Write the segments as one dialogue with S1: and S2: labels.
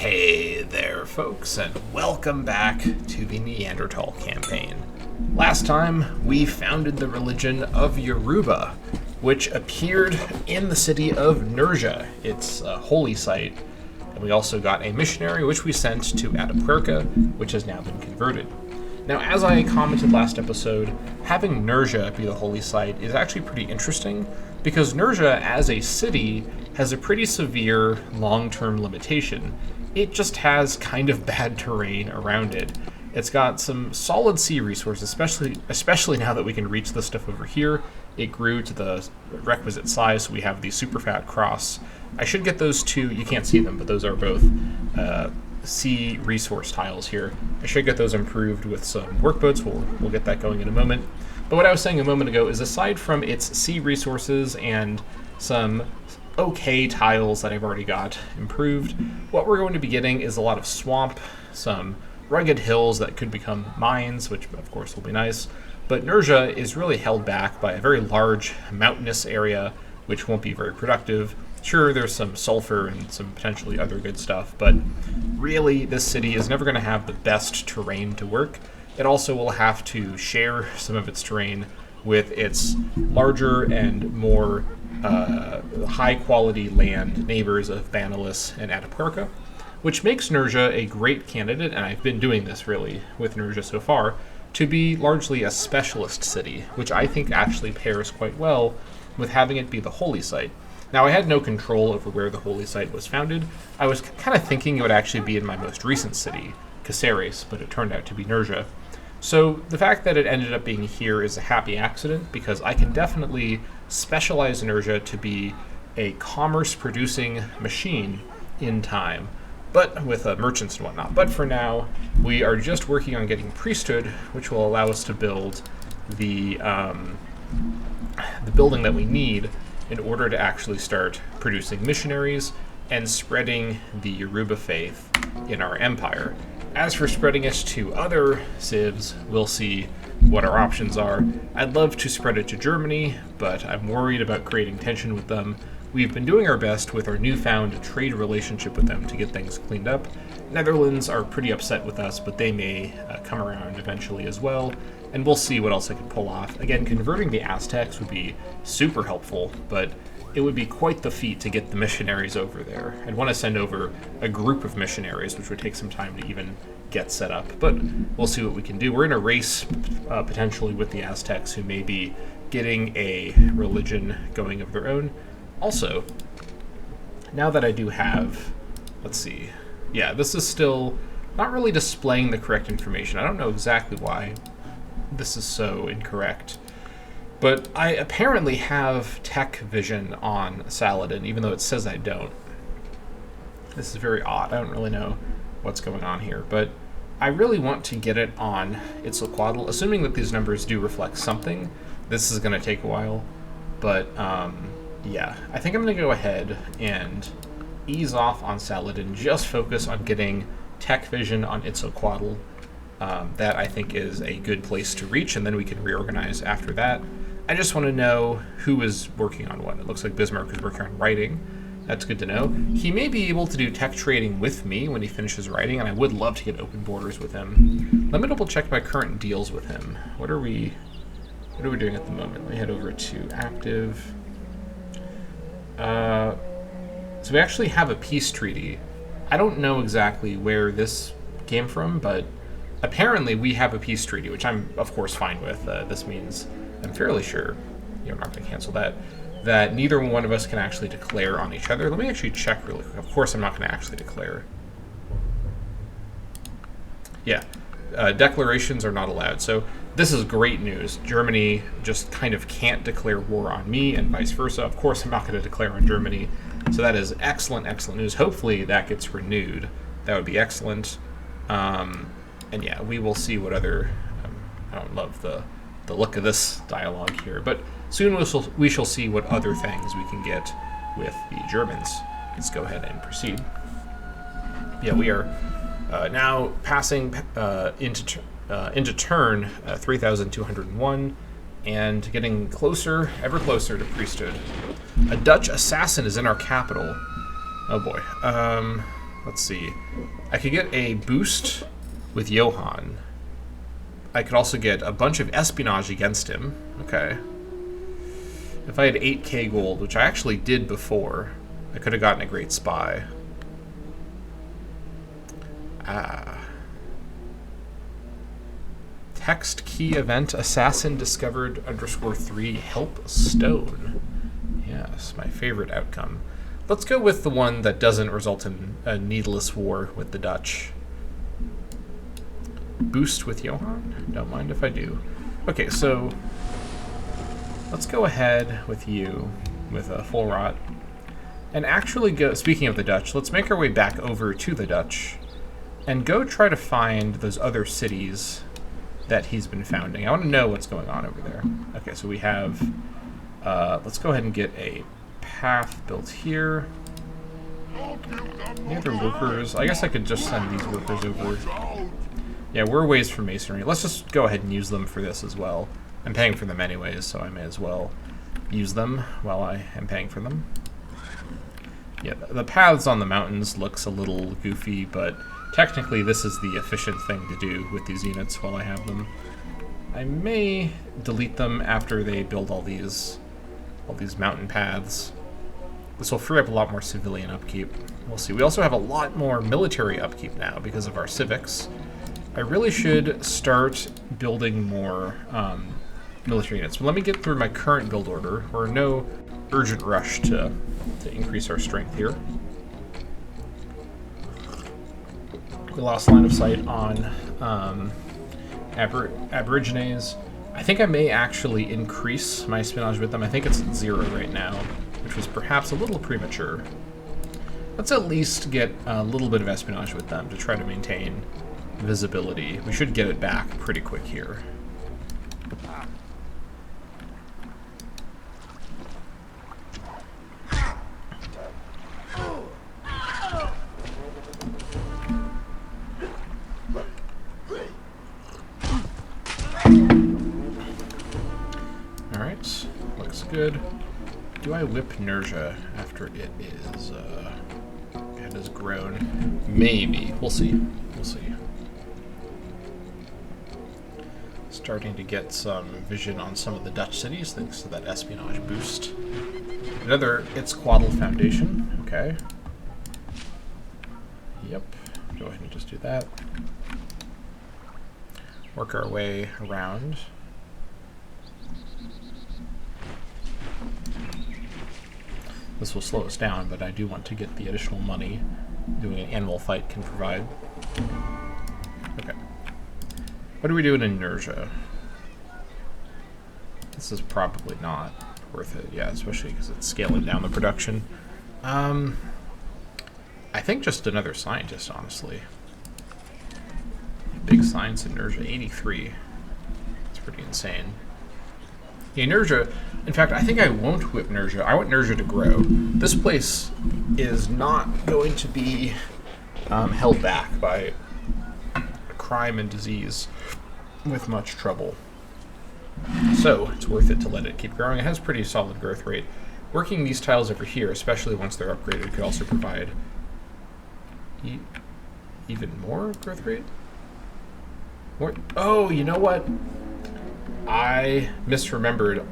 S1: Hey there, folks, and welcome back to the Neanderthal Campaign. Last time, we founded the religion of Yoruba, which appeared in the city of Nurja, its holy site, and we also got a missionary which we sent to Atapuerca, which has now been converted. Now, as I commented last episode, having Nurja be the holy site is actually pretty interesting, because Nurja, as a city, has a pretty severe long-term limitation. It just has kind of bad terrain around it. It's got some solid sea resources, especially now that we can reach this stuff over here. It grew to the requisite size, so we have the super fat cross. I should get those two. You can't see them, but those are both sea resource tiles here. I should get those improved with some workboats. We'll get that going in a moment. But what I was saying a moment ago is, aside from its sea resources and some okay tiles that I've already got improved, what we're going to be getting is a lot of swamp, some rugged hills that could become mines, which of course will be nice. But Nurja is really held back by a very large mountainous area, which won't be very productive. Sure, there's some sulfur and some potentially other good stuff, but really this city is never going to have the best terrain to work. It also will have to share some of its terrain with its larger and more high-quality land neighbors of Banalis and Atapuerca, which makes Nurja a great candidate, and I've been doing this really with Nurja so far, to be largely a specialist city, which I think actually pairs quite well with having it be the holy site. Now, I had no control over where the holy site was founded. I was kind of thinking it would actually be in my most recent city, Caceres, but it turned out to be Nurja. So the fact that it ended up being here is a happy accident, because I can definitely specialize Nurja to be a commerce-producing machine in time, but with merchants and whatnot. But for now, we are just working on getting priesthood, which will allow us to build the building that we need in order to actually start producing missionaries and spreading the Yoruba faith in our empire. As for spreading it to other civs, we'll see what our options are. I'd love to spread it to Germany, but I'm worried about creating tension with them. We've been doing our best with our newfound trade relationship with them to get things cleaned up. Netherlands are pretty upset with us, but they may come around eventually as well, and we'll see what else I can pull off. Again, converting the Aztecs would be super helpful, but it would be quite the feat to get the missionaries over there. I'd want to send over a group of missionaries, which would take some time to even get set up, but we'll see what we can do. We're in a race potentially with the Aztecs, who may be getting a religion going of their own. Also, now that I do have, let's see, yeah, this is still not really displaying the correct information. I don't know exactly why this is so incorrect, but I apparently have tech vision on Saladin, even though it says I don't. This is very odd. I don't really know what's going on here, but I really want to get it on Itzalcoatl, assuming that these numbers do reflect something. This is going to take a while, but yeah, I think I'm going to go ahead and ease off on Saladin, just focus on getting tech vision on Itzalcoatl. That I think is a good place to reach, and then we can reorganize after that. I just want to know who is working on what. It looks like Bismarck is working on writing. That's good to know. He may be able to do tech trading with me when he finishes writing, and I would love to get open borders with him. Let me double check my current deals with him. What are we doing at the moment? Let me head over to active. So we actually have a peace treaty. I don't know exactly where this came from, but apparently we have a peace treaty, which I'm, of course, fine with. This means, I'm fairly sure, I'm not going to cancel that neither one of us can actually declare on each other. Let me actually check really quick. Of course, I'm not going to actually declare. Yeah, declarations are not allowed. So this is great news. Germany just kind of can't declare war on me, and vice versa. Of course, I'm not going to declare on Germany. So that is excellent, excellent news. Hopefully that gets renewed. That would be excellent. And yeah, we will see what other... I don't love the look of this dialogue here, but soon we shall see what other things we can get with the Germans. Let's go ahead and proceed. Yeah, we are now passing into turn 3,201 and getting closer, ever closer to priesthood. A Dutch assassin is in our capital. Oh boy. let's see. I could get a boost with Johann. I could also get a bunch of espionage against him. Okay. If I had 8k gold, which I actually did before, I could have gotten a great spy. Text key event assassin discovered _3 help stone. Yes, my favorite outcome. Let's go with the one that doesn't result in a needless war with the Dutch. Boost with Johann? Don't mind if I do. Okay, so let's go ahead with you with a full rot. And actually go, speaking of the Dutch, let's make our way back over to the Dutch and go try to find those other cities that he's been founding. I want to know what's going on over there. Okay, so we have, let's go ahead and get a path built here. Any other workers? I guess I could just send these workers over. Yeah, we're ways from masonry. Let's just go ahead and use them for this as well. I'm paying for them anyways, so I may as well use them while I am paying for them. Yeah, the paths on the mountains looks a little goofy, but technically this is the efficient thing to do with these units while I have them. I may delete them after they build all these mountain paths. This will free up a lot more civilian upkeep. We'll see. We also have a lot more military upkeep now because of our civics. I really should start building more military units. But let me get through my current build order. We're in no urgent rush to increase our strength here. We lost line of sight on Aborigines. I think I may actually increase my espionage with them. I think it's at 0 right now, which was perhaps a little premature. Let's at least get a little bit of espionage with them to try to maintain visibility. We should get it back pretty quick here. Alright, looks good. Do I whip Nerja after it has grown? Maybe. We'll see. We'll see. Starting to get some vision on some of the Dutch cities thanks to that espionage boost. Another Itzcoatl Foundation. Okay. Yep. Go ahead and just do that. Work our way around. This will slow us down, but I do want to get the additional money doing an animal fight can provide. Okay. What are we doing in Nerja? This is probably not worth it, yeah, especially because it's scaling down the production. I think just another scientist, honestly. Big science in Nerja, 83. It's pretty insane. Yeah, Nerja, in fact, I think I won't whip Nerja. I want Nerja to grow. This place is not going to be held back by crime and disease with much trouble. So it's worth it to let it keep growing. It has pretty solid growth rate. Working these tiles over here, especially once they're upgraded, could also provide even more growth rate? More? Oh, you know what? I misremembered.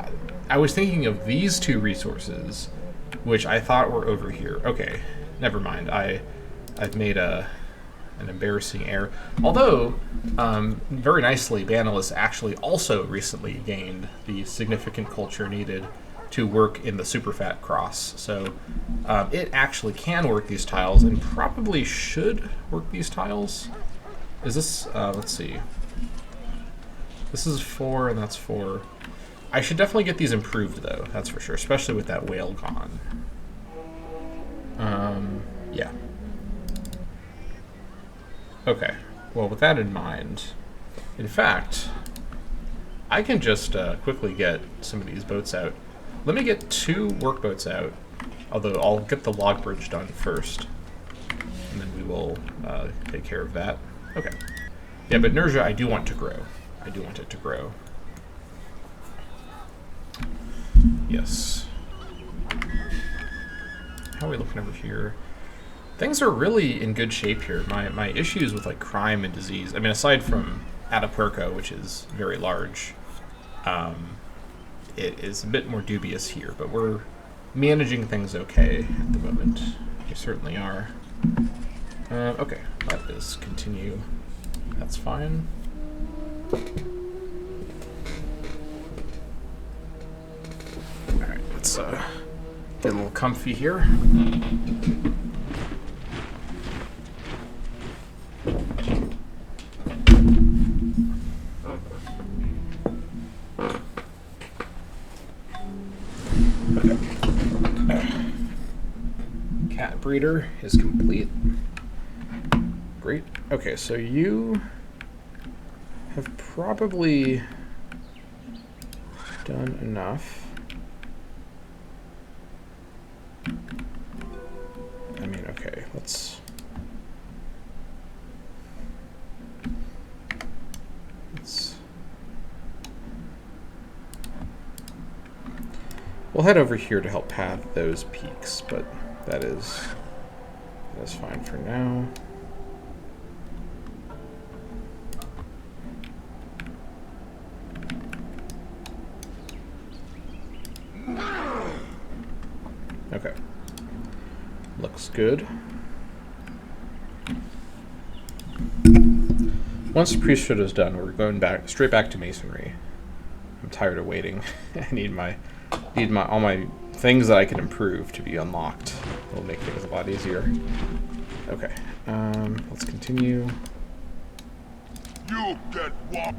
S1: I was thinking of these two resources, which I thought were over here. Okay, never mind. I've made an embarrassing error. Although, very nicely, Banalis actually also recently gained the significant culture needed to work in the Superfat cross. So it actually can work these tiles and probably should work these tiles. Is this, let's see. This is 4 and that's 4. I should definitely get these improved though, that's for sure, especially with that whale gone. Yeah. Okay, well with that in mind, in fact, I can just quickly get some of these boats out. Let me get 2 workboats out, although I'll get the log bridge done first, and then we will take care of that. Okay. Yeah, but Nerja I do want to grow. I do want it to grow. Yes. How are we looking over here? Things are really in good shape here. My issues with like crime and disease, I mean, aside from Atapuerco, which is very large, it is a bit more dubious here, but we're managing things okay at the moment. We certainly are. Okay, let this continue. That's fine. Alright, let's get a little comfy here. Cat breeder is complete. Great. Okay, so you have probably done enough. I mean, okay, let's we'll head over here to help pad those peaks, but that is fine for now. Okay. Looks good. Once the priesthood is done, we're going straight back to masonry. I'm tired of waiting. I need all my things that I can improve to be unlocked. It'll make things a lot easier. Okay. Let's continue.
S2: You get what?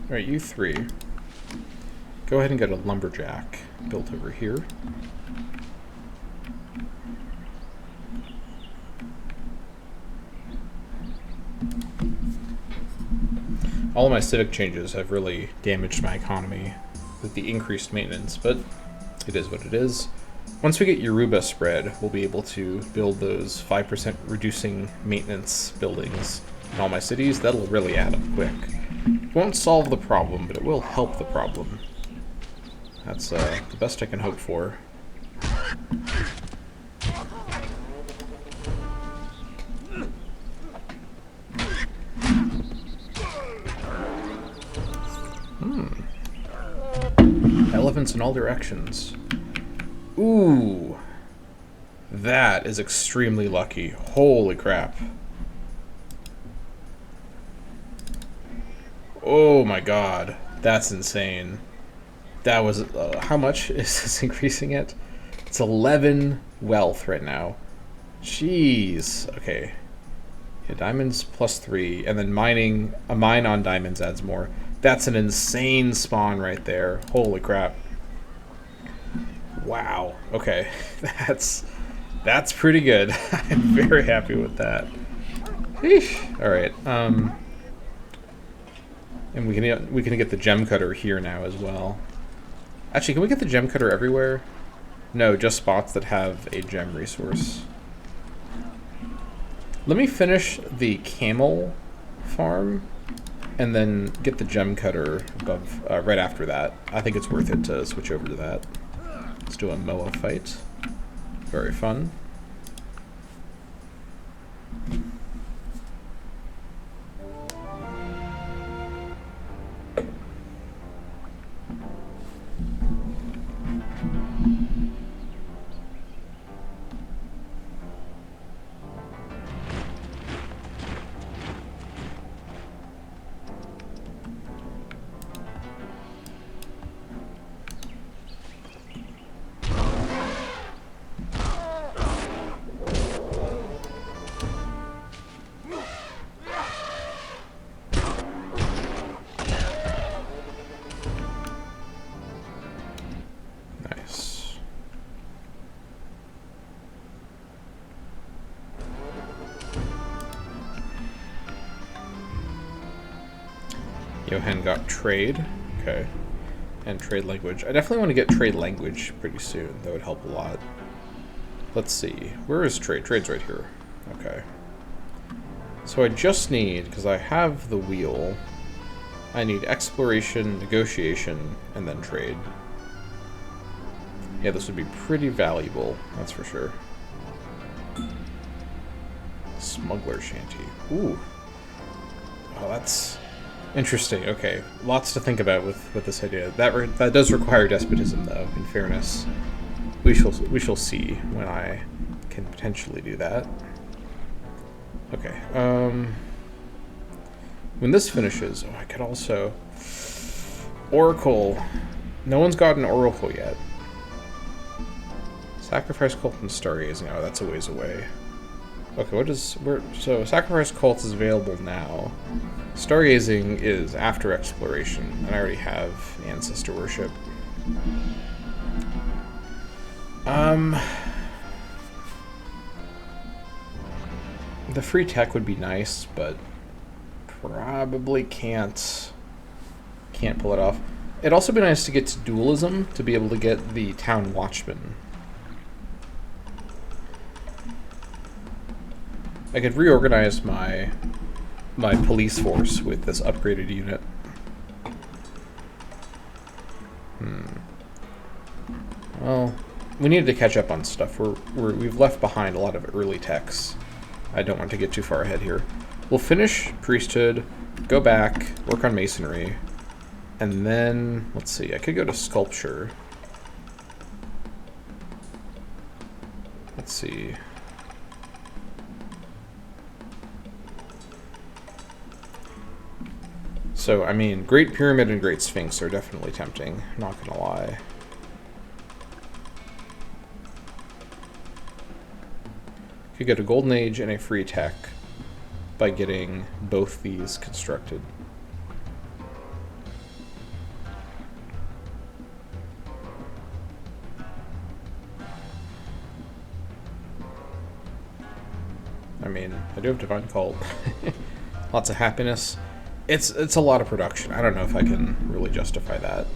S1: Alright, you three. Go ahead and get a lumberjack built over here. All of my civic changes have really damaged my economy with the increased maintenance, but it is what it is. Once we get Yoruba spread, we'll be able to build those 5% reducing maintenance buildings in all my cities. That'll really add up quick. It won't solve the problem, but it will help the problem. That's the best I can hope for. Elephants in all directions. Ooh. That is extremely lucky. Holy crap. Oh my god. That's insane. That was... how much is this increasing it? It's 11 wealth right now. Jeez. Okay. Yeah, diamonds +3, and then mining... a mine on diamonds adds more. That's an insane spawn right there. Holy crap. Wow. Okay. That's pretty good. I'm very happy with that. Eesh. All right. And we can get the gem cutter here now as well. Actually, can we get the gem cutter everywhere? No, just spots that have a gem resource. Let me finish the camel farm and then get the gem cutter above right after that. I think it's worth it to switch over to that. Let's do a Moa fight. Very fun. Johan got trade. Okay. And trade language. I definitely want to get trade language pretty soon. That would help a lot. Let's see. Where is trade? Trade's right here. Okay. So I just need, because I have the wheel, I need exploration, negotiation, and then trade. Yeah, this would be pretty valuable, that's for sure. Smuggler shanty. Ooh. Oh, that's interesting. Okay, lots to think about with this idea. That does require despotism, though, in fairness. We shall see when I can potentially do that. Okay. When this finishes, oh, I could also Oracle. No one's got an Oracle yet. Sacrifice cult and stargazing. Oh, that's a ways away. Okay, so sacrifice cult is available now. Stargazing is after exploration, and I already have ancestor worship. The free tech would be nice, but probably can't pull it off. It'd also be nice to get to dualism to be able to get the town watchman. I could reorganize my police force with this upgraded unit. Well, we needed to catch up on stuff. We've left behind a lot of early techs. I don't want to get too far ahead here. We'll finish priesthood, go back, work on masonry, and then, let's see, I could go to sculpture. Let's see. So, I mean, Great Pyramid and Great Sphinx are definitely tempting, not gonna lie. Could get a Golden Age and a free tech by getting both these constructed. I mean, I do have Divine Cult. Lots of happiness. It's a lot of production. I don't know if I can really justify that.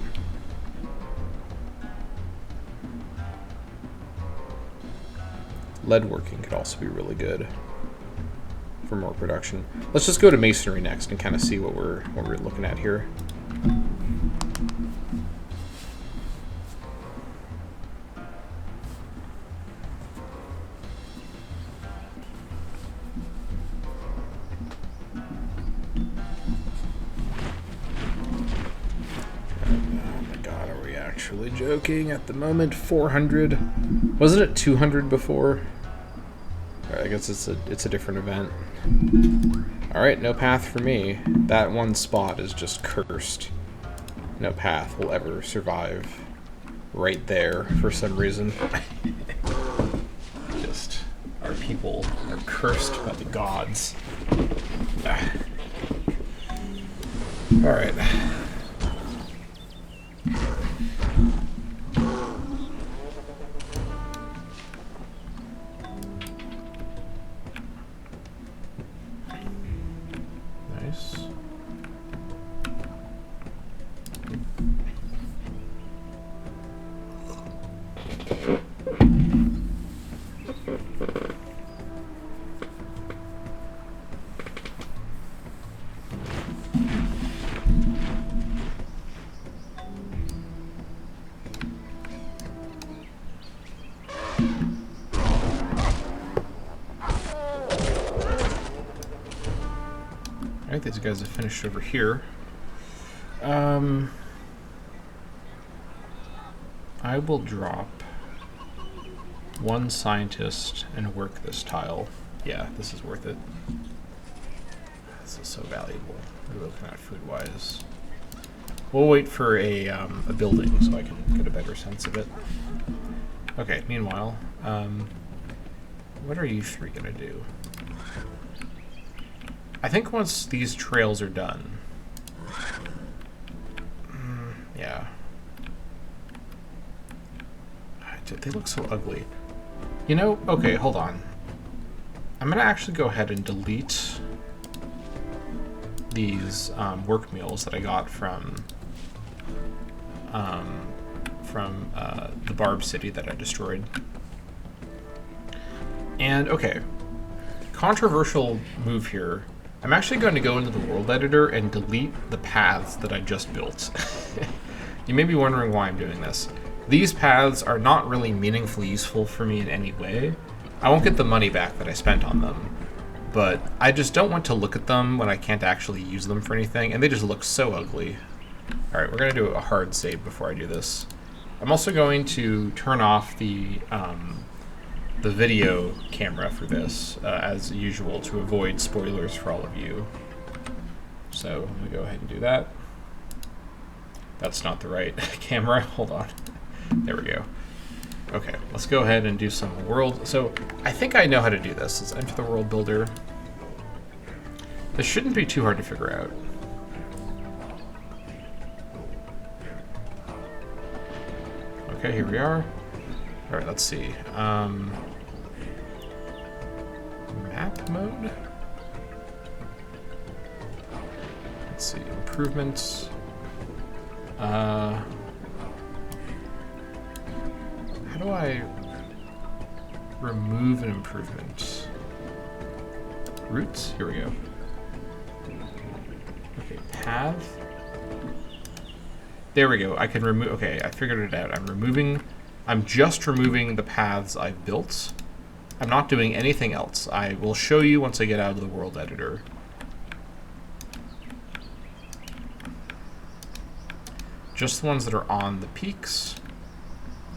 S1: Lead working could also be really good for more production. Let's just go to masonry next and kind of see what we're looking at here. Joking at the moment. 400. Wasn't it 200 before? I guess it's a different event. Alright, no path for me. That one spot is just cursed. No path will ever survive right there for some reason. Just our people are cursed by the gods. Alright. Alright, these guys have finished over here. I will drop one scientist and work this tile. Yeah, this is worth it. This is so valuable. What are we looking at food-wise? We'll wait for a building so I can get a better sense of it. Okay, meanwhile, what are you three gonna do? I think once these trails are done... yeah. They look so ugly. You know, okay, hold on. I'm gonna actually go ahead and delete these work mules that I got from the Barb City that I destroyed. And okay, controversial move here. I'm actually going to go into the world editor and delete the paths that I just built. You may be wondering why I'm doing this. These paths are not really meaningfully useful for me in any way. I won't get the money back that I spent on them, but I just don't want to look at them when I can't actually use them for anything, and they just look so ugly. Alright, we're going to do a hard save before I do this. I'm also going to turn off the video camera for this, as usual, to avoid spoilers for all of you. So I'm going to go ahead and do that. That's not the right camera. Hold on. There we go. Okay, let's go ahead and do some world. So I think I know how to do this. Let's enter the world builder. This shouldn't be too hard to figure out. Okay, here we are. All right, let's see. Map mode? Let's see, improvements. How do I remove an improvement? Roots? Here we go. Okay, path. There we go. I can remove. Okay, I figured it out. I'm just removing the paths I've built. I'm not doing anything else. I will show you once I get out of the world editor. Just the ones that are on the peaks.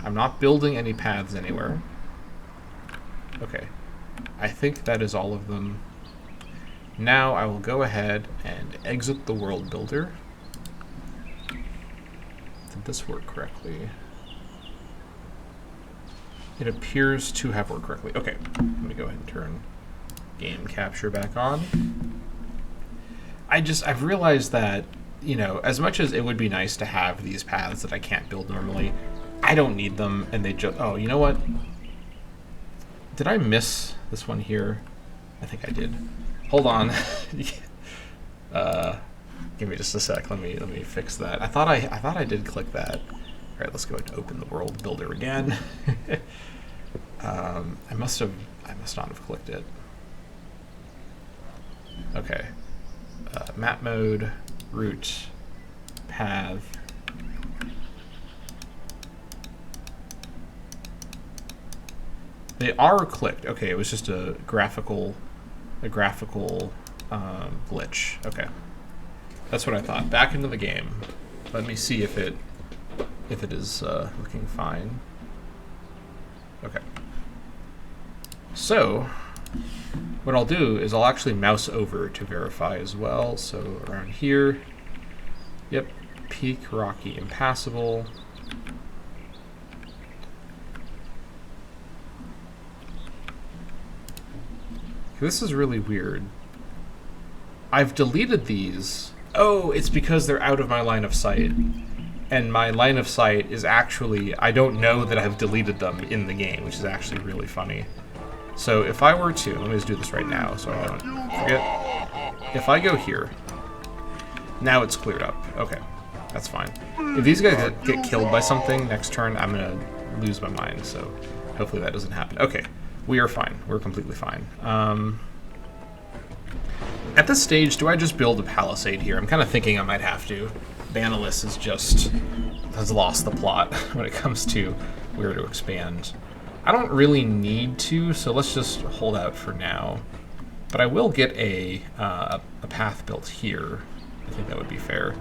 S1: I'm not building any paths anywhere. Okay, I think that is all of them. Now I will go ahead and exit the world builder. Did this work correctly? It appears to have worked correctly. Okay, let me go ahead and turn game capture back on. I've realized that, you know, as much as it would be nice to have these paths that I can't build normally, I don't need them, and they just... Oh, you know what? Did I miss this one here? I think I did. Hold on. Give me just a sec. Let me fix that. I thought I did click that. All right, let's go ahead and open the world builder again. I must not have clicked it. Okay. Map mode, route, path. They are clicked. Okay, it was just a graphical glitch. Okay, that's what I thought. Back into the game. Let me see if it is looking fine. Okay. So what I'll do is I'll actually mouse over to verify as well. So around here, yep, peak, rocky, impassable. This is really weird. I've deleted these. Oh, it's because they're out of my line of sight. And my line of sight is actually, I don't know that I've deleted them in the game, which is actually really funny. So if I were to, let me just do this right now so I don't forget. If I go here, now it's cleared up. Okay, that's fine. If these guys get killed by something next turn, I'm gonna lose my mind, so hopefully that doesn't happen. Okay. We are fine. We're completely fine. At this stage, do I just build a palisade here? I'm kind of thinking I might have to. Banalis has lost the plot when it comes to where to expand. I don't really need to, so let's just hold out for now. But I will get a path built here. I think that would be fair.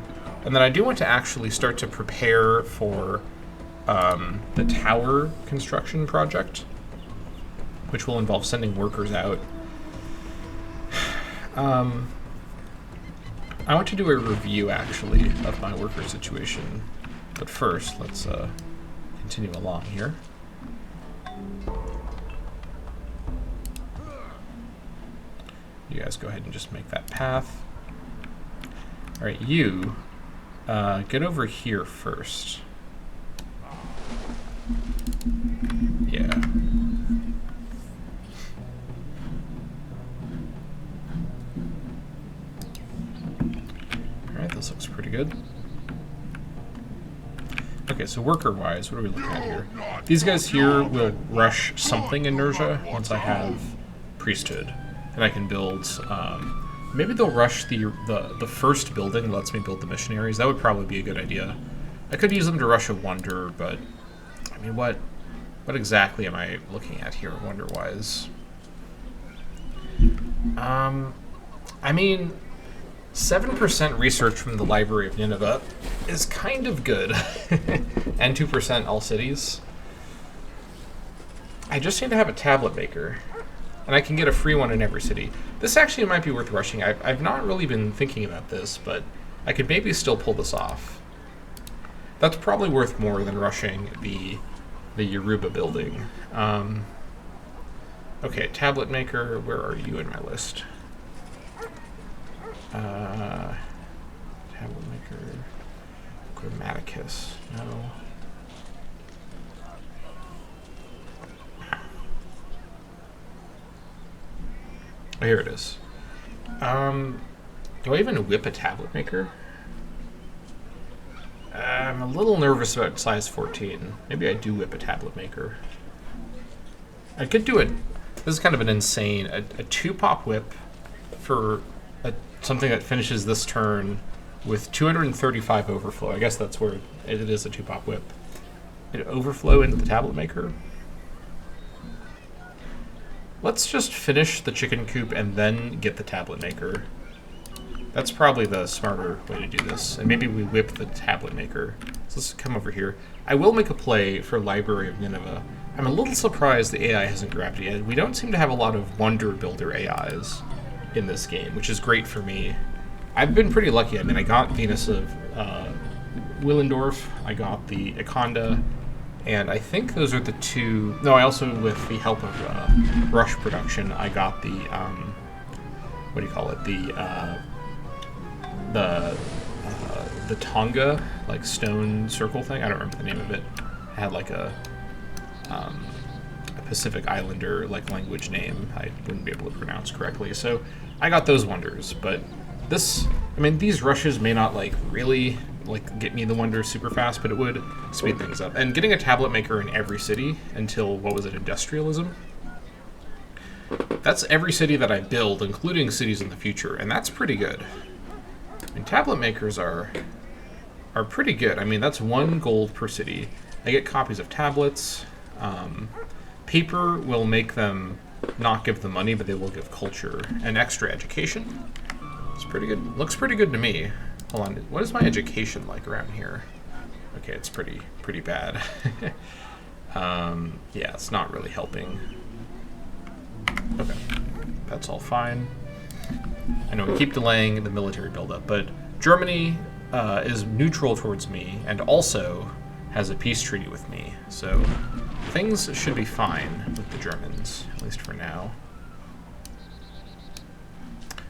S1: And then I do want to actually start to prepare for the tower construction project, which will involve sending workers out. I want to do a review, actually, of my worker situation. But first, let's continue along here. You guys go ahead and just make that path. All right, you get over here first. Yeah. This looks pretty good. Okay, so worker-wise, what are we looking at here? These guys here will rush something inertia once I have priesthood, and I can build. Maybe they'll rush the first building. Lets me build the missionaries. That would probably be a good idea. I could use them to rush a wonder, but I mean, what exactly am I looking at here, wonder-wise? I mean, 7% research from the Library of Nineveh is kind of good, and 2% all cities. I just need to have a tablet maker, and I can get a free one in every city. This actually might be worth rushing. I've not really been thinking about this, but I could maybe still pull this off. That's probably worth more than rushing the Yoruba building. Okay, tablet maker, where are you in my list? Tablet maker, Grammaticus, no. Oh, here it is. Do I even whip a tablet maker? I'm a little nervous about size 14. Maybe I do whip a tablet maker. I could do it. This is kind of an insane, a 2-pop whip for something that finishes this turn with 235 overflow. I guess that's where it is a 2-pop whip. It overflow into the tablet maker. Let's just finish the chicken coop and then get the tablet maker. That's probably the smarter way to do this. And maybe we whip the tablet maker. So let's come over here. I will make a play for Library of Nineveh. I'm a little surprised the AI hasn't grabbed it yet. We don't seem to have a lot of Wonder Builder AIs in this game, which is great for me. I've been pretty lucky. I mean, I got Venus of Willendorf, I got the Iconda, and I think those are the two... No, I also, with the help of Rush Production, I got the, what do you call it? The Tonga, like, stone circle thing. I don't remember the name of it. It had, like, a Pacific Islander, like, language name I wouldn't be able to pronounce correctly. So I got those wonders, but this... I mean, these rushes may not, like, really... like get me the wonders super fast, but it would speed things up. And getting a tablet maker in every city until, what was it, industrialism? That's every city that I build, including cities in the future, and that's pretty good. I mean, tablet makers are pretty good. I mean, that's 1 gold per city. I get copies of tablets. Paper will make them not give them money, but they will give culture and extra education. It's pretty good. Looks pretty good to me. Hold on, what is my education like around here? Okay, it's pretty bad. Yeah, it's not really helping. Okay, that's all fine. I know we keep delaying the military buildup, but Germany is neutral towards me and also has a peace treaty with me, so things should be fine with the Germans, at least for now.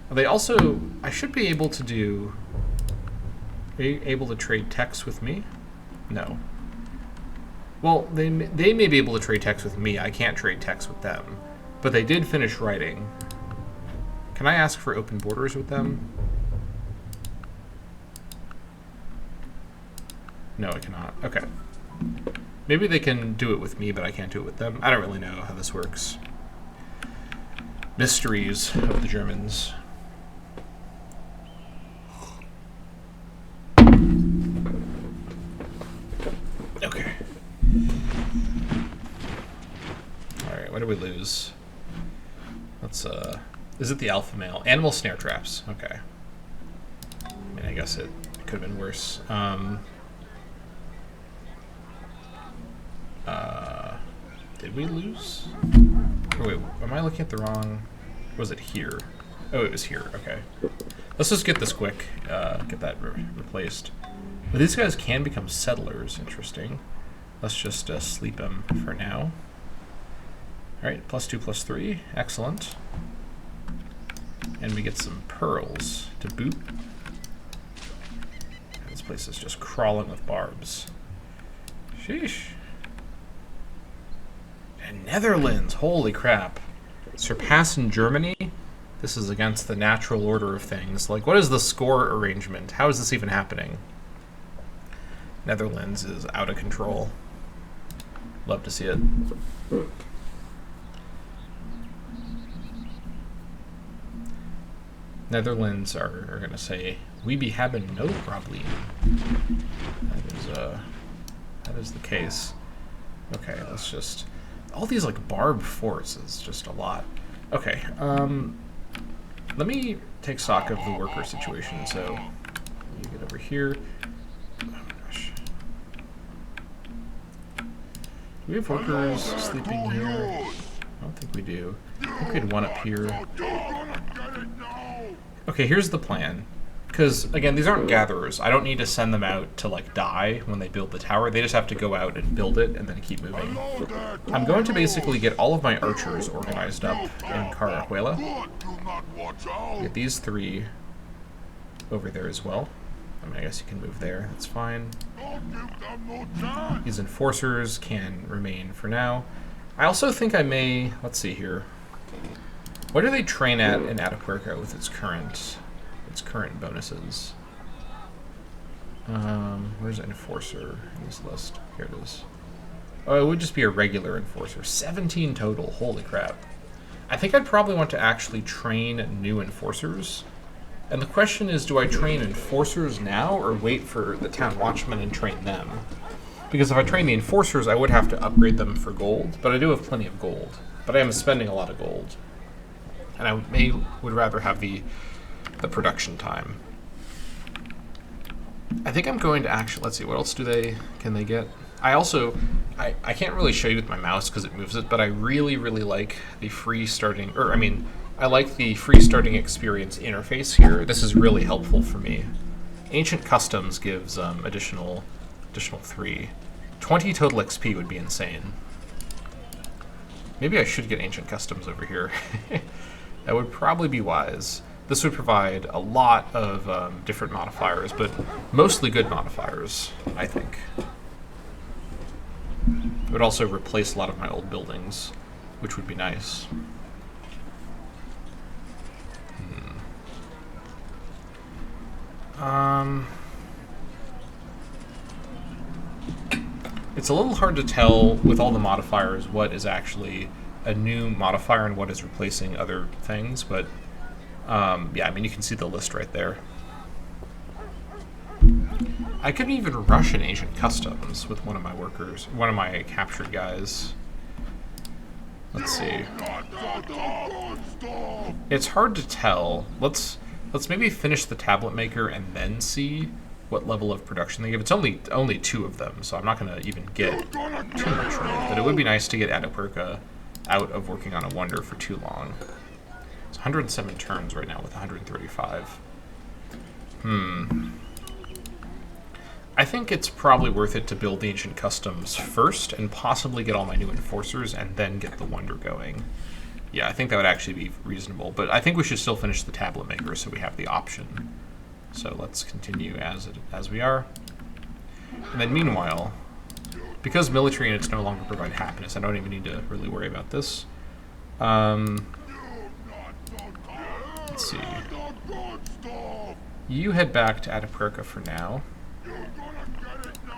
S1: They also, I should be able to do... Are you able to trade texts with me? No. Well, they may be able to trade texts with me. I can't trade texts with them. But they did finish writing. Can I ask for open borders with them? No, I cannot. Okay. Maybe they can do it with me, but I can't do it with them. I don't really know how this works. Mysteries of the Germans. Okay. Alright, what did we lose? Let's, is it the alpha male? Animal snare traps. Okay. I mean, I guess it could have been worse. Did we lose? Oh, wait, am I looking at the wrong... Was it here? Oh, it was here. Okay. Let's just get this quick. Get that replaced. But these guys can become settlers. Interesting. Let's just sleep them for now. Alright, +2/+3. Excellent. And we get some pearls to boot. This place is just crawling with barbs. Sheesh. And Netherlands. Holy crap. Surpassing Germany? This is against the natural order of things. Like, what is the score arrangement? How is this even happening? Netherlands is out of control. Love to see it. Netherlands are going to say, we be having no problem. That is the case. Okay, let's just... All these, like, barbed forts is just a lot. Okay, let me take stock of the worker situation. So, you get over here. Oh my gosh. Do we have workers sleeping here? I don't think we do. I think we had one up here. Okay, here's the plan. Because, again, these aren't gatherers. I don't need to send them out to, like, die when they build the tower. They just have to go out and build it and then keep moving. I'm going to basically get all of my archers organized up in Carajuela. Get these 3 over there as well. I mean, I guess you can move there. That's fine. These enforcers can remain for now. I also think I may... Let's see here. What do they train at in Atapuerca with its current bonuses? Where's an enforcer in this list? Here it is. Oh, it would just be a regular enforcer. 17 total. Holy crap. I think I'd probably want to actually train new enforcers. And the question is, do I train enforcers now or wait for the town watchmen and train them? Because if I train the enforcers, I would have to upgrade them for gold, but I do have plenty of gold. But I am spending a lot of gold. And I would rather have the production time. I think I'm going to actually, let's see, what else can they get? I can't really show you with my mouse because it moves it, but I really, really like the free starting, I like the free starting experience interface here. This is really helpful for me. Ancient Customs gives additional 3. 20 total XP would be insane. Maybe I should get Ancient Customs over here. That would probably be wise. This would provide a lot of different modifiers, but mostly good modifiers, I think. It would also replace a lot of my old buildings, which would be nice. It's a little hard to tell with all the modifiers what is actually a new modifier and what is replacing other things, but yeah, I mean, you can see the list right there. I couldn't even rush an Ancient Customs with one of my workers, one of my captured guys. Let's see. It's hard to tell. Let's maybe finish the tablet maker and then see what level of production they give. It's only 2 of them, so I'm not going to even get too much from it. But it would be nice to get Atapuerca out of working on a wonder for too long. It's 107 turns right now with 135. I think it's probably worth it to build the Ancient Customs first and possibly get all my new enforcers and then get the wonder going. Yeah, I think that would actually be reasonable, but I think we should still finish the tablet maker so we have the option. So let's continue as we are. And then meanwhile, because military units no longer provide happiness, I don't even need to really worry about this. Let's see. You head back to Atapuerca for now.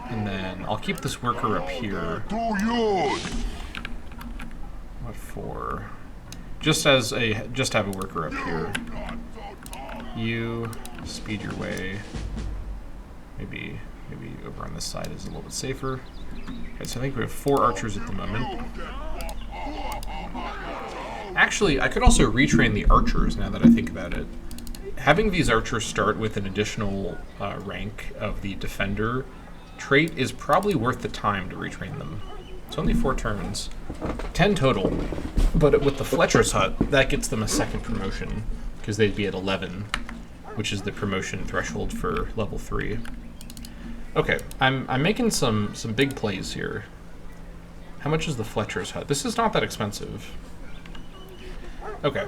S1: And then I'll keep this worker up here. What for? Just have a worker up here. You speed your way. Maybe over on this side is a little bit safer. Okay, so I think we have 4 archers at the moment. Actually, I could also retrain the archers now that I think about it. Having these archers start with an additional rank of the defender trait is probably worth the time to retrain them. It's only 4 turns. 10 total. But with the Fletcher's Hut, that gets them a second promotion, because they'd be at 11, which is the promotion threshold for level 3. Okay, I'm making some big plays here. How much is the Fletcher's Hut? This is not that expensive. Okay.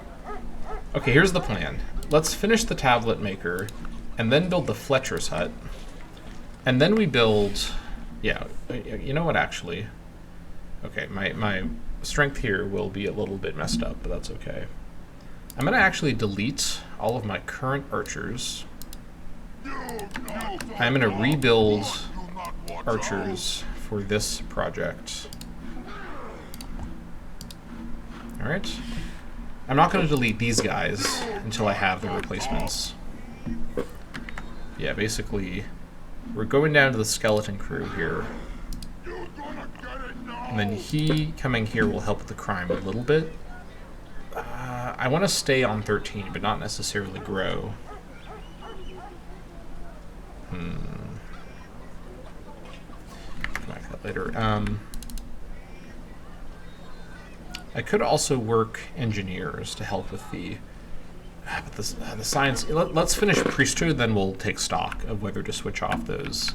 S1: Okay, here's the plan. Let's finish the tablet maker, and then build the Fletcher's Hut. And then we build... Yeah, you know what, actually? Okay, my strength here will be a little bit messed up, but that's okay. I'm going to actually delete all of my current archers. I'm going to rebuild archers for this project. Alright. I'm not going to delete these guys until I have the replacements. Yeah, basically, we're going down to the skeleton crew here. And then he coming here will help with the crime a little bit. I want to stay on 13, but not necessarily grow. Come back to that later. I could also work engineers to help with the science. Let's finish priesthood, then we'll take stock of whether to switch off those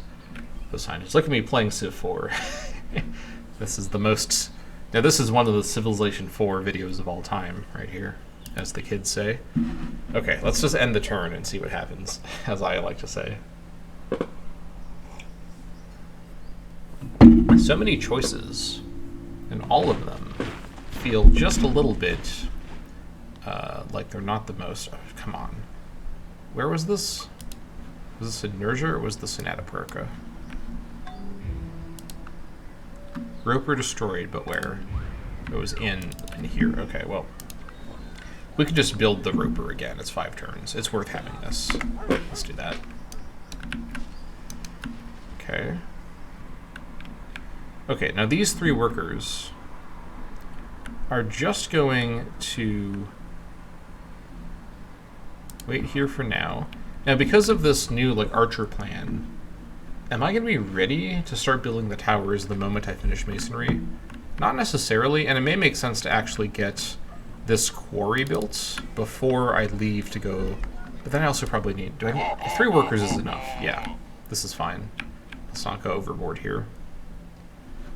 S1: scientists. Look at me playing Civ 4. This is the most. Now this is one of the Civilization 4 videos of all time, right here, as the kids say. Okay, let's just end the turn and see what happens, as I like to say. So many choices, and all of them feel just a little bit like they're not the most. Oh, come on. Where was this? Was this in Nurja or was this in Atapuerca? Roper destroyed, but where? It was in here. Okay, well. We could just build the Roper again. It's 5 turns. It's worth having this. Let's do that. Okay. Okay, now these 3 workers are just going to wait here for now. Now, because of this new archer plan, am I going to be ready to start building the towers the moment I finish masonry? Not necessarily, and it may make sense to actually get this quarry built before I leave to go. But then I also probably need. 3 workers is enough. Yeah, this is fine. Let's not go overboard here.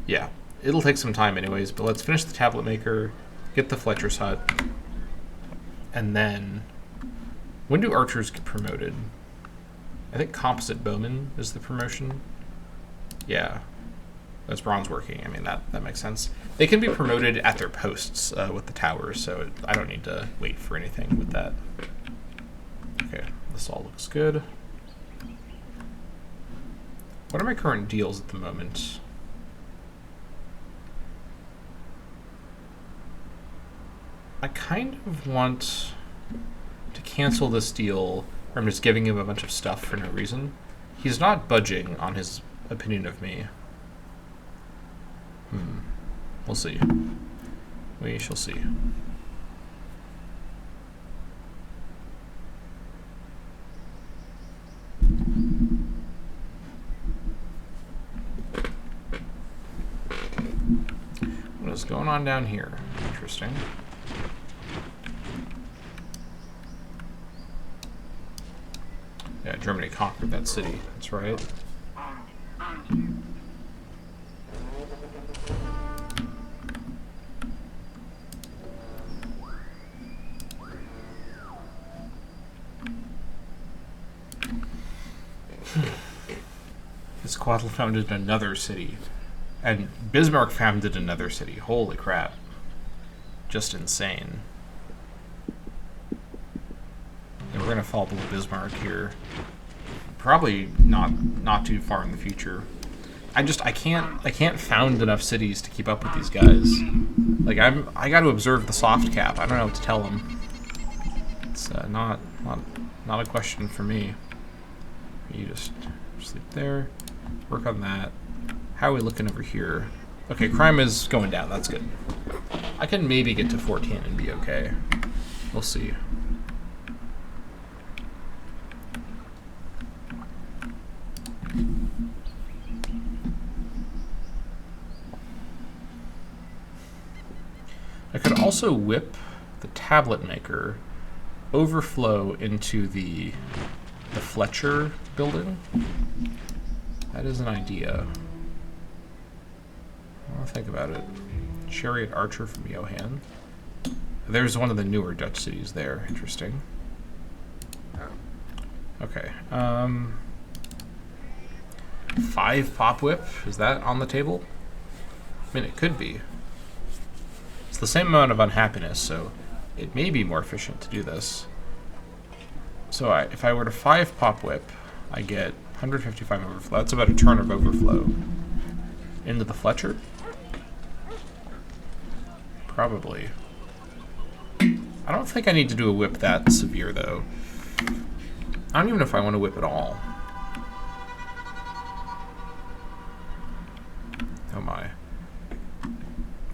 S1: Yeah, it'll take some time anyways, but let's finish the tablet maker, get the Fletcher's hut, and then when do archers get promoted? I think composite bowman is the promotion. Yeah, that's bronze working. I mean, that makes sense. They can be promoted at their posts with the towers, so I don't need to wait for anything with that. Okay, this all looks good. What are my current deals at the moment? I kind of want to cancel this deal where I'm just giving him a bunch of stuff for no reason. He's not budging on his opinion of me. We'll see. We shall see. What is going on down here? Interesting. Yeah, Germany conquered that city. That's right. Quetzalcoatl founded another city. And Bismarck founded another city. Holy crap. Just insane. And we're going to fall below Bismarck here. Probably not too far in the future. I can't found enough cities to keep up with these guys. Like I got to observe the soft cap. I don't know what to tell them. It's not a question for me. You just sleep there. Work on that. How are we looking over here? Okay, crime is going down. That's good. I can maybe get to 14 and be okay. We'll see. I could also whip the tablet maker overflow into the Fletcher building. That is an idea. I'll think about it. Chariot Archer from Johann. There's one of the newer Dutch cities there. Interesting. Okay. 5 pop whip. Is that on the table? I mean, it could be. It's the same amount of unhappiness, so it may be more efficient to do this. So if I were to 5 pop whip, I get 155 overflow. That's about a turn of overflow. Into the Fletcher? Probably. I don't think I need to do a whip that severe, though. I don't even know if I want to whip at all. Oh my.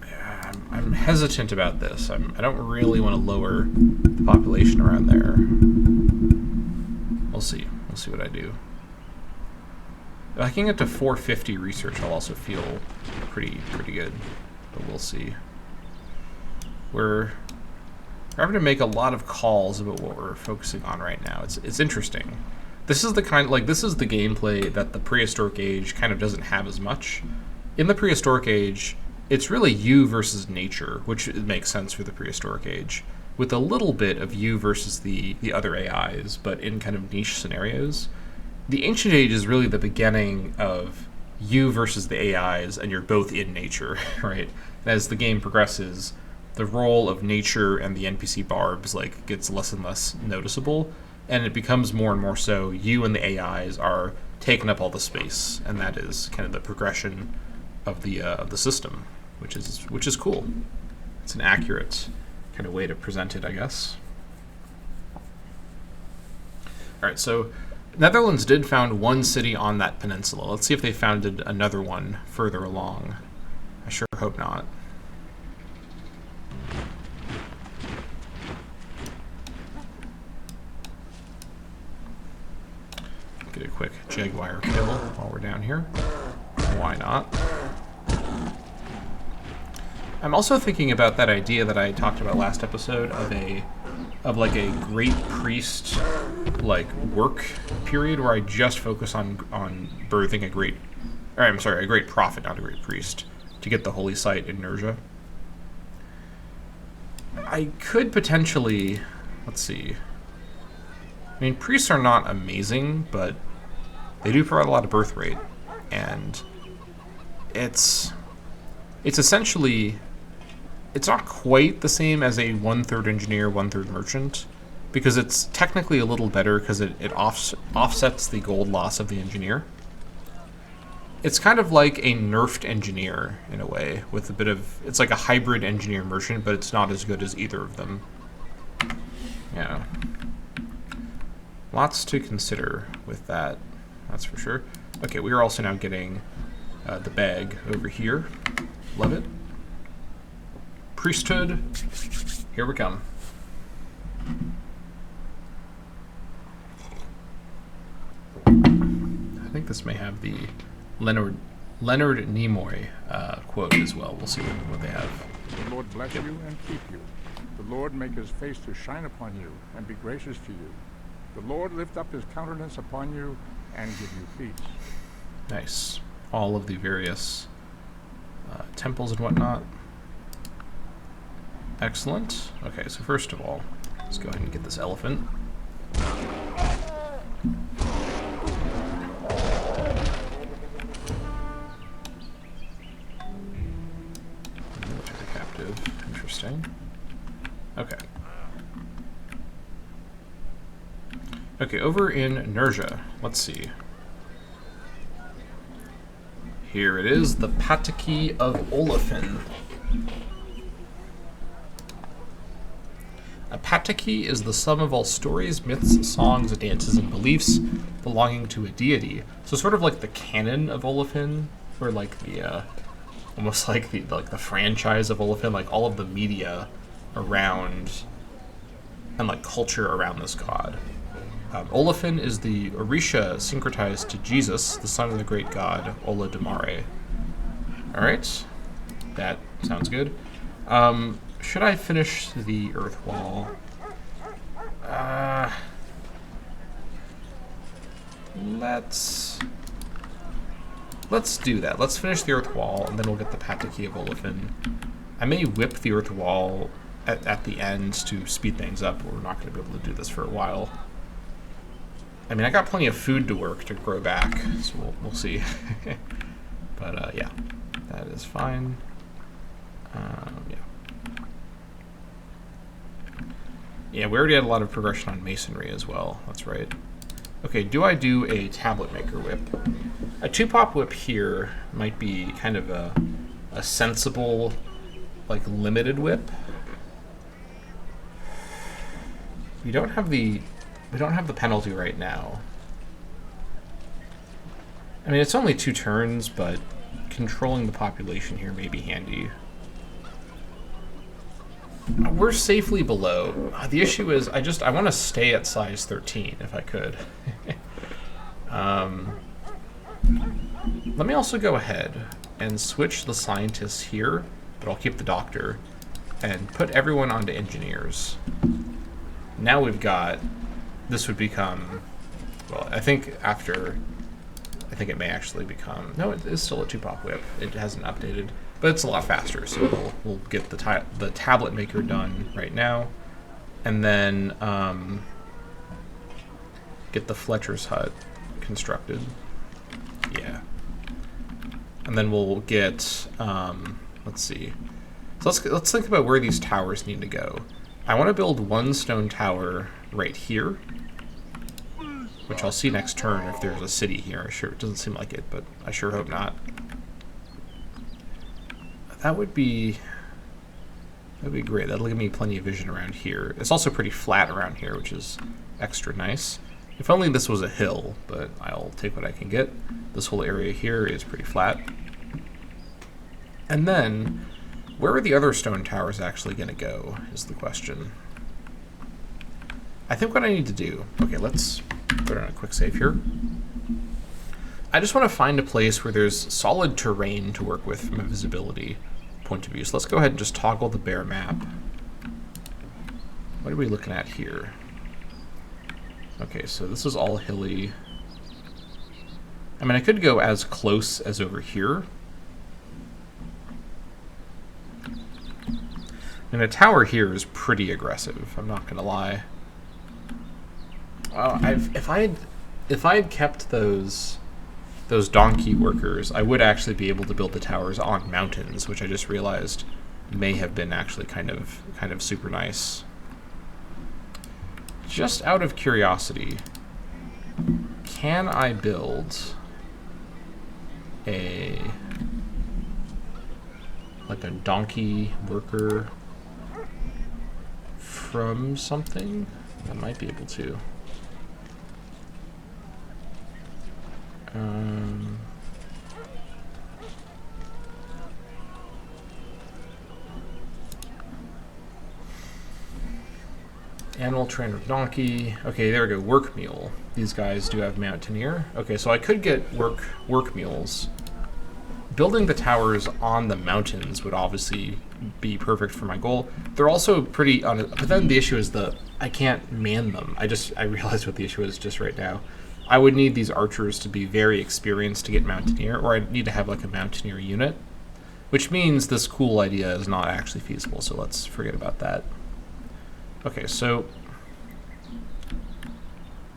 S1: Yeah, I'm hesitant about this. I don't really want to lower the population around there. We'll see. We'll see what I do. If I can get to 450 research, I'll also feel pretty good. But we'll see. We're having to make a lot of calls about what we're focusing on right now. It's interesting. This is the this is the gameplay that the prehistoric age kind of doesn't have as much. In the prehistoric age, it's really you versus nature, which makes sense for the prehistoric age, with a little bit of you versus the other AIs, but in kind of niche scenarios. The ancient age is really the beginning of you versus the AIs, and you're both in nature, right? As the game progresses, the role of nature and the NPC barbs gets less and less noticeable, and it becomes more and more so you and the AIs are taking up all the space, and that is kind of the progression of the system, which is cool. It's an accurate kind of way to present it, I guess. All right, so Netherlands did found one city on that peninsula. Let's see if they founded another one further along. I sure hope not. Get a quick jaguar kill while we're down here. Why not? I'm also thinking about that idea that I talked about last episode of a great priest work period where I just focus on birthing a great prophet, not a great priest, to get the holy site in Nurja. I could potentially, let's see. I mean, priests are not amazing, but they do provide a lot of birth rate, and it's essentially, it's not quite the same as a 1/3 engineer, 1/3 merchant, because it's technically a little better because it offsets the gold loss of the engineer. It's kind of like a nerfed engineer in a way, with a bit of, it's like a hybrid engineer merchant, but it's not as good as either of them. Yeah. Lots to consider with that, that's for sure. Okay, we are also now getting the bag over here. Love it. Priesthood, here we come. I think this may have the Leonard Nimoy quote as well. We'll see what they have.
S2: The Lord bless you and keep you. The Lord make his face to shine upon you and be gracious to you. The Lord lift up his countenance upon you and give you peace.
S1: Nice. All of the various temples and whatnot. Excellent. Okay, so first of all, let's go ahead and get this elephant. Military captive. Interesting. Okay. Okay, over in Nurja, let's see. Here it is, the Pataki of Olafin. A pataki is the sum of all stories, myths, songs, dances, and beliefs belonging to a deity. So sort of like the canon of Olafin, or like the almost like the franchise of Olafin, like all of the media around and like culture around this god. Olafin is the Orisha syncretized to Jesus, the son of the great god Ola Damare. All right, that sounds good. Should I finish the earth wall? Let's do that. Let's finish the earth wall, and then we'll get the Pataki of Olafin. I may whip the earth wall at the end to speed things up, but we're not going to be able to do this for a while. I mean, I got plenty of food to work to grow back, so we'll see. But yeah, that is fine. Yeah. Yeah, we already had a lot of progression on masonry as well. That's right. Okay, do I do a tablet maker whip? A 2-pop whip here might be kind of a sensible, like, limited whip. We don't have the penalty right now. I mean, it's only 2 turns, but controlling the population here may be handy. We're safely below. The issue is I want to stay at size 13 if I could. Let me also go ahead and switch the scientists here, but I'll keep the doctor, and put everyone onto engineers. Now we've got, this would become, well, I think it may actually become, no, it is still a 2-pop whip. It hasn't updated, but it's a lot faster, so we'll get the tablet maker done right now, and then get the Fletcher's hut constructed. Yeah. And then we'll get, let's see. So let's think about where these towers need to go. I want to build 1 stone tower right here, which I'll see next turn if there's a city here. Sure, it doesn't seem like it, but I sure hope not. That would be great. That'll give me plenty of vision around here. It's also pretty flat around here, which is extra nice. If only this was a hill, but I'll take what I can get. This whole area here is pretty flat. And then, where are the other stone towers actually going to go, is the question. I think what I need to do... Okay, let's put on a quick save here. I just want to find a place where there's solid terrain to work with from a visibility point of view. So let's go ahead and just toggle the bare map. What are we looking at here? Okay, so this is all hilly. I mean, I could go as close as over here. And a tower here is pretty aggressive, I'm not gonna lie. If I had kept those donkey workers, I would actually be able to build the towers on mountains, which I just realized may have been actually kind of super nice. Just out of curiosity, can I build a donkey worker from something? I might be able to. Animal trainer donkey. Okay, there we go. Work mule. These guys do have mountaineer. Okay, so I could get work mules. Building the towers on the mountains would obviously be perfect for my goal. They're also pretty but then the issue is I can't man them. I realized what the issue is just right now. I would need these archers to be very experienced to get mountaineer, or I'd need to have like a mountaineer unit, which means this cool idea is not actually feasible, so let's forget about that. Okay, so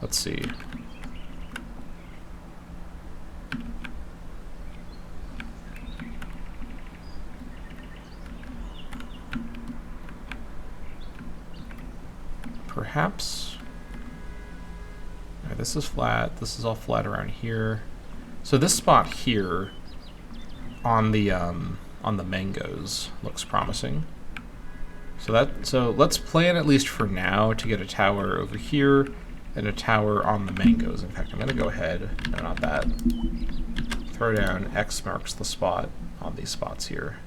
S1: let's see. Perhaps. Right, this is flat. This is all flat around here. So this spot here on the mangoes looks promising. So let's plan at least for now to get a tower over here and a tower on the mangoes. In fact, I'm gonna go ahead, no, not that. Throw down X marks the spot on these spots here.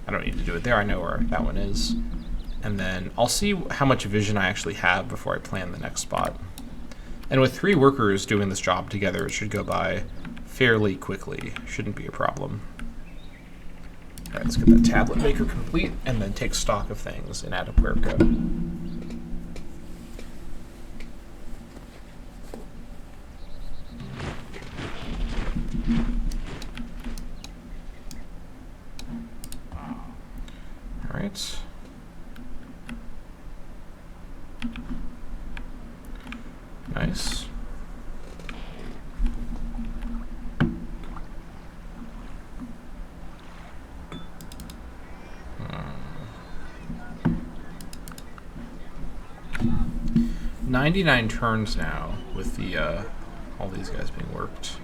S1: I don't need to do it there, I know where that one is. And then I'll see how much vision I actually have before I plan the next spot. And with 3 workers doing this job together, it should go by fairly quickly. Shouldn't be a problem. All right, let's get that tablet maker complete and then take stock of things in Atapuerca. All right. Nice. 99 turns now with the all these guys being worked.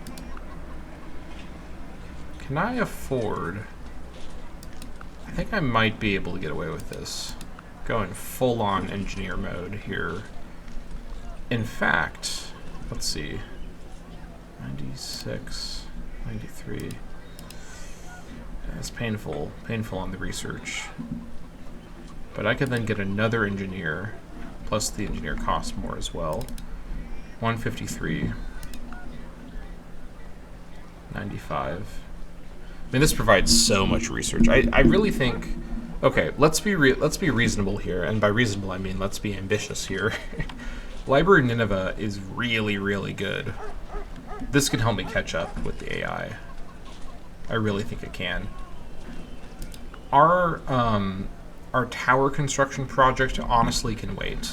S1: Can I afford... I think I might be able to get away with this. Going full-on engineer mode here. In fact, let's see. 96, 93. That's painful. Painful on the research. But I could then get another engineer, plus the engineer costs more as well. 153. 95. I mean, this provides so much research. I really think... Okay, let's be reasonable here, and by reasonable I mean let's be ambitious here. Library of Nineveh is really, really good. This can help me catch up with the AI. I really think it can. Our tower construction project honestly can wait.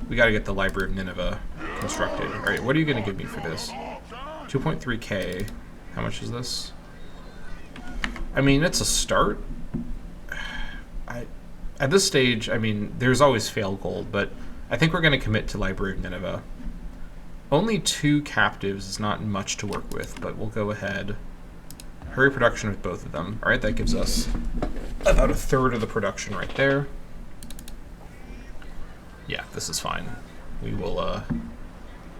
S1: We gotta get the Library of Nineveh constructed. Alright, what are you gonna give me for this? 2.3k. How much is this? I mean, it's a start. At this stage, I mean, there's always fail gold, but I think we're going to commit to Library of Nineveh. Only 2 captives is not much to work with, but we'll go ahead. Hurry production with both of them. Alright, that gives us about a third of the production right there. Yeah, this is fine. We will,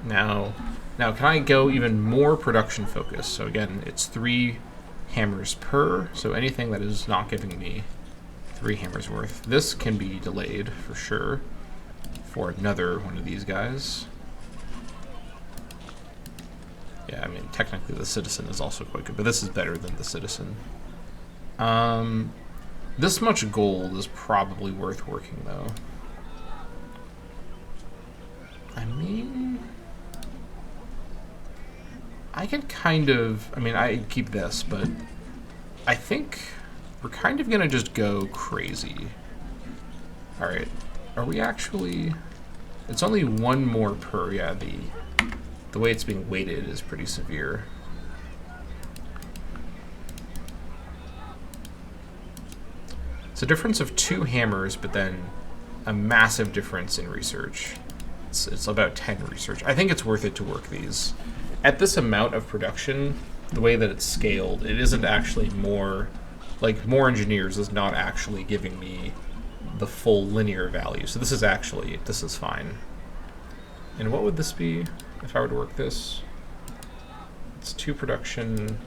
S1: Now, can I go even more production focused? So again, it's 3 hammers per, so anything that is not giving me 3 hammers worth. This can be delayed for sure for another one of these guys. Yeah, I mean, technically the citizen is also quite good, but this is better than the citizen. This much gold is probably worth working, though. I mean... I can kind of... I mean, I keep this, but I think we're kind of going to just go crazy. Alright. Are we actually... It's only 1 more per... Yeah, the way it's being weighted is pretty severe. It's a difference of 2 hammers, but then a massive difference in research. It's about 10 research. I think it's worth it to work these. At this amount of production, the way that it's scaled, it isn't actually more... Like, more engineers is not actually giving me the full linear value. So this is actually... This is fine. And what would this be if I were to work this? It's 2 production...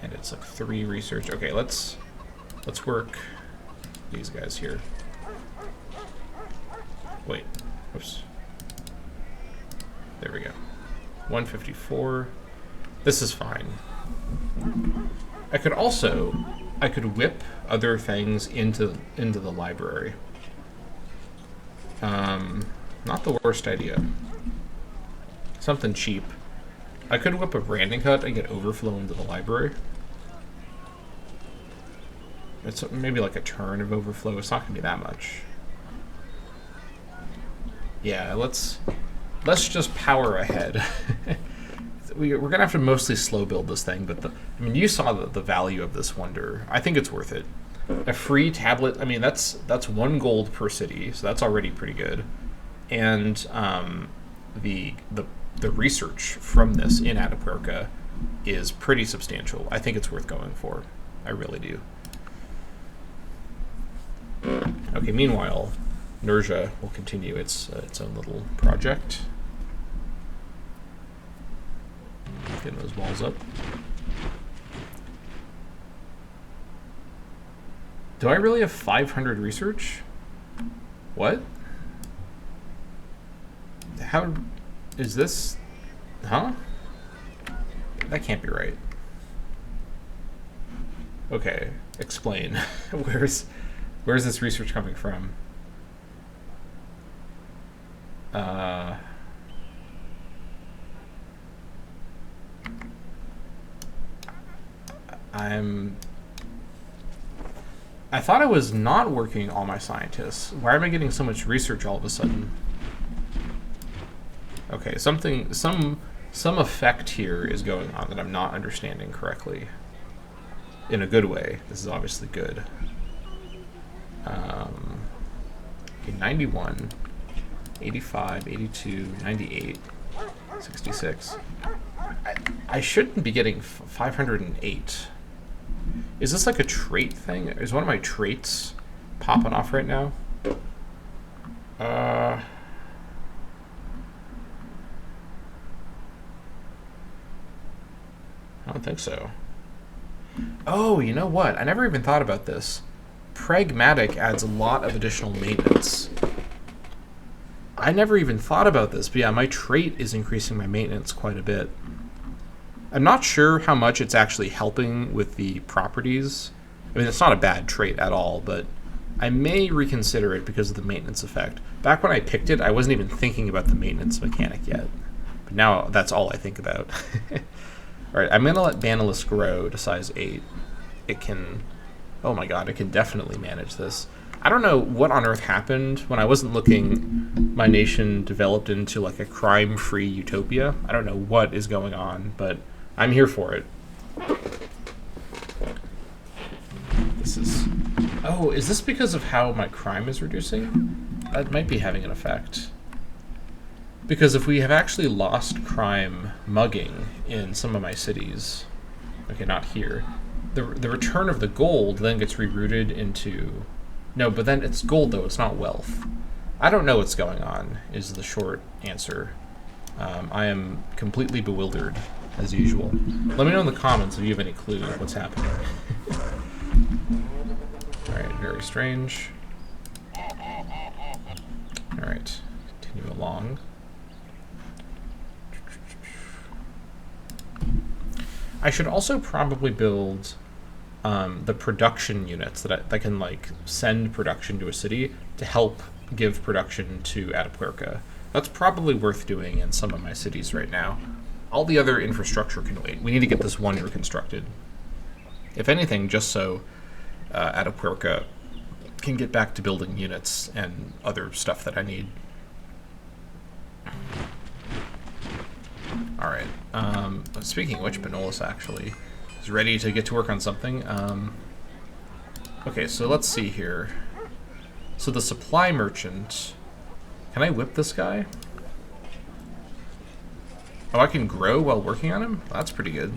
S1: And it's like 3 research. Okay, let's work these guys here. Wait. Oops. There we go. 154. This is fine. I could whip other things into the library. Not the worst idea. Something cheap. I could whip a branding cut and get overflow into the library. It's maybe like a turn of overflow. It's not gonna be that much. Yeah, let's just power ahead. We're gonna have to mostly slow build this thing, but I mean, you saw the value of this wonder. I think it's worth it. A free tablet. I mean, that's 1 gold per city, so that's already pretty good. And the research from this in Atapuerca is pretty substantial. I think it's worth going for. I really do. Okay. Meanwhile, Nurja will continue its own little project. Getting those walls up. Do I really have 500 research? What? How is this? Huh? That can't be right. Okay, explain. Where's this research coming from? I thought I was not working all my scientists. Why am I getting so much research all of a sudden? Okay, some effect here is going on that I'm not understanding correctly. In a good way. This is obviously good. Okay, 91. 85, 82, 98, 66. I shouldn't be getting 508. Is this like a trait thing? Is one of my traits popping off right now? I don't think so. Oh, you know what? I never even thought about this. Pragmatic adds a lot of additional maintenance. I never even thought about this, but yeah, my trait is increasing my maintenance quite a bit. I'm not sure how much it's actually helping with the properties. I mean, it's not a bad trait at all, but I may reconsider it because of the maintenance effect. Back when I picked it, I wasn't even thinking about the maintenance mechanic yet. But now that's all I think about. Alright, I'm going to let Banalus grow to size 8. It can... Oh my god, it can definitely manage this. I don't know what on earth happened when I wasn't looking. My nation developed into like a crime-free utopia. I don't know what is going on, but I'm here for it. This is... Oh, is this because of how my crime is reducing? That might be having an effect. Because if we have actually lost crime mugging in some of my cities... Okay, not here. The return of the gold then gets rerouted into... No, but then it's gold, though. It's not wealth. I don't know what's going on, is the short answer. I am completely bewildered, as usual. Let me know in the comments if you have any clue what's happening. Alright, very strange. Alright, continue along. I should also probably build the production units that can like send production to a city to help give production to Atapuerca. That's probably worth doing in some of my cities right now. All the other infrastructure can wait. We need to get this one reconstructed. If anything, just so Atapuerca can get back to building units and other stuff that I need. Alright, speaking of which, Banalus actually is ready to get to work on something. Okay, so let's see here. So the supply merchant... Can I whip this guy? Oh, I can grow while working on him? That's pretty good.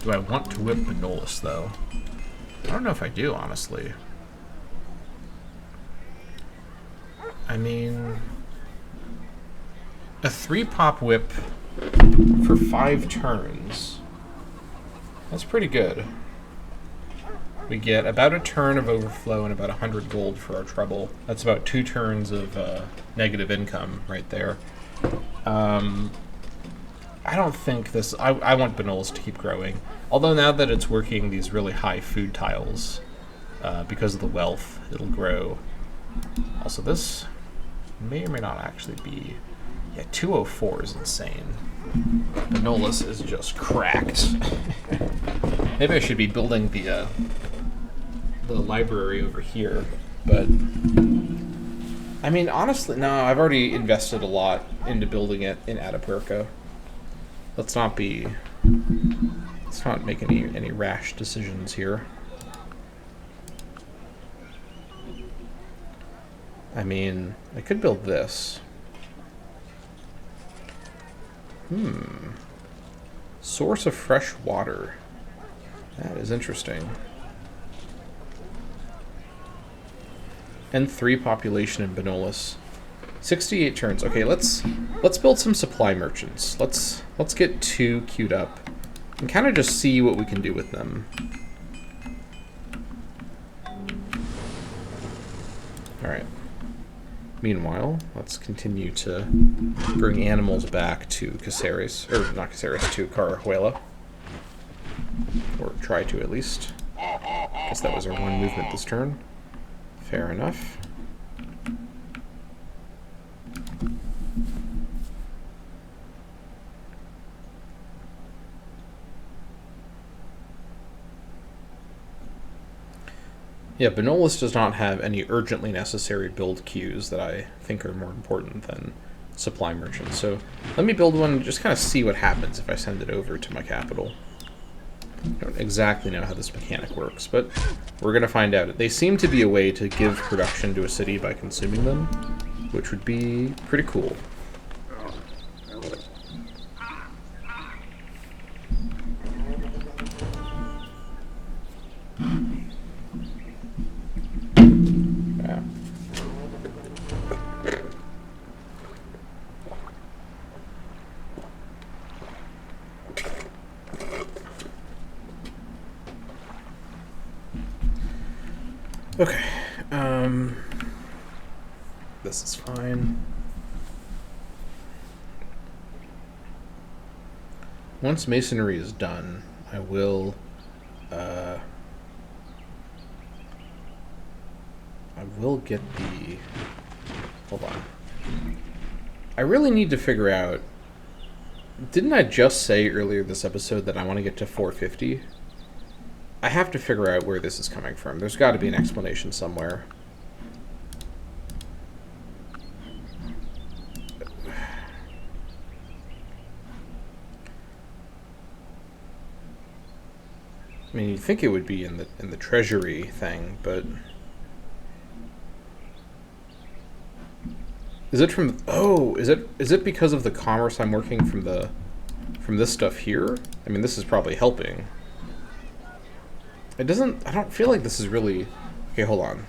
S1: Do I want to whip Banalus, though? I don't know if I do, honestly. I mean... A 3-pop whip for 5 turns. That's pretty good. We get about a turn of overflow and about 100 gold for our trouble. That's about 2 turns of negative income right there. I don't think this... I want Banalus to keep growing. Although now that it's working these really high food tiles, because of the wealth, it'll grow. Also, this may or may not actually be... Yeah, 204 is insane. Banalus is just cracked. Maybe I should be building the library over here, but... I mean, honestly, no, I've already invested a lot into building it in Atapuerca. Let's not make any rash decisions here. I mean, I could build this. Source of fresh water. That is interesting. And 3 population in Banalus. 68 turns. Okay, let's build some supply merchants. Let's get 2 queued up and kind of just see what we can do with them. All right. Meanwhile, let's continue to bring animals back to Caceres, or not Caceres, to Carajuela. Or try to, at least. Guess that was our one movement this turn. Fair enough. Yeah, Banalus does not have any urgently necessary build queues that I think are more important than supply merchants. So let me build one and just kind of see what happens if I send it over to my capital. I don't exactly know how this mechanic works, but we're going to find out. They seem to be a way to give production to a city by consuming them, which would be pretty cool. Yeah. Okay, this is fine. Once masonry is done, I will get the, hold on. I really need to figure out, didn't I just say earlier this episode that I want to get to 450? I have to figure out where this is coming from. There's got to be an explanation somewhere. I mean, you'd think it would be in the treasury thing, but is it from? Oh, is it because of the commerce I'm working from this stuff here? I mean, this is probably helping. It doesn't. I don't feel like this is really. Okay, hold on.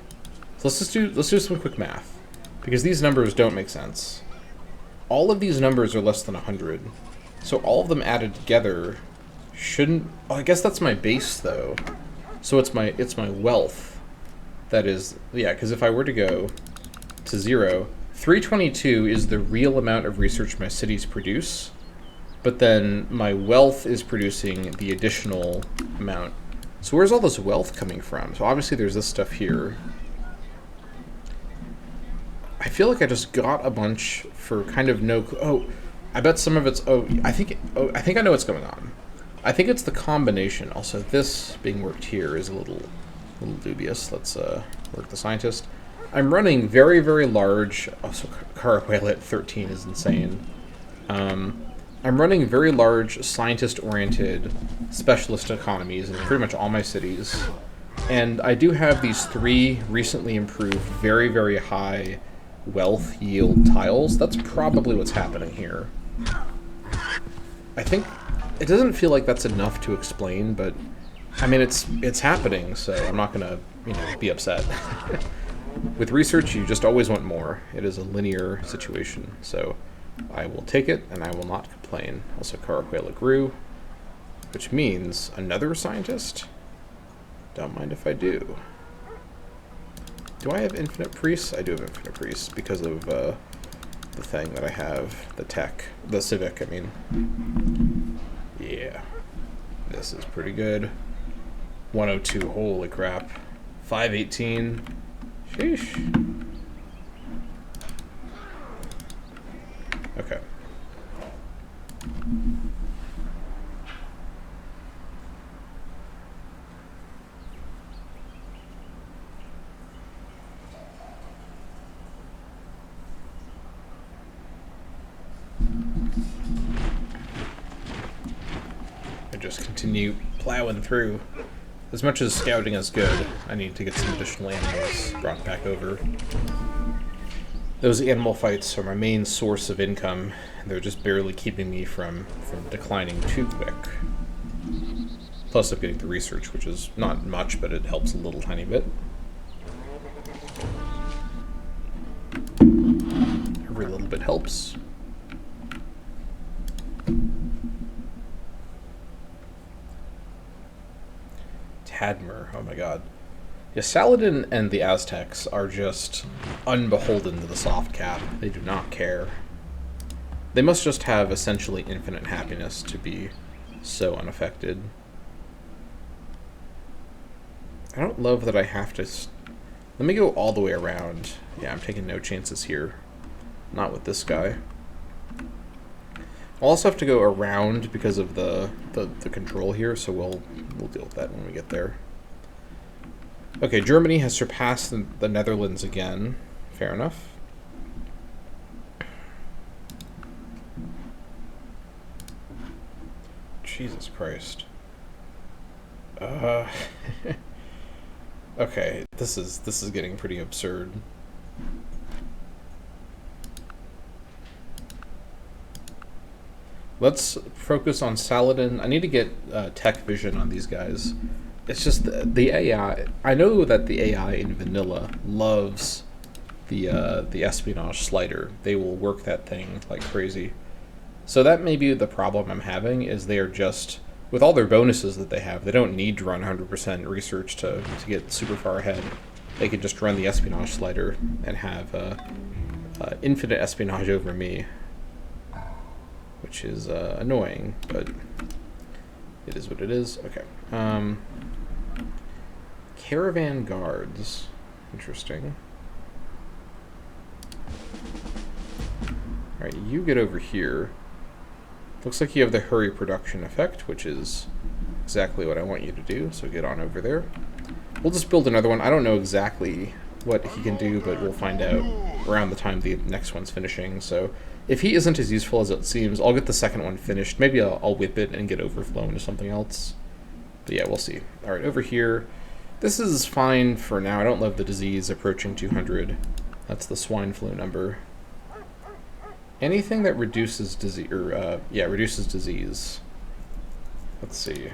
S1: So let's do some quick math, because these numbers don't make sense. All of these numbers are less than 100, so all of them added together shouldn't. Oh, I guess that's my base though. So it's my wealth. That is, yeah. Because if I were to go to 0, 322 is the real amount of research my cities produce, but then my wealth is producing the additional amount. So where's all this wealth coming from? So obviously there's this stuff here. I feel like I just got a bunch for kind of no... Oh, I bet some of it's... I think I know what's going on. I think it's the combination. Also, this being worked here is a little dubious. Let's work the scientist. I'm running very, very large... Also, Caravelle at 13 is insane. I'm running very large, scientist-oriented specialist economies in pretty much all my cities. And I do have these 3 recently improved, very, very high wealth yield tiles. That's probably what's happening here. I think it doesn't feel like that's enough to explain, but I mean, it's happening, so I'm not gonna, be upset. With research, you just always want more. It is a linear situation, so I will take it, and I will not complain. Also, Caraquela grew, which means another scientist? Don't mind if I do. Do I have infinite priests? I do have infinite priests because of the thing that I have, the civic, I mean. Yeah. This is pretty good. 102, holy crap. 518. Sheesh. Okay. I just continue plowing through. As much as scouting is good, I need to get some additional animals brought back over. Those animal fights are my main source of income. They're just barely keeping me from declining too quick. Plus I'm getting the research, which is not much, but it helps a little tiny bit. Every little bit helps. Tadmer, oh my god. Yeah, Saladin and the Aztecs are just unbeholden to the soft cap. They do not care. They must just have essentially infinite happiness to be so unaffected. I don't love that I have to... Let me go all the way around. Yeah, I'm taking no chances here. Not with this guy. I'll also have to go around because of the control here, so we'll deal with that when we get there. Okay, Germany has surpassed the Netherlands again. Fair enough. Jesus Christ. Uh, okay, this is getting pretty absurd. Let's focus on Saladin. I need to get tech vision on these guys. It's just the AI. I know that the AI in vanilla loves the espionage slider. They will work that thing like crazy. So that may be the problem I'm having, is they are just, with all their bonuses that they have, they don't need to run 100% research to get super far ahead. They can just run the espionage slider and have infinite espionage over me, which is annoying, but it is what it is. Okay. Caravan guards. Interesting. Alright, you get over here. Looks like you have the hurry production effect, which is exactly what I want you to do, so get on over there. We'll just build another one. I don't know exactly what he can do, but we'll find out around the time the next one's finishing. So if he isn't as useful as it seems, I'll get the second one finished. Maybe I'll whip it and get overflow into something else. But yeah, we'll see. Alright, over here. This is fine for now. I don't love the disease approaching 200. That's the swine flu number. Anything that reduces disease, or reduces disease. Let's see.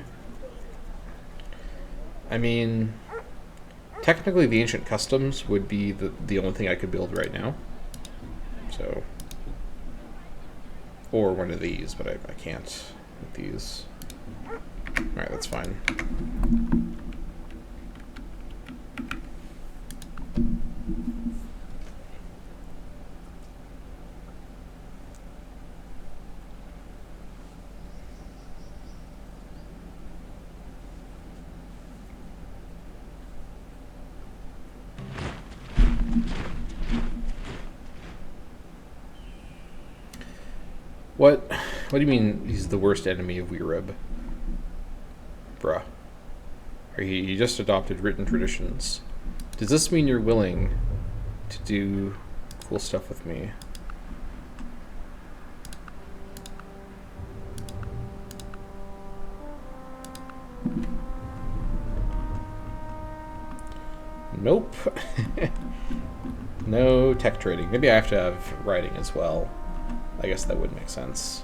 S1: I mean, technically the ancient customs would be the only thing I could build right now. So, or one of these, but I can't with these. Alright, that's fine. What do you mean he's the worst enemy of Weereb? Bruh. You just adopted written traditions. Does this mean you're willing to do cool stuff with me? Nope. No tech trading. Maybe I have to have writing as well. I guess that would make sense.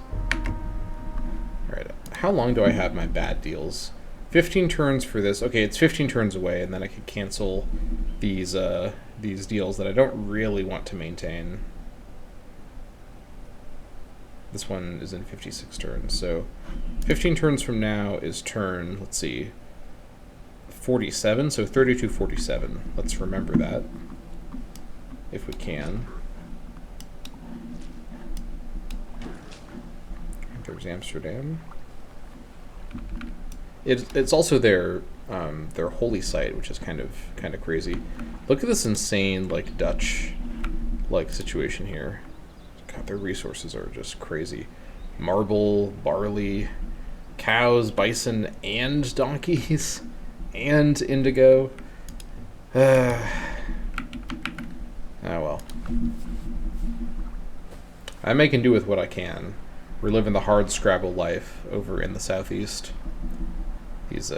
S1: Alright, how long do I have my bad deals? 15 turns for this. Okay, it's 15 turns away, and then I could cancel these deals that I don't really want to maintain. This one is in 56 turns, so 15 turns from now is turn, let's see, 47, so 32-47. Let's remember that, if we can. There's Amsterdam. It's also their holy site, which is kind of crazy. Look at this insane Dutch situation here. God, their resources are just crazy. Marble, barley, cows, bison, and donkeys, and indigo. Oh well. I make and do with what I can. We're living the hard scrabble life over in the southeast. These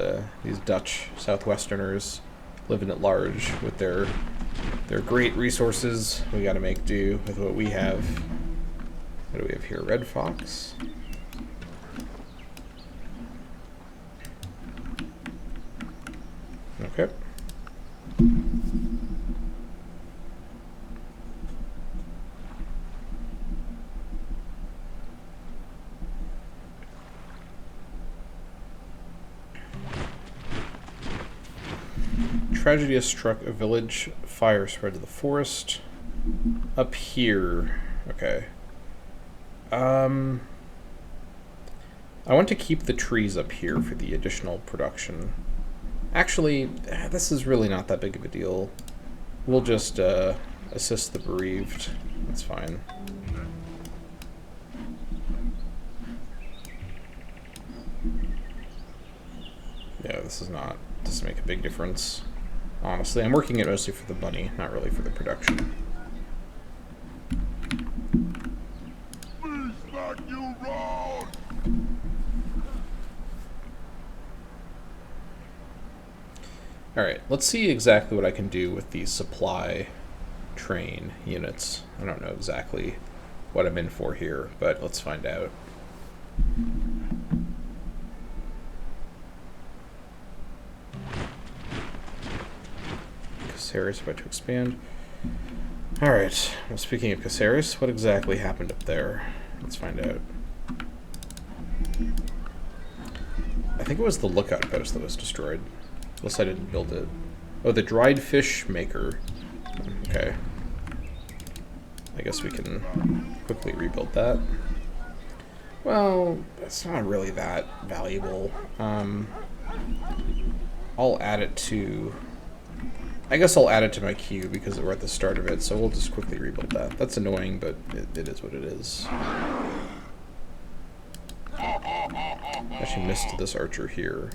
S1: Dutch Southwesterners living at large with their great resources. We got to make do with what we have. What do we have here? Red fox. Okay. Tragedy has struck a village. Fire spread to the forest. Up here. Okay. I want to keep the trees up here for the additional production. Actually, this is really not that big of a deal. We'll just assist the bereaved. That's fine. Yeah, this doesn't make a big difference. Honestly, I'm working it mostly for the money, not really for the production. Alright, let's see exactly what I can do with these supply train units. I don't know exactly what I'm in for here, but let's find out. Caceres about to expand. Alright, well, speaking of Caceres, what exactly happened up there? Let's find out. I think it was the lookout post that was destroyed. Unless I didn't build it. Oh, the dried fish maker. Okay. I guess we can quickly rebuild that. Well, it's not really that valuable. I'll add it to... I guess I'll add it to my queue because we're at the start of it, so we'll just quickly rebuild that. That's annoying, but it is what it is. Actually missed this archer here.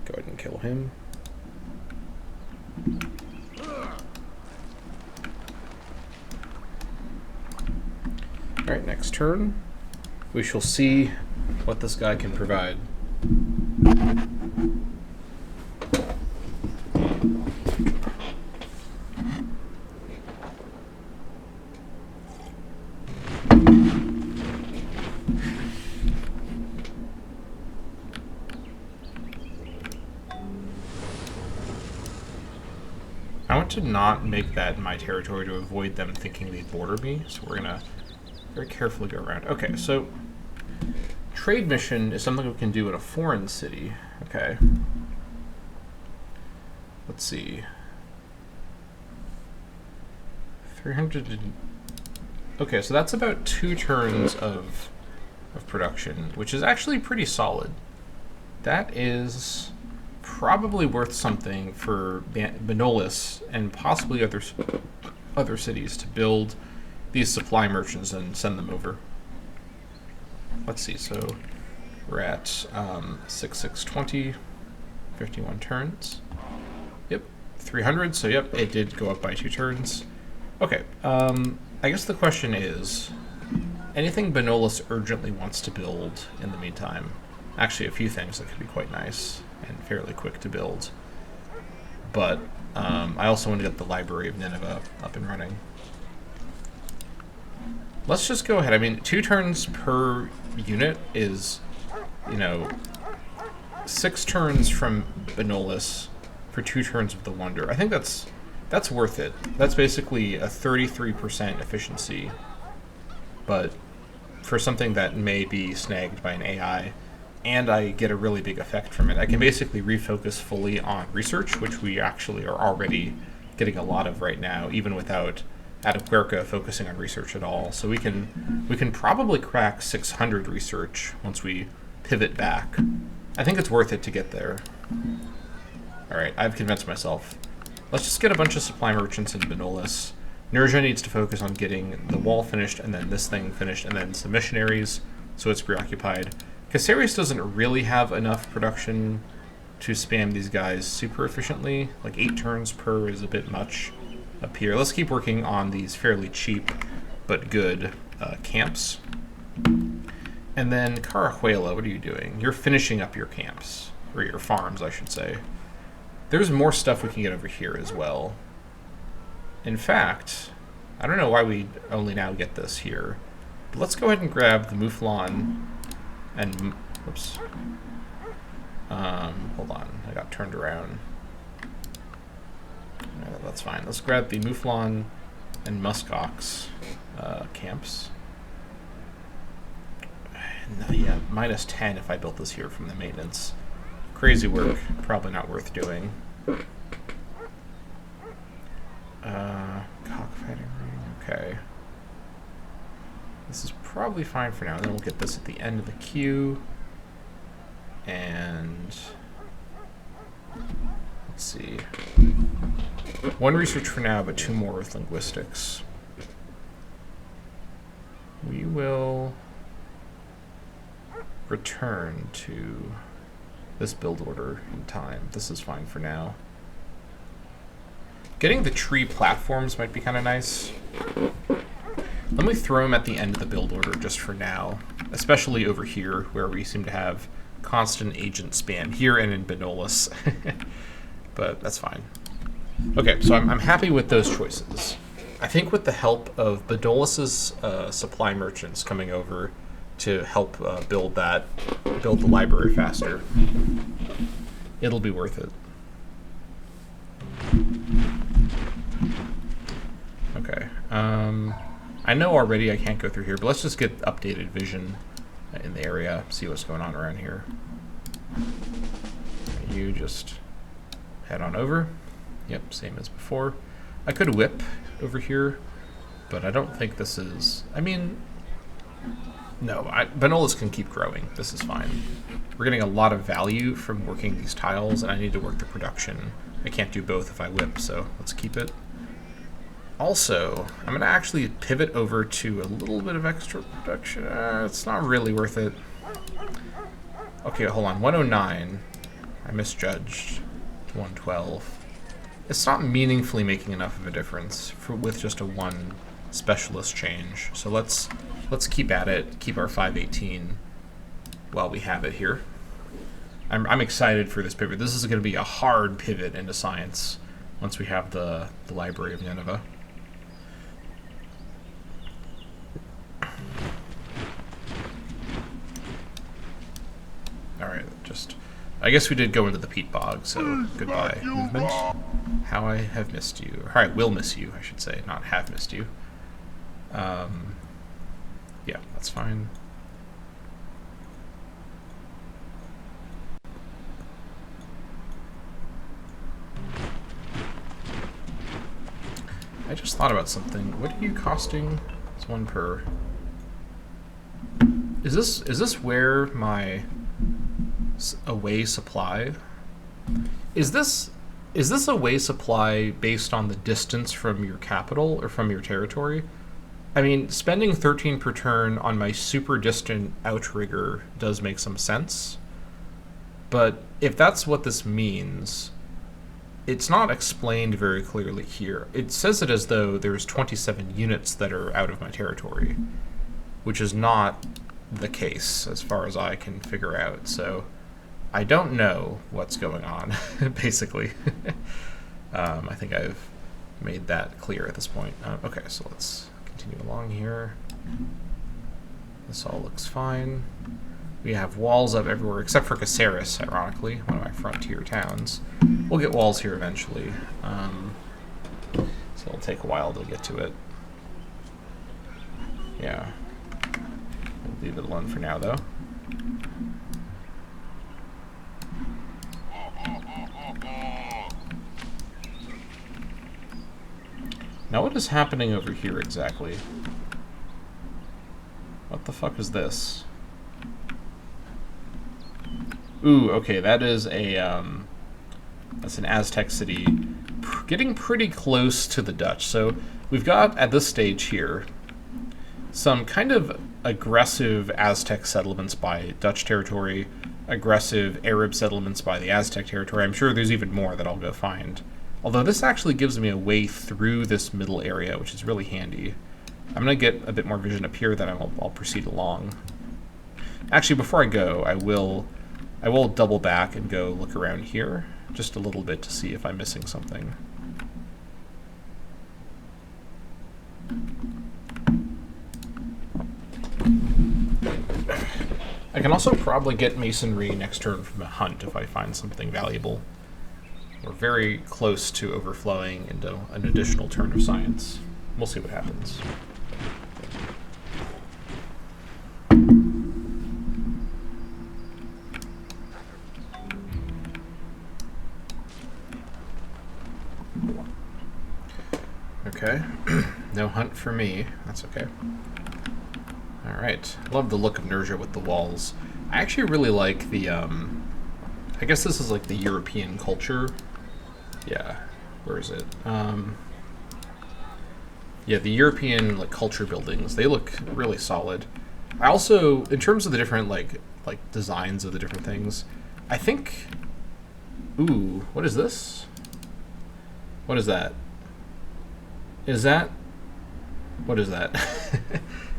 S1: Go ahead and kill him. Alright, next turn. We shall see what this guy can provide. I want to not make that in my territory to avoid them thinking they'd border me, so we're gonna very carefully go around. Okay, so trade mission is something we can do in a foreign city. Okay. Let's see. 300. Okay, so that's about 2 turns of production, which is actually pretty solid. That is probably worth something for Benolis and possibly other cities to build these supply merchants and send them over. Let's see, so we're at 6,620, 51 turns. Yep, 300, so yep, it did go up by 2 turns. Okay, I guess the question is, anything Benolis urgently wants to build in the meantime? Actually, a few things that could be quite nice and fairly quick to build. But I also want to get the Library of Nineveh up and running. Let's just go ahead. I mean, 2 turns per unit is, 6 turns from Benolis for 2 turns of the Wonder. I think that's worth it. That's basically a 33% efficiency, but for something that may be snagged by an AI, and I get a really big effect from it. I can basically refocus fully on research, which we actually are already getting a lot of right now, even without Atapuerca focusing on research at all. So we can probably crack 600 research once we pivot back. I think it's worth it to get there. Alright, I've convinced myself. Let's just get a bunch of supply merchants in Benolis. Nurja needs to focus on getting the wall finished, and then this thing finished, and then some missionaries, so it's preoccupied. Caceres doesn't really have enough production to spam these guys super efficiently. Like 8 turns per is a bit much up here. Let's keep working on these fairly cheap but good camps. And then Carajuela, what are you doing? You're finishing up your camps, or your farms, I should say. There's more stuff we can get over here as well. In fact, I don't know why we only now get this here, but let's go ahead and grab the Mouflon and, whoops. Hold on, I got turned around. That's fine. Let's grab the Mouflon and Muskox camps. No, yeah, -10 if I built this here from the maintenance. Crazy work, probably not worth doing. Cockfighting ring, okay. This is probably fine for now. Then we'll get this at the end of the queue. And let's see. 1 research for now, but 2 more with linguistics. We will return to this build order in time. This is fine for now. Getting the tree platforms might be kind of nice. Let me throw them at the end of the build order just for now, especially over here where we seem to have constant agent spam, here and in Benolis. but that's fine. Okay, so I'm happy with those choices. I think with the help of Bedolus's supply merchants coming over to help build the library faster, it'll be worth it. Okay. I know already I can't go through here, but let's just get updated vision in the area, see what's going on around here. You just head on over. Yep, same as before. I could whip over here, but I don't think this is... I mean... No, Bedollus can keep growing. This is fine. We're getting a lot of value from working these tiles, and I need to work the production. I can't do both if I whip, so let's keep it. Also, I'm going to actually pivot over to a little bit of extra production. It's not really worth it. Okay, hold on. 109. I misjudged. 112. It's not meaningfully making enough of a difference with just a one specialist change. So let's keep at it. Keep our 518 while we have it here. I'm excited for this pivot. This is going to be a hard pivot into science once we have the Library of Nineveh. Alright, I guess we did go into the peat bog, so goodbye, movement. How I have missed you. Or I will miss you, I should say, not have missed you. Yeah, that's fine. I just thought about something. What are you costing? It's 1 per. Is this where my away supply? Is this away supply based on the distance from your capital or from your territory? I mean, spending 13 per turn on my super distant outrigger does make some sense. But if that's what this means, it's not explained very clearly here. It says it as though there's 27 units that are out of my territory, which is not the case as far as I can figure out. So I don't know what's going on, basically. I think I've made that clear at this point. Okay, so let's continue along here. This all looks fine. We have walls up everywhere, except for Caceres, ironically, one of my frontier towns. We'll get walls here eventually, so it'll take a while to get to it. Yeah. We'll leave it alone for now, though. Now what is happening over here exactly? What the fuck is this? Ooh, okay, that is a, that's an Aztec city getting pretty close to the Dutch. So we've got, at this stage here, some kind of aggressive Aztec settlements by Dutch territory, aggressive Arab settlements by the Aztec territory. I'm sure there's even more that I'll go find. Although this actually gives me a way through this middle area, which is really handy. I'm going to get a bit more vision up here, then I'll proceed along. Actually, before I go, I will double back and go look around here just a little bit to see if I'm missing something. I can also probably get masonry next turn from a hunt if I find something valuable. We're very close to overflowing into an additional turn of science. We'll see what happens. Okay. No hunt for me. That's okay. Alright. Love the look of Nurja with the walls. I actually really like the, I guess this is like the European culture. Yeah. Where is it? Yeah, the European like culture buildings. They look really solid. I also, in terms of the different like designs of the different things, I think... Ooh, what is this? What is that? Is that... What is that?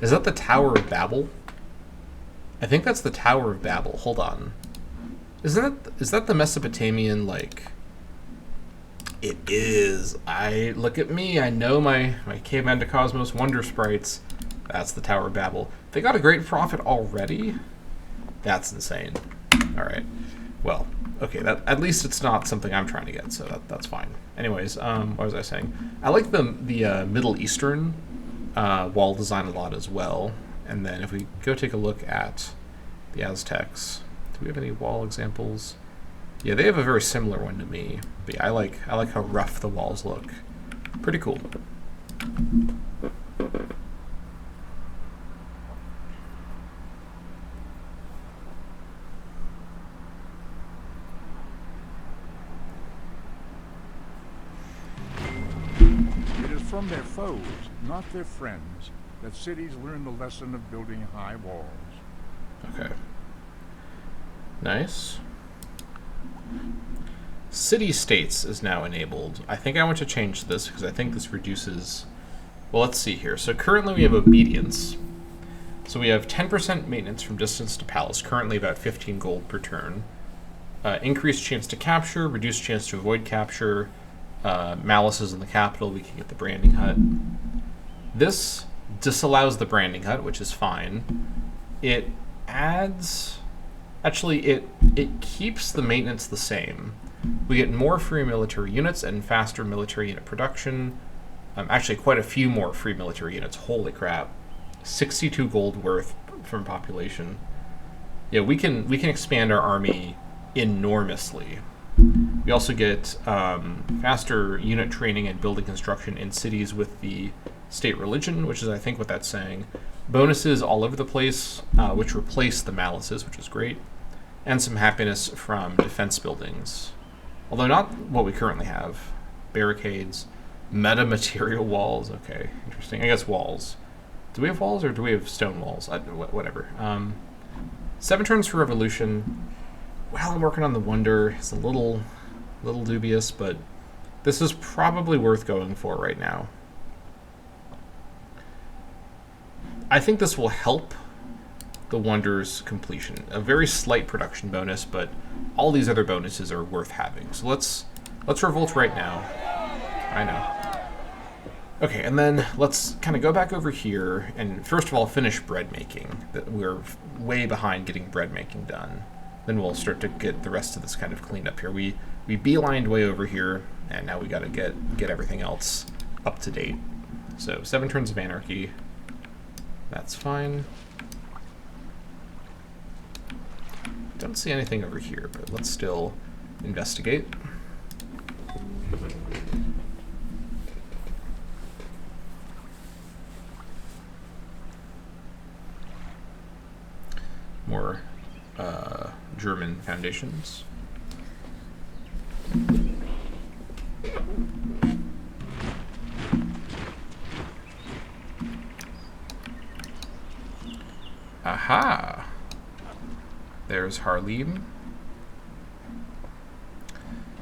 S1: Is that the Tower of Babel? I think that's the Tower of Babel. Hold on. Is that the Mesopotamian, like... It is. Look at me. I know my Caveman to Cosmos Wonder Sprites. That's the Tower of Babel. They got a great profit already? That's insane. All right. Well, okay. That at least it's not something I'm trying to get, so that's fine. Anyways, what was I saying? I like the Middle Eastern wall design a lot as well. And then if we go take a look at the Aztecs, do we have any wall examples? Yeah, they have a very similar one to me. But yeah, I like how rough the walls look. Pretty cool.
S2: It is from their foes, not their friends, that cities learn the lesson of building high walls.
S1: Okay. Nice. City-states is now enabled. I think I want to change this because I think this reduces... Well, let's see here. So currently we have obedience. So we have 10% maintenance from distance to palace, currently about 15 gold per turn. Increased chance to capture, reduced chance to avoid capture. Malice is in the capital, we can get the branding hut. This disallows the branding hut, which is fine. It adds... Actually, it keeps the maintenance the same. We get more free military units and faster military unit production. Actually, quite a few more free military units. Holy crap. 62 gold worth from population. Yeah, we can expand our army enormously. We also get faster unit training and building construction in cities with the state religion, which is, I think, what that's saying. Bonuses all over the place, which replace the malices, which is great. And some happiness from defense buildings. Although not what we currently have. Barricades, metamaterial walls. Okay, interesting. I guess walls. Do we have walls or do we have stone walls? Whatever. 7 turns for revolution. While I'm working on the wonder, it's a little dubious, but this is probably worth going for right now. I think this will help the wonder's completion. A very slight production bonus, but all these other bonuses are worth having. So let's revolt right now. I know. Okay, and then let's kind of go back over here and first of all finish bread making. We're way behind getting bread making done. Then we'll start to get the rest of this kind of cleaned up here. We beelined way over here, and now we got to get everything else up to date. So 7 turns of anarchy. That's fine. Don't see anything over here, but let's still investigate. More German foundations. Aha! There's Harlem.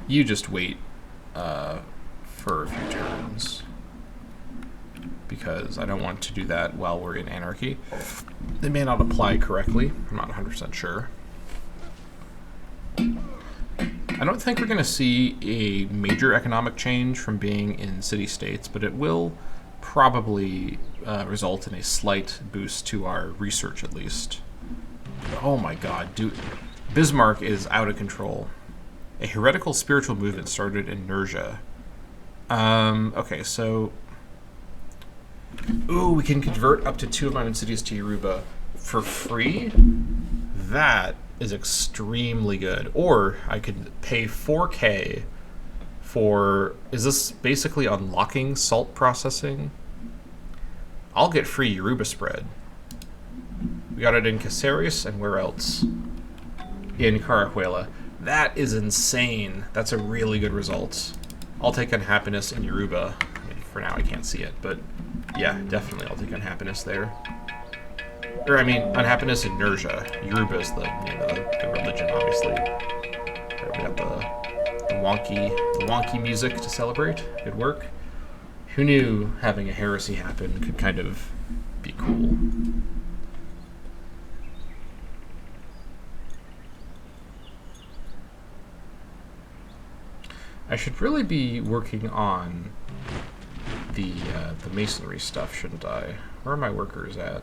S1: You just wait for a few turns, because I don't want to do that while we're in anarchy. They may not apply correctly. I'm not 100% sure. I don't think we're going to see a major economic change from being in city-states, but it will probably result in a slight boost to our research, at least. Oh my god, dude. Bismarck is out of control. A heretical spiritual movement started in Nursia. Okay, so... Ooh, we can convert up to 2 of my own cities to Yoruba for free? That is extremely good. Or I could pay 4K for... Is this basically unlocking salt processing? I'll get free Yoruba spread. We got it in Caceres, and where else? In Carajuela. That is insane. That's a really good result. I'll take unhappiness in Yoruba. I mean, for now I can't see it, but yeah, definitely I'll take unhappiness there. Or, I mean, unhappiness in Nursia. Yoruba is the religion, obviously. There, we got the wonky music to celebrate. Good work. Who knew having a heresy happen could kind of be cool? I should really be working on the masonry stuff, shouldn't I? Where are my workers at?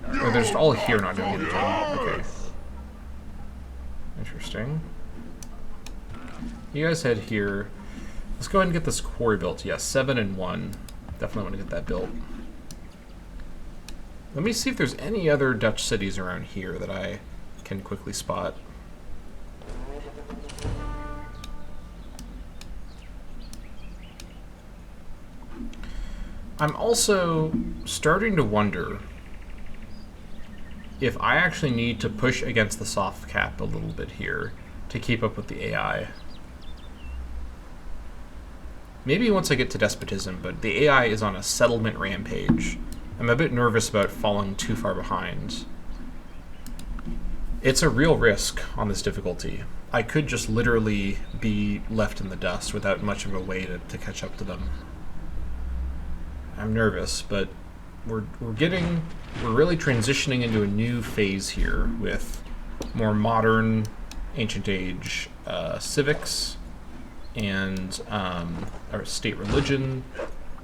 S1: Oh, they're just all here, not doing anything. Okay. Interesting. You guys head here. Let's go ahead and get this quarry built. Yes, 7 and 1. Definitely want to get that built. Let me see if there's any other Dutch cities around here that I can quickly spot. I'm also starting to wonder if I actually need to push against the soft cap a little bit here to keep up with the AI. Maybe once I get to despotism, but the AI is on a settlement rampage. I'm a bit nervous about falling too far behind. It's a real risk on this difficulty. I could just literally be left in the dust without much of a way to catch up to them. I'm nervous, but we're really transitioning into a new phase here with more modern, ancient age civics and our state religion.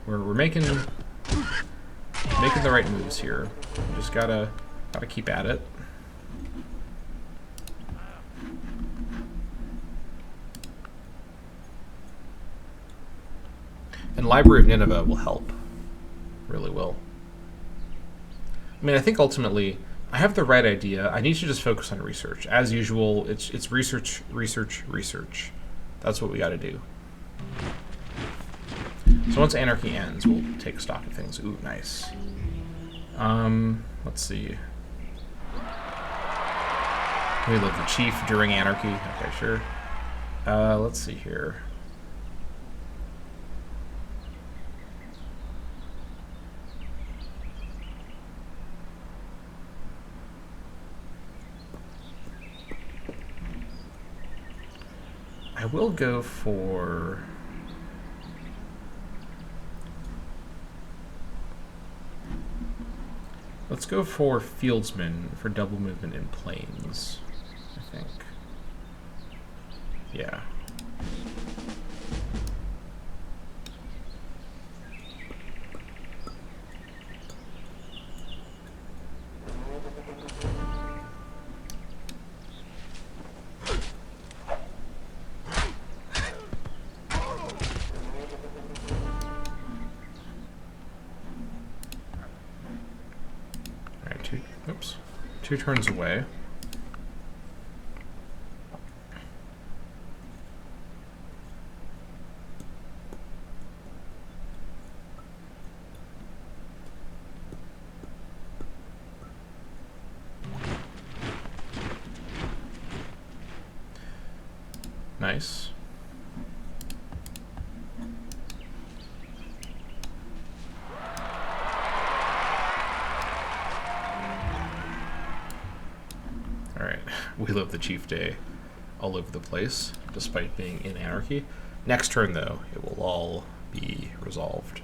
S1: We're making the right moves here. We just gotta keep at it. And Library of Nineveh will help. Really will. I mean, I think ultimately I have the right idea. I need to just focus on research. As usual, it's research, research, research. That's what we got to do. So once anarchy ends, we'll take stock of things. Ooh, nice. Let's see. We live the chief during anarchy. Okay, sure. Let's see here. I will go for... Let's go for fieldsmen for double movement in plains, I think. Yeah. Two turns away. Nice. We live the chief day all over the place, despite being in anarchy. Next turn, though, it will all be resolved.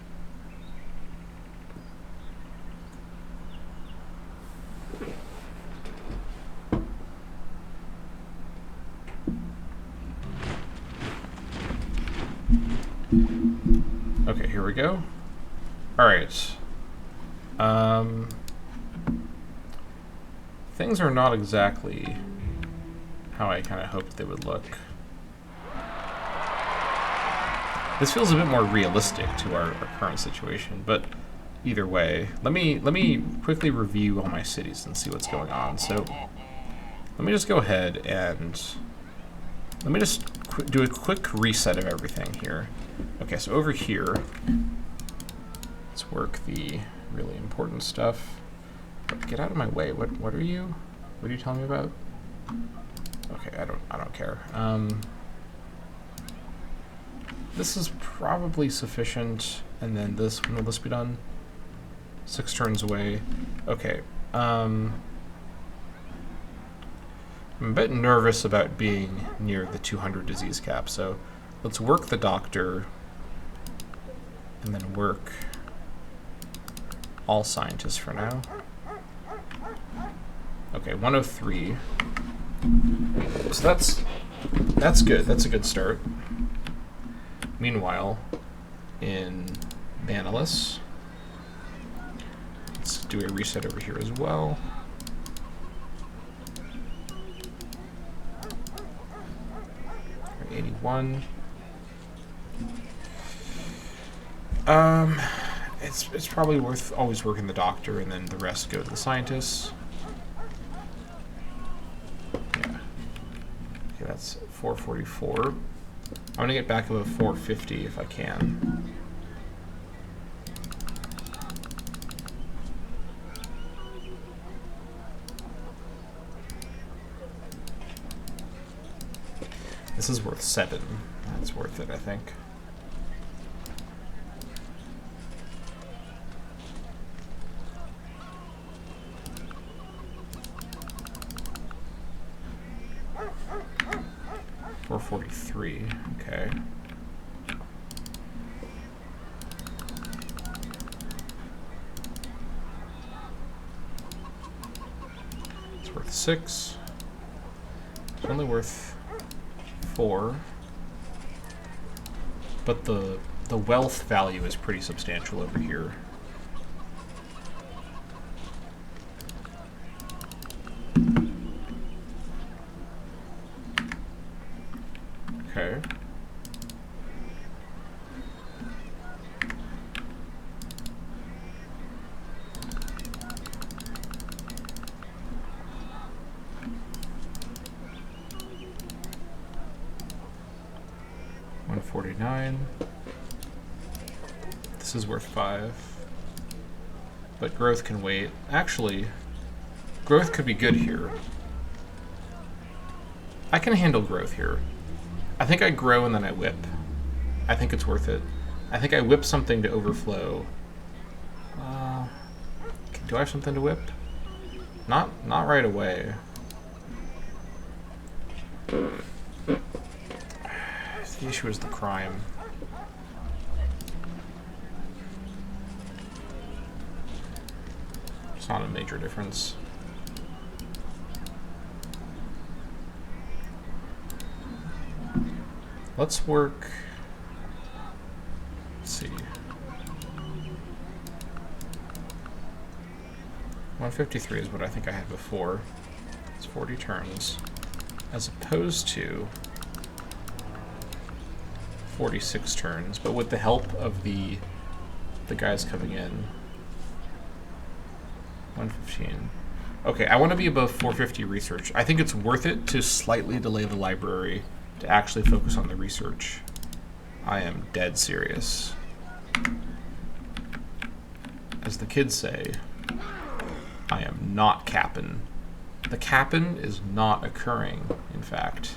S1: Okay, here we go. All right. Things are not exactly how I kind of hoped they would look. This feels a bit more realistic to our current situation, but either way, let me quickly review all my cities and see what's going on. So let me just go ahead and let me just do a quick reset of everything here. Okay, so over here, let's work the really important stuff. Get out of my way. What are you? What are you telling me about? Okay, I don't care. This is probably sufficient, and then this, when will this be done? 6 turns away. Okay. I'm a bit nervous about being near the 200 disease cap, so let's work the doctor, and then work all scientists for now. Okay, 103. So That's good. That's a good start. Meanwhile, in Banalus, let's do a reset over here as well. $81. It's probably worth always working the doctor, and then the rest go to the scientists. Yeah. Okay, that's 444. I'm gonna get back above 450 if I can. This is worth 7. That's worth it, I think. $443. Okay. It's worth 6. It's only worth 4. But the wealth value is pretty substantial over here. Okay. $149. This is worth 5. But growth can wait. Actually, growth could be good here. I can handle growth here. I think I grow and then I whip. I think it's worth it. I think I whip something to overflow. Do I have something to whip? Not right away. The issue is the crime. It's not a major difference. Let's work. Let's see. 153 is what I think I had before. It's 40 turns, as opposed to 46 turns, but with the help of the guys coming in. 115. Okay, I want to be above 450 research. I think it's worth it to slightly delay the library to actually focus on the research. I am dead serious. As the kids say, I am not capping. The capping is not occurring, in fact.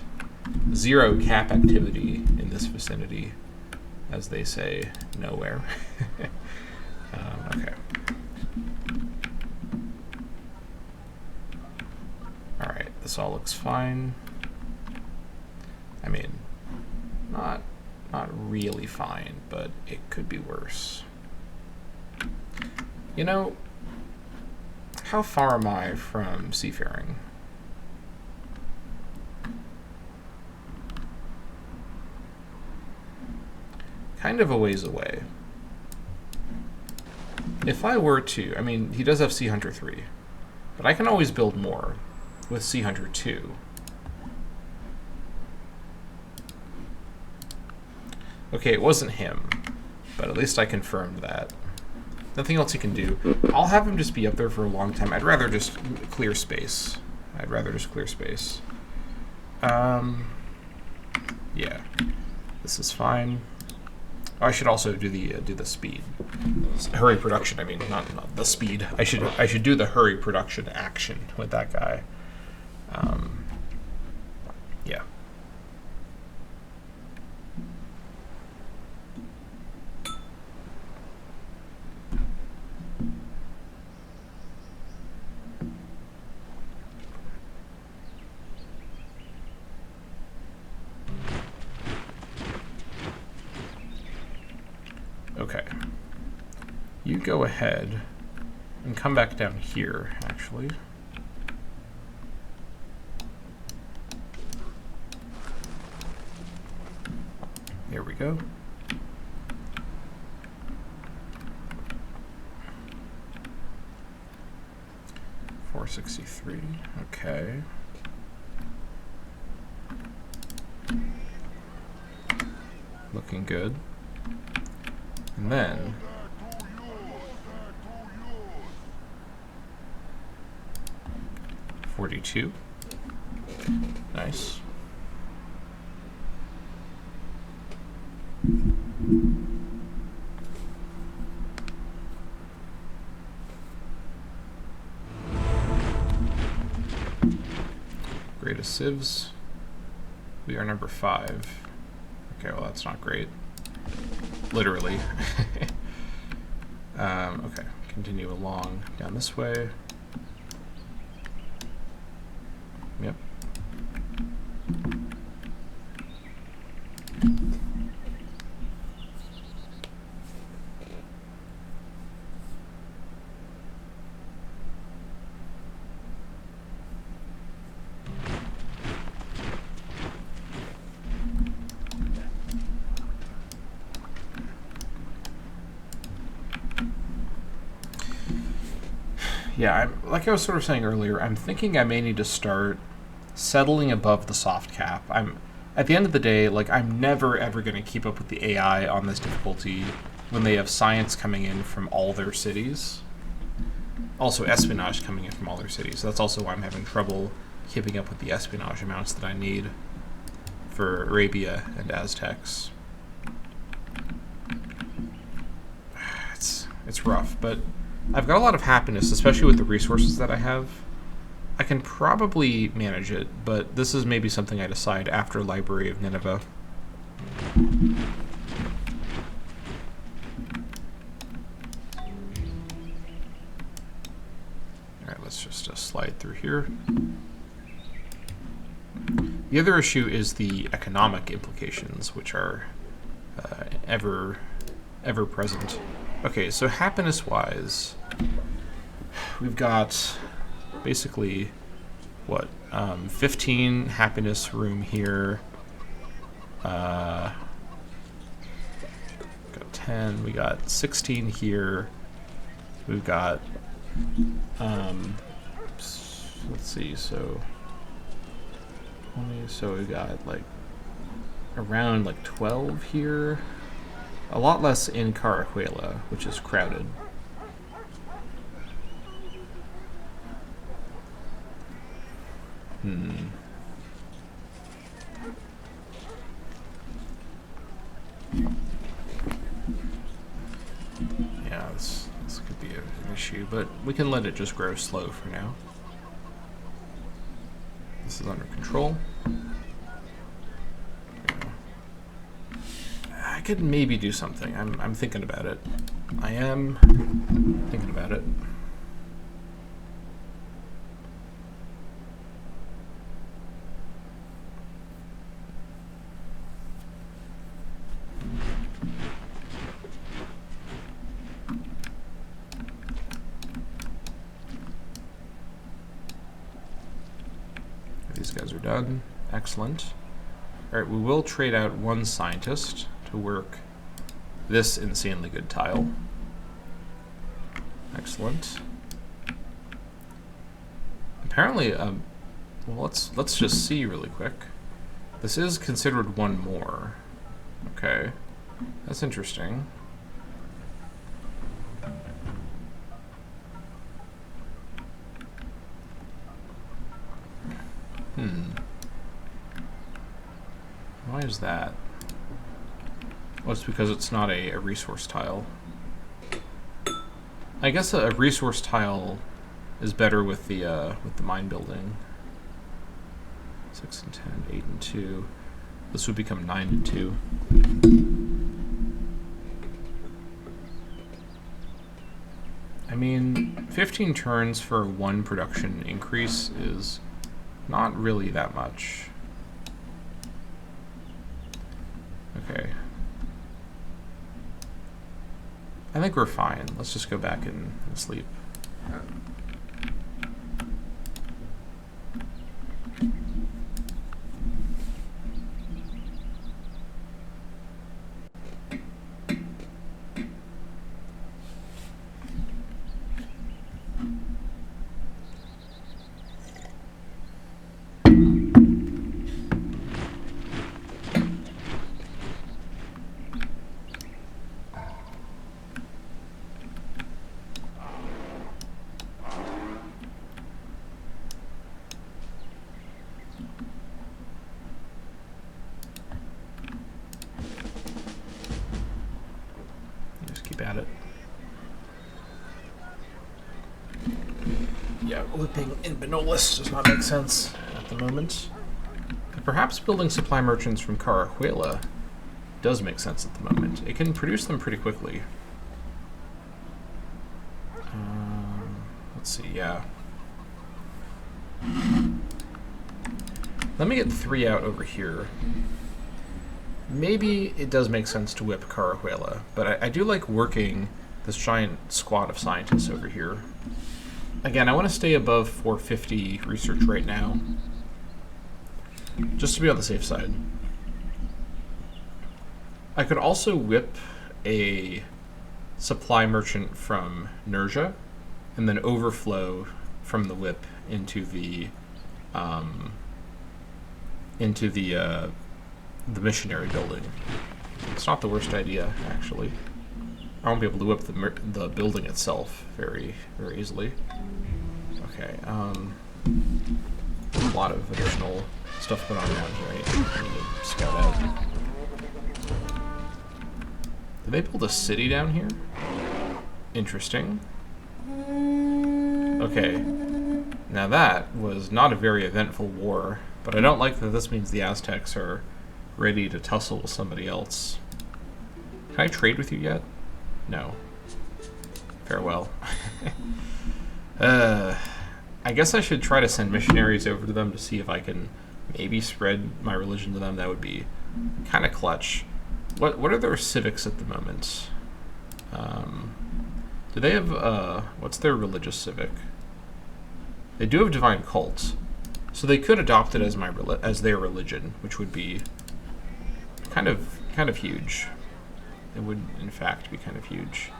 S1: 0 cap activity in this vicinity, as they say, nowhere. Okay. Alright, this all looks fine. I mean, not really fine, but it could be worse. You know, how far am I from seafaring? Kind of a ways away. If I were to, I mean, he does have Sea Hunter 3, but I can always build more with Sea Hunter 2. Okay, it wasn't him, but at least I confirmed that. Nothing else he can do. I'll have him just be up there for a long time. I'd rather just clear space. Yeah, this is fine. Oh, I should also do the speed. Hurry production, I mean, not the speed. I should do the hurry production action with that guy. Yeah. Okay. You go ahead and come back down here, actually. we go. $463. Okay. Looking good. And then 42. Nice. Greatest civs. We are number 5. Okay, well that's not great. Literally. Okay, continue along down this way. Yep. Yeah, like I was sort of saying earlier, I'm thinking I may need to start settling above the soft cap. At the end of the day, like, I'm never ever going to keep up with the AI on this difficulty when they have science coming in from all their cities. Also espionage coming in from all their cities. So that's also why I'm having trouble keeping up with the espionage amounts that I need for Arabia and Aztecs. It's rough, but I've got a lot of happiness, especially with the resources that I have. I can probably manage it, but this is maybe something I decide after Library of Nineveh. Alright, let's just slide through here. The other issue is the economic implications, which are ever present. Okay, so happiness-wise, we've got basically, what, 15 happiness room here. Got 10, we got 16 here. We've got, let's see, so we got like around like 12 here. A lot less in Carajuela, which is crowded. Yeah, this could be an issue, but we can let it just grow slow for now. This is under control. I could maybe do something. I'm thinking about it. I am thinking about it. These guys are done. Excellent. All right, we will trade out one scientist to work this insanely good tile. Excellent. Apparently, well, let's just see really quick. This is considered one more. Okay, that's interesting. Why is that? Well, it's because it's not a resource tile. I guess a resource tile is better with the mine building. 6 and 10, 8 and 2. This would become 9 and 2. I mean, 15 turns for one production increase is not really that much. Okay. I think we're fine. Let's just go back and sleep. Just keep at it. Yeah, whipping in Benolis does not make sense at the moment. But perhaps building supply merchants from Carahuela does make sense at the moment. It can produce them pretty quickly. Let's see, yeah. Let me get 3 out over here. Maybe it does make sense to whip Carahuela, but I do like working this giant squad of scientists over here. Again, I want to stay above 450 research right now, just to be on the safe side. I could also whip a supply merchant from Nerja, and then overflow from the whip into the missionary building. It's not the worst idea, actually. I won't be able to whip the building itself very, very easily. Okay, a lot of additional stuff going on down here I need to scout out. Did they build a city down here? Interesting. Okay, now that was not a very eventful war, but I don't like that this means the Aztecs are ready to tussle with somebody else. Can I trade with you yet? No. Farewell. I guess I should try to send missionaries over to them to see if I can maybe spread my religion to them. That would be kind of clutch. What are their civics at the moment? Do they have, what's their religious civic? They do have divine cult, so they could adopt it as their religion, which would be kind of huge. It would, in fact, be kind of huge.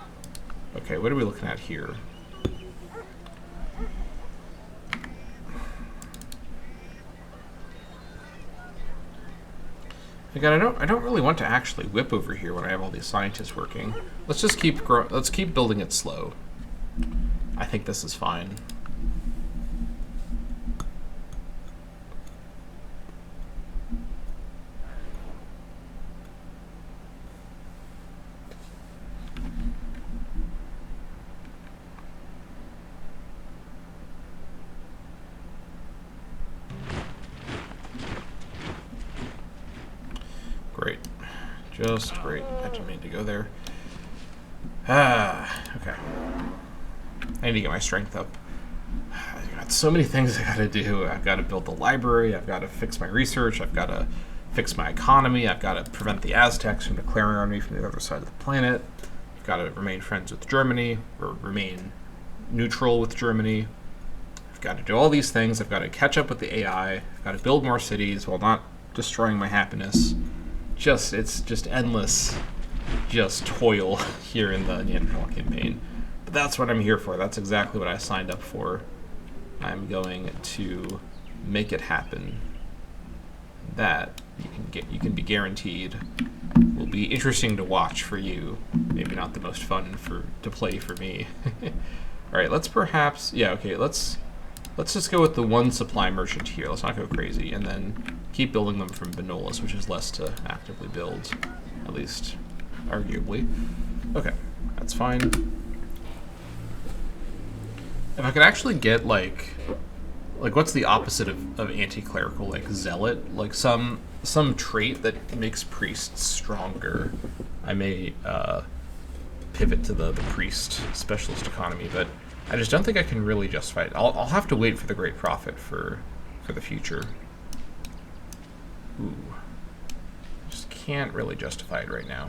S1: Okay, what are we looking at here? Again, I don't really want to actually whip over here when I have all these scientists working. Let's just keep building it slow. I think this is fine. Great. Just great. I didn't mean to go there. Okay. I need to get my strength up. I've got so many things I gotta do. I've got to build the library. I've got to fix my research. I've got to fix my economy. I've got to prevent the Aztecs from declaring on me from the other side of the planet. I've got to remain friends with Germany, or remain neutral with Germany. I've got to do all these things. I've got to catch up with the AI. I've got to build more cities while not destroying my happiness. It's just endless, just toil here in the Neanderthal campaign. But that's what I'm here for. That's exactly what I signed up for. I'm going to make it happen. That you can be guaranteed will be interesting to watch for you. Maybe not the most fun to play for me. All right, let's perhaps let's just go with the one supply merchant here. Let's not go crazy, and then keep building them from Benolis, which is less to actively build, at least arguably. Okay, that's fine. If I could actually get like what's the opposite of anti-clerical, like zealot, like some trait that makes priests stronger, I may pivot to the priest specialist economy, but I just don't think I can really justify it. I'll have to wait for the great prophet for the future. Ooh. Just can't really justify it right now.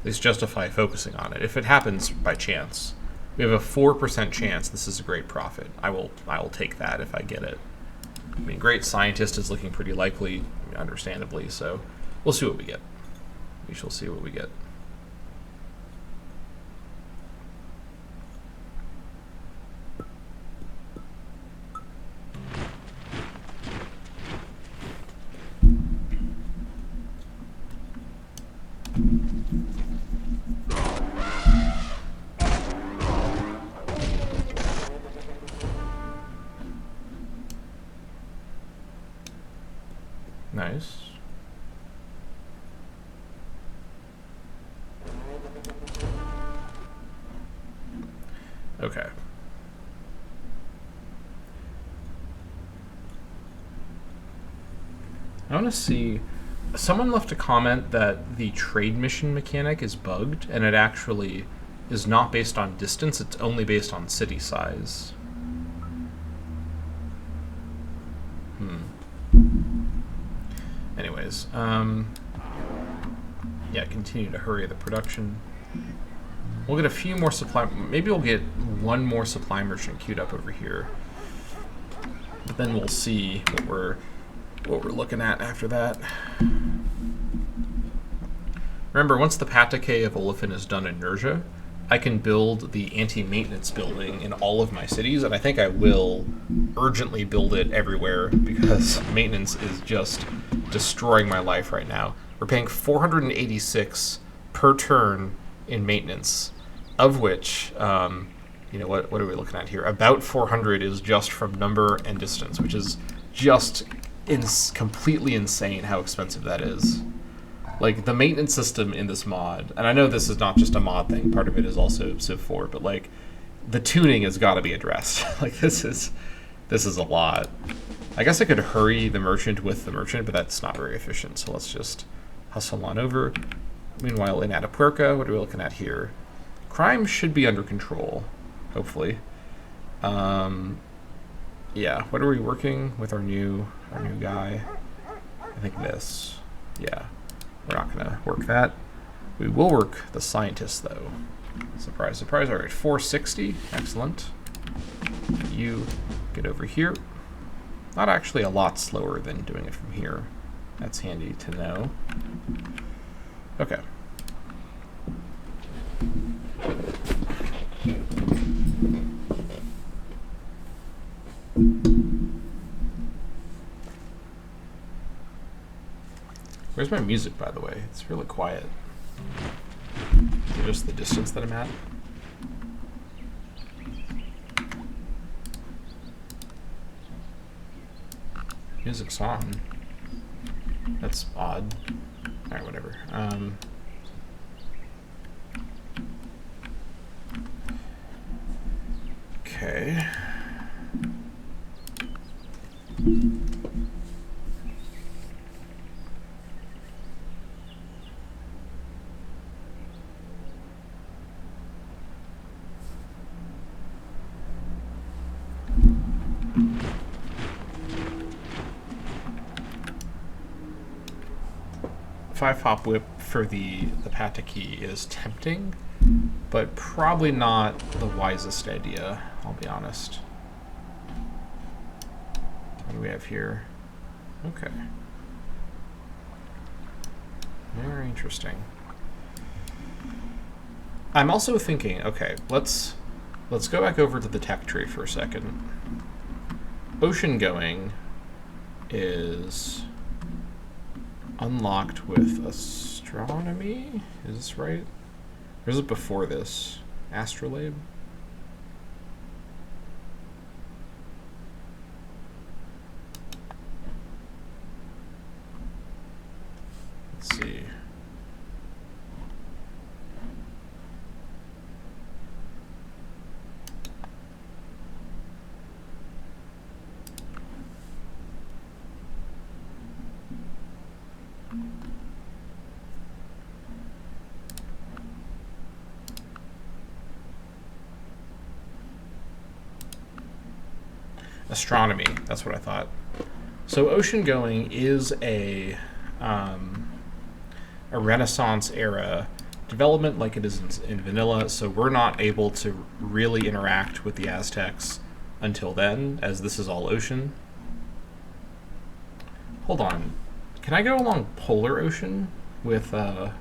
S1: At least justify focusing on it. If it happens by chance, we have a 4% chance this is a great prophet. I will take that if I get it. I mean, great scientist is looking pretty likely, understandably, so we'll see what we get. We shall see what we get. Nice. Okay. I want to see... Someone left a comment that the trade mission mechanic is bugged, and it actually is not based on distance, it's only based on city size. Anyways, yeah, continue to hurry the production. We'll get a few more supply... Maybe we'll get one more supply merchant queued up over here. But then we'll see what we're looking at after that. Remember, once the Pataque of Olefin is done in Nurja, I can build the anti-maintenance building in all of my cities, and I think I will urgently build it everywhere because maintenance is just destroying my life right now. We're paying 486 per turn in maintenance, of which, you know, what are we looking at here? About 400 is just from number and distance, which is just completely insane how expensive that is. Like, the maintenance system in this mod, and I know this is not just a mod thing, part of it is also Civ 4, but, like, the tuning has got to be addressed. Like, this is a lot. I guess I could hurry the merchant with the merchant, but that's not very efficient, so let's just hustle on over. Meanwhile, in Atapuerca, what are we looking at here? Crime should be under control, hopefully. Yeah, what are we working with our new guy? I think this. Yeah. We're not going to work that. We will work the scientist, though. Surprise, surprise. All right, 460. Excellent. You get over here. Not actually a lot slower than doing it from here. That's handy to know. Okay. Where's my music, by the way? It's really quiet. Is it just the distance that I'm at? Music's on. That's odd. Alright, whatever. Okay. Five-hop whip for the Pataque is tempting, but probably not the wisest idea, I'll be honest. What do we have here? Okay. Very interesting. I'm also thinking, okay, let's go back over to the tech tree for a second. Ocean going is unlocked with astronomy? Is this right? Or is it before this? Astrolabe? Let's see. Astronomy, that's what I thought. So ocean going is a Renaissance era development like it is in vanilla, so we're not able to really interact with the Aztecs until then, as this is all ocean. Hold on. Can I go along polar ocean with, let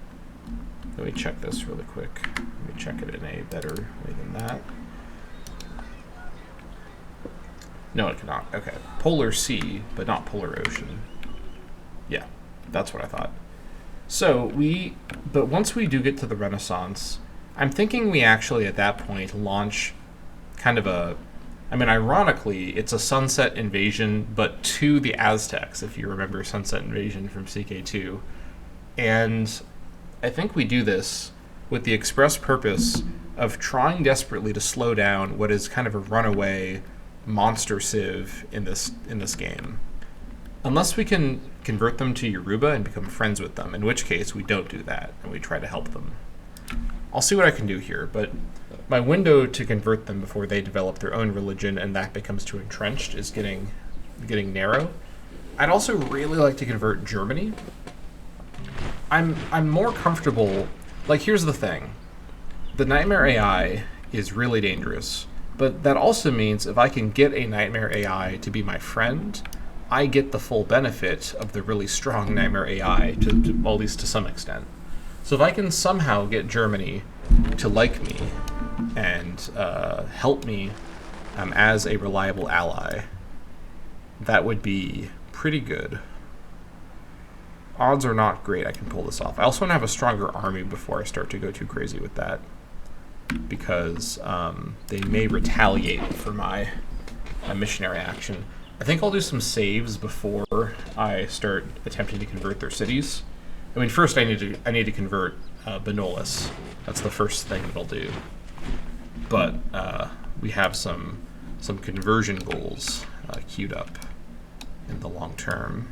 S1: me check this really quick. Let me check it in a better way than that. No, it cannot. Okay. Polar sea, but not polar ocean. Yeah, that's what I thought. So but once we do get to the Renaissance, I'm thinking we actually at that point launch kind of ironically, it's a sunset invasion, but to the Aztecs, if you remember Sunset Invasion from CK2. And I think we do this with the express purpose of trying desperately to slow down what is kind of a runaway monster civ in this game. Unless we can convert them to Yoruba and become friends with them, in which case we don't do that and we try to help them. I'll see what I can do here, but my window to convert them before they develop their own religion and that becomes too entrenched is getting narrow. I'd also really like to convert Germany. I'm more comfortable. Like, here's the thing. The Nightmare AI is really dangerous, but that also means if I can get a Nightmare AI to be my friend, I get the full benefit of the really strong Nightmare AI, to at least to some extent. So if I can somehow get Germany to like me and help me as a reliable ally, that would be pretty good. Odds are not great I can pull this off. I also want to have a stronger army before I start to go too crazy with that, because they may retaliate for my missionary action. I think I'll do some saves before I start attempting to convert their cities. I mean, first I need to convert Benolis. That's the first thing that I'll do. But we have some conversion goals queued up in the long term.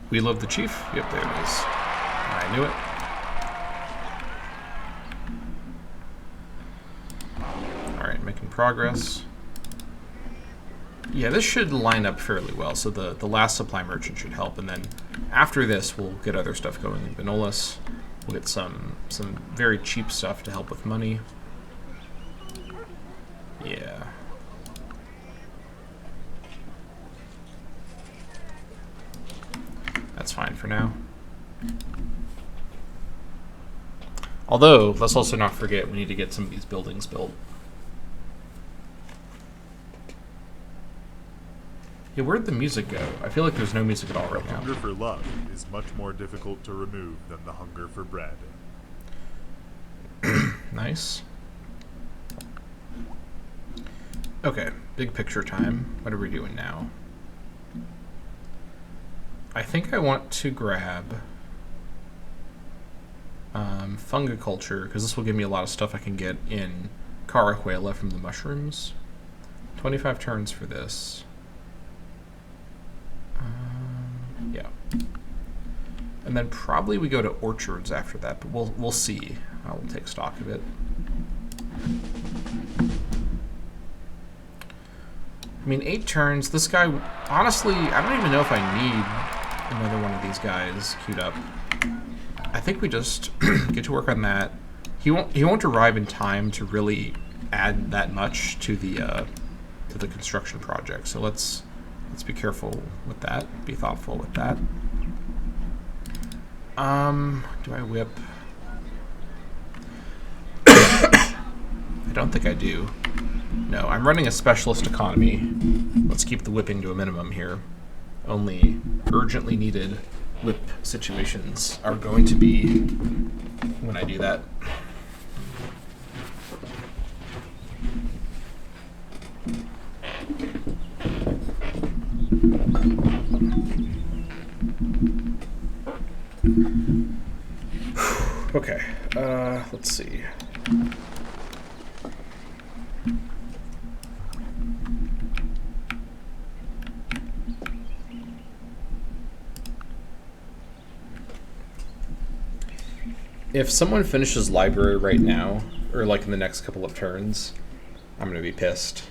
S1: We love the chief? Yep, there it is. I knew it. Alright, making progress. Yeah, this should line up fairly well, so the last supply merchant should help, and then after this we'll get other stuff going in Benolis. We'll get some very cheap stuff to help with money. Yeah. That's fine for now. Although, let's also not forget we need to get some of these buildings built. Yeah, where'd the music go? I feel like there's no music at all right now.
S3: The hunger for love is much more difficult to remove than the hunger for bread.
S1: Nice. Okay, big picture time. What are we doing now? I think I want to grab fungiculture, because this will give me a lot of stuff I can get in Carahuela from the mushrooms. 25 turns for this. Yeah. And then probably we go to orchards after that, but we'll see. I will take stock of it. I mean, 8 turns. This guy, honestly, I don't even know if I need another one of these guys queued up. I think we just get to work on that. He won't arrive in time to really add that much to the construction project. So let's be careful with that. Be thoughtful with that. Do I whip? I don't think I do. No, I'm running a specialist economy. Let's keep the whipping to a minimum here. Only urgently needed whip situations are going to be when I do that. Okay, let's see. If someone finishes library right now, or like in the next couple of turns, I'm going to be pissed.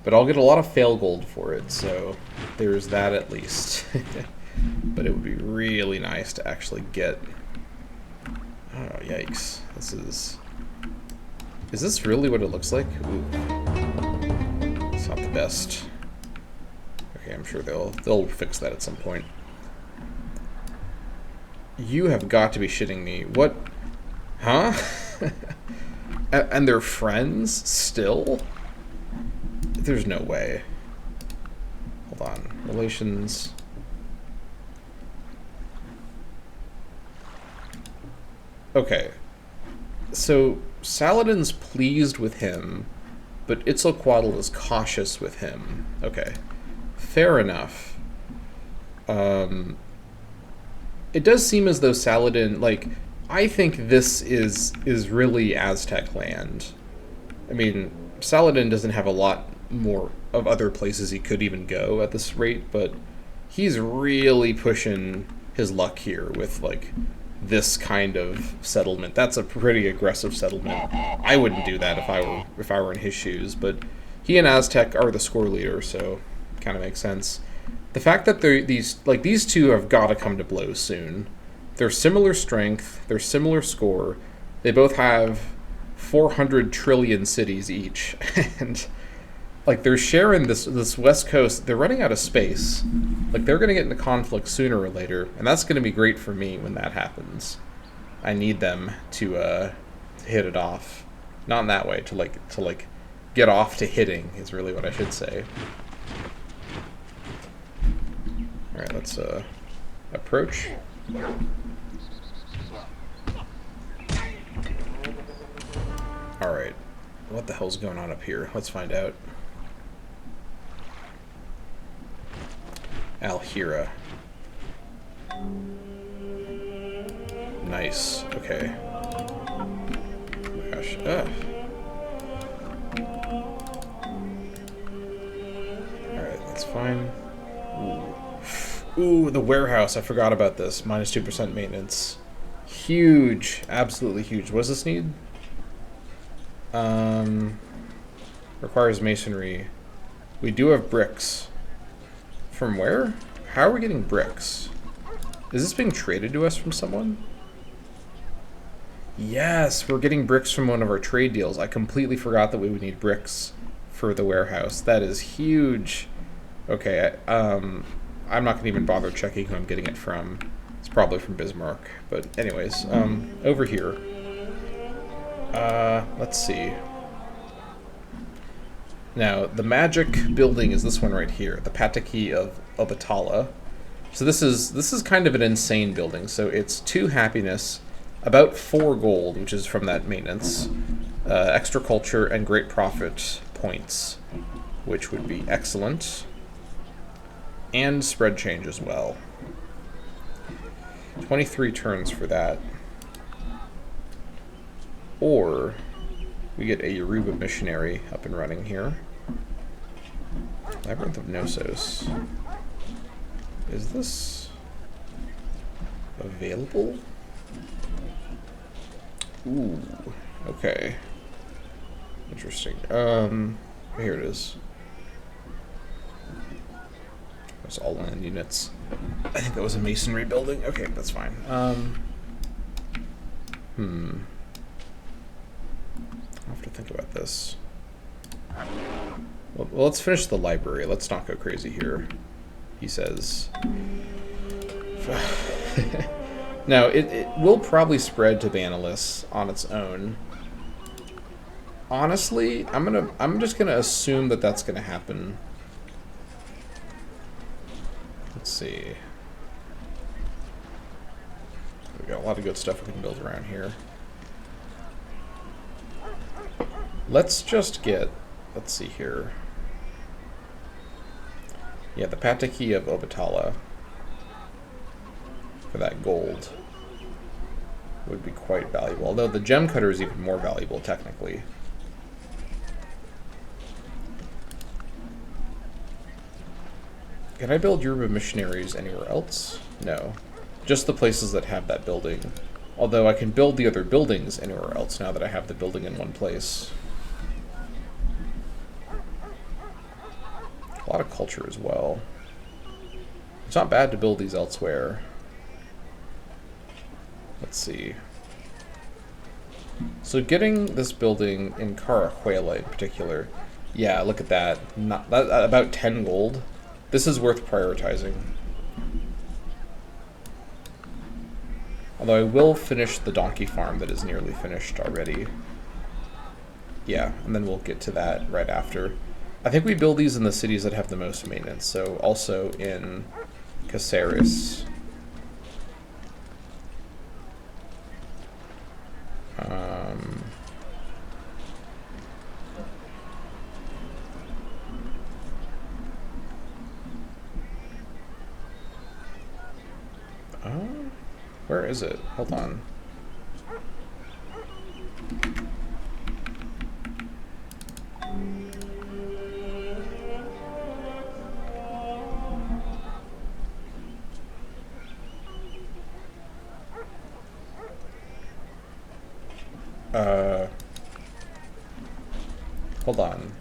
S1: But I'll get a lot of fail gold for it, so there's that at least. But it would be really nice to actually get... Oh, yikes. Is this really what it looks like? Ooh. It's not the best. Okay, I'm sure they'll fix that at some point. You have got to be shitting me. What? Huh? And they're friends still? There's no way. Hold on. Relations. Okay. So Saladin's pleased with him, but Itzalcoatl is cautious with him. Okay. Fair enough. It does seem as though Saladin, like, I think this is really Aztec land. I mean, Saladin doesn't have a lot more of other places he could even go at this rate, but he's really pushing his luck here with, like, this kind of settlement. That's a pretty aggressive settlement. I wouldn't do that if I were in his shoes, but he and Aztec are the score leader, so kind of makes sense. The fact that these two have got to come to blows soon. They're similar strength, they're similar score. They both have 400 trillion cities each, and like they're sharing this west coast. They're running out of space. Like they're going to get into conflict sooner or later, and that's going to be great for me when that happens. I need them to hit it off, not in that way, to get off to hitting is really what I should say. All right, let's approach. All right, what the hell's going on up here? Let's find out. Alhira. Nice. Okay. Oh my gosh. Alright, that's fine. Ooh, the warehouse. I forgot about this. Minus 2% maintenance. Huge. Absolutely huge. What does this need? Requires masonry. We do have bricks. From where? How are we getting bricks? Is this being traded to us from someone? Yes, we're getting bricks from one of our trade deals. I completely forgot that we would need bricks for the warehouse. That is huge. Okay, I'm not going to even bother checking who I'm getting it from. It's probably from Bismarck. But anyways, over here. Let's see. Now, the magic building is this one right here, the Pataki of Obatala. So this is kind of an insane building. So it's 2 happiness, about 4 gold, which is from that maintenance, extra culture, and great profit points, which would be excellent, and spread change as well. 23 turns for that. Or we get a Yoruba missionary up and running here. Labyrinth of Knossos. Is this available? Ooh, okay. Interesting. Here it is. It's all land units. I think that was a masonry building. Okay, that's fine. I'll have to think about this. Well, let's finish the library. Let's not go crazy here. He says. Now, it will probably spread to Banalis on its own. Honestly, I'm just gonna assume that that's gonna happen. Let's see. We got a lot of good stuff we can build around here. Let's just get, let's see here. Yeah, the Pataki of Obatala for that gold would be quite valuable. Although the gem cutter is even more valuable, technically. Can I build Yoruba missionaries anywhere else? No. Just the places that have that building. Although I can build the other buildings anywhere else now that I have the building in one place. A lot of culture as well. It's not bad to build these elsewhere. Let's see. So getting this building in Carajuela in particular, yeah, look at that. About 10 gold. This is worth prioritizing. Although I will finish the donkey farm that is nearly finished already. Yeah, and then we'll get to that right after. I think we build these in the cities that have the most maintenance, so also in Caceres. Where is it? Hold on. Hold on.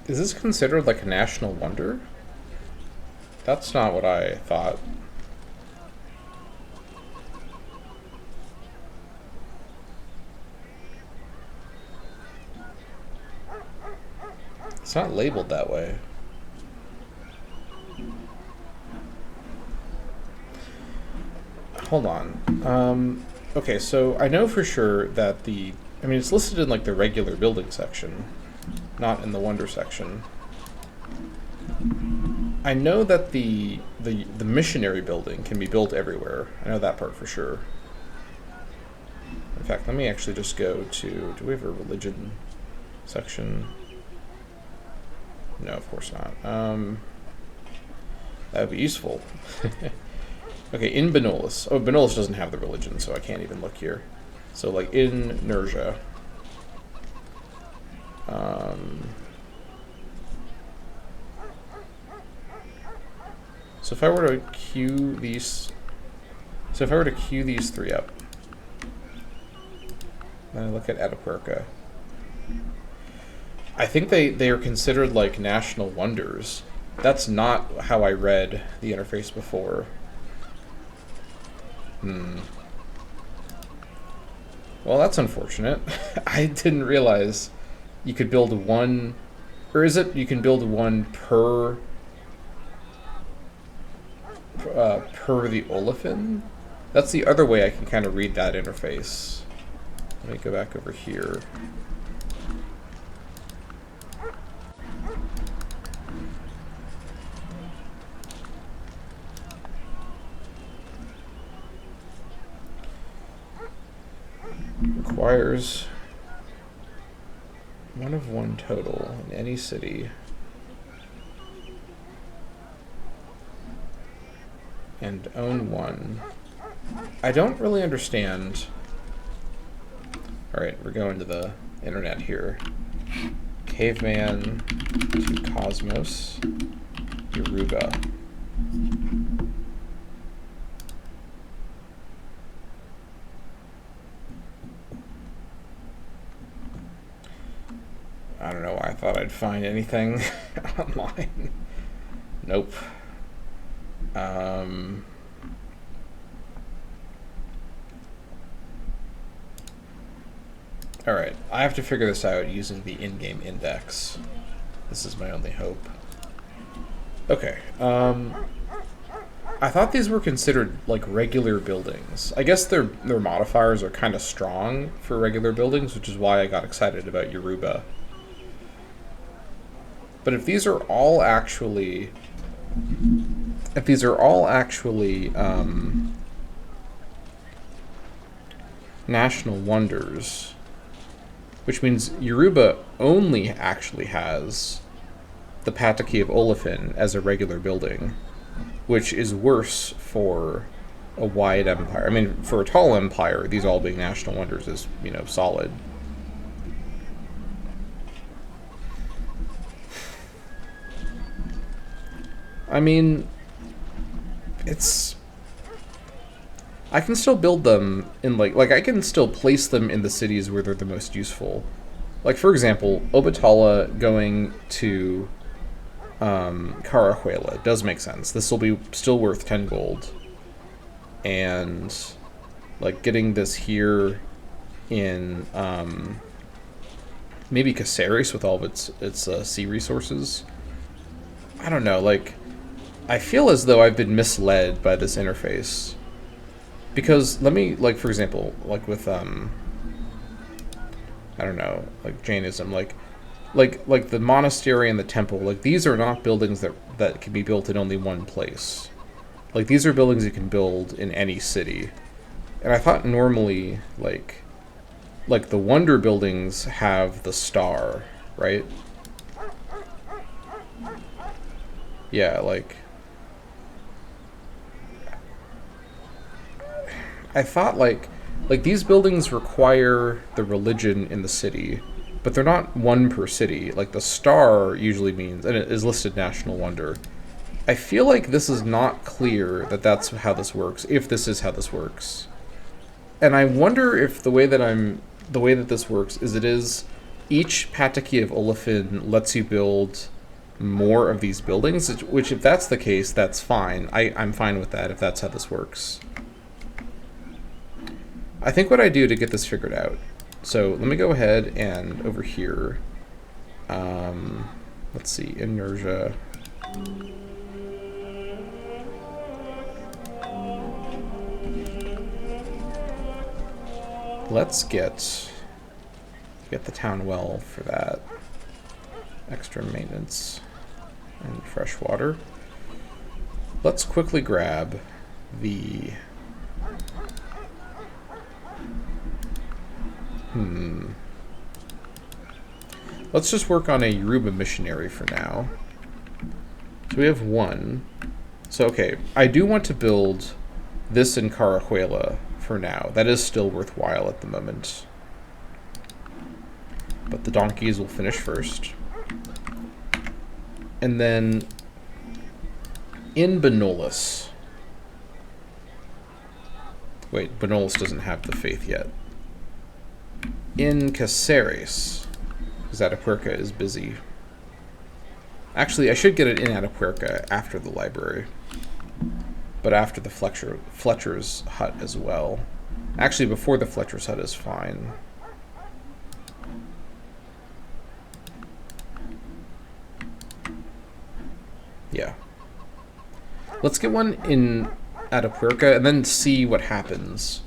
S1: Is this considered like a national wonder? That's not what I thought. It's not labeled that way. Hold on. Okay, so I know for sure that I mean, it's listed in like the regular building section, not in the wonder section. I know that the missionary building can be built everywhere. I know that part for sure. In fact, let me actually just go to, do we have a religion section? No, of course not. That would be useful. Okay, in Benolis. Oh, Benolis doesn't have the religion, so I can't even look here. So, like, in Nerja. So if I were to queue these... So if I were to queue these three up, and I look at Atapuerca, I think they are considered like national wonders. That's not how I read the interface before. Well, that's unfortunate. I didn't realize you could build one, or is it you can build one per the olefin? That's the other way I can kind of read that interface. Let me go back over here. Requires one of one total in any city. And own one. I don't really understand. Alright, we're going to the internet here. Caveman to Cosmos. Yoruba. I don't know why I thought I'd find anything online. Nope. Alright, I have to figure this out using the in-game index. This is my only hope. Okay, I thought these were considered like regular buildings. I guess their modifiers are kind of strong for regular buildings, which is why I got excited about Yoruba. But if these are all actually... national wonders, which means Yoruba only actually has the Pataki of Olefin as a regular building, which is worse for a wide empire. I mean, for a tall empire, these all being national wonders is, you know, solid. I mean, it's... I can still build them in, like I can still place them in the cities where they're the most useful. Like, for example, Obatala going to Carajuela does make sense. This will be still worth 10 gold. And, like, getting this here in maybe Caceres with all of its sea resources. I don't know, like... I feel as though I've been misled by this interface. Because, let me, like, for example, like with I don't know, like Jainism, like the monastery and the temple, like these are not buildings that can be built in only one place. Like these are buildings you can build in any city. And I thought normally like the wonder buildings have the star, right? Yeah, like I thought like these buildings require the religion in the city, but they're not one per city. Like the star usually means, and it is listed national wonder. I feel like this is not clear that that's how this works, if this is how this works. And I wonder if the way that this works is each Pataki of Olefin lets you build more of these buildings, which if that's the case, that's fine. I'm fine with that if that's how this works. I think what I do to get this figured out, so let me go ahead and over here, let's see, inertia. Let's get the town well for that. Extra maintenance and fresh water. Let's quickly grab the... Let's just work on a Yoruba missionary for now. So we have one. So, okay, I do want to build this in Carajuela for now. That is still worthwhile at the moment. But the donkeys will finish first. And then in Benolis. Wait, Benolis doesn't have the faith yet. In Caceres, because Atapuerca is busy. Actually, I should get it in Atapuerca after the library. But after the Fletcher's hut as well. Actually, before the Fletcher's hut is fine. Yeah. Let's get one in Atapuerca and then see what happens.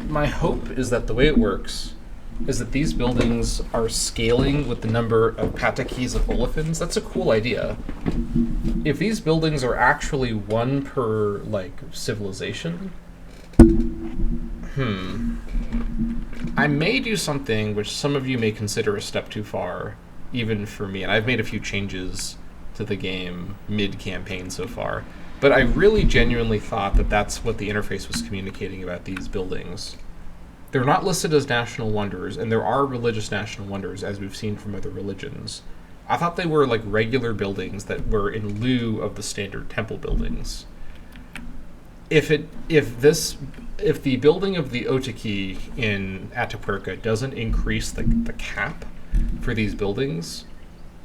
S1: My hope is that the way it works is that these buildings are scaling with the number of Patakis of Olefins. That's a cool idea. If these buildings are actually one per, like, civilization, I may do something which some of you may consider a step too far, even for me, and I've made a few changes to the game mid-campaign so far. But I really genuinely thought that that's what the interface was communicating about these buildings. They're not listed as national wonders, and there are religious national wonders, as we've seen from other religions. I thought they were like regular buildings that were in lieu of the standard temple buildings. If the building of the Otaki in Atapuerca doesn't increase the cap for these buildings,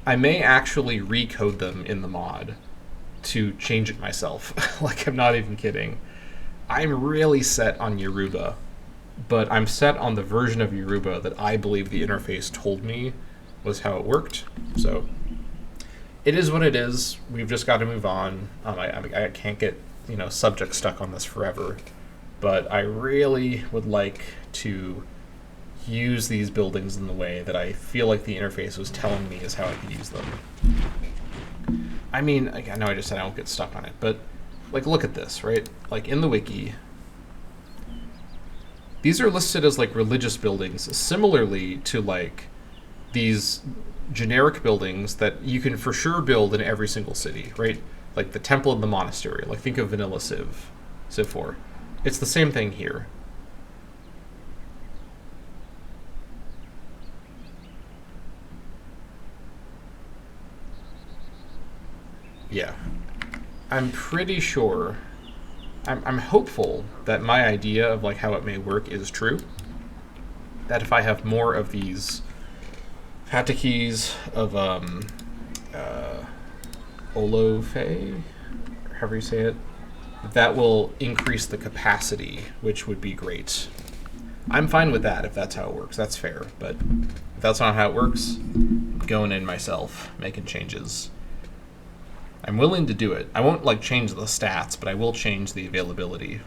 S1: I may actually recode them in the mod to change it myself. Like, I'm not even kidding. I'm really set on Yoruba, but I'm set on the version of Yoruba that I believe the interface told me was how it worked. So it is what it is. We've just got to move on. I can't get subject stuck on this forever, but I really would like to use these buildings in the way that I feel like the interface was telling me is how I could use them. I mean, I know I just said I won't get stuck on it, but like, look at this, right? Like, in the wiki, these are listed as like religious buildings, similarly to like these generic buildings that you can for sure build in every single city, right? Like the temple and the monastery. Like, think of Vanilla Civ 4. It's the same thing here. Yeah. I'm pretty sure, I'm hopeful that my idea of like how it may work is true. That if I have more of these Patakis of Olofe, however you say it, that will increase the capacity, which would be great. I'm fine with that if that's how it works. That's fair. But if that's not how it works, I'm going in myself, making changes. I'm willing to do it. I won't like change the stats, but I will change the availability.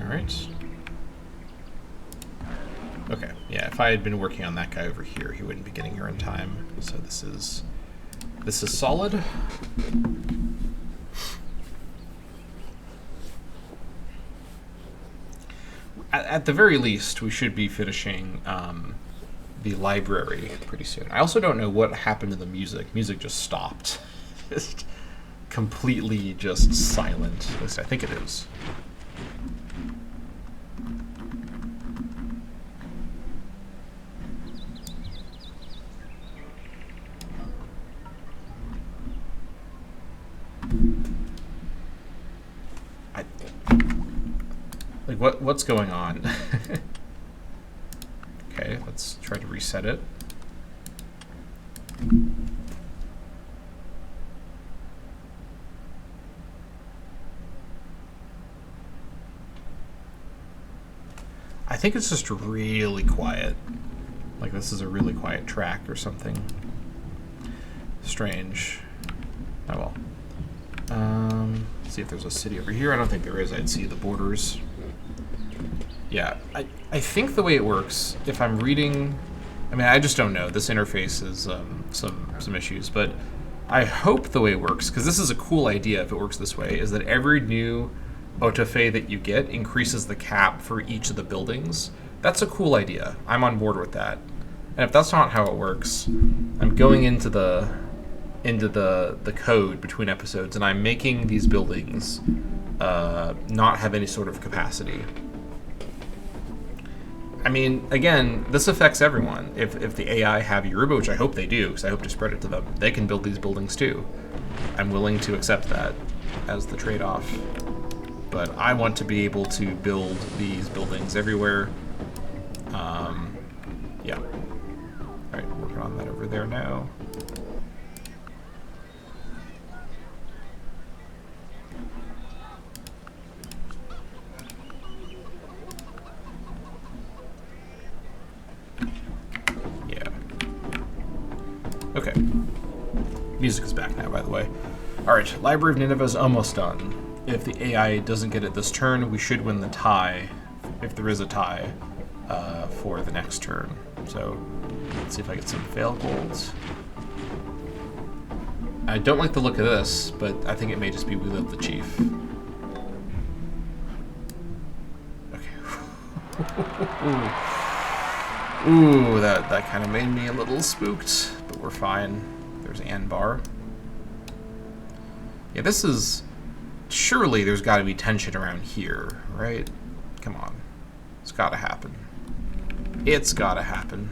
S1: Alright. Okay, yeah, if I had been working on that guy over here, he wouldn't be getting here in time. So this is solid. At the very least, we should be finishing the library pretty soon. I also don't know what happened to the music. Music just stopped. Just completely just silent. At least I think it is. What's going on? Okay, let's try to reset it. I think it's just really quiet. Like this is a really quiet track or something. Strange. Oh well. Let's see if there's a city over here. I don't think there is. I'd see the borders. Yeah, I think the way it works, if I'm reading, I mean, I just don't know. This interface is some issues, but I hope the way it works, because this is a cool idea if it works this way, is that every new autofe that you get increases the cap for each of the buildings. That's a cool idea. I'm on board with that. And if that's not how it works, I'm going into the code between episodes, and I'm making these buildings not have any sort of capacity. I mean, again, this affects everyone. If the AI have Yoruba, which I hope they do, because I hope to spread it to them, they can build these buildings too. I'm willing to accept that as the trade-off. But I want to be able to build these buildings everywhere. Yeah. Alright, working on that over there now. Okay. Music is back now, by the way. Alright, Library of Nineveh is almost done. If the AI doesn't get it this turn, we should win the tie, if there is a tie, for the next turn. So, let's see if I get some fail golds. I don't like the look of this, but I think it may just be We Live the Chief. Okay. Ooh, that kind of made me a little spooked, but we're fine. There's Anbar. Yeah, this is... Surely there's got to be tension around here, right? Come on. It's got to happen. It's got to happen.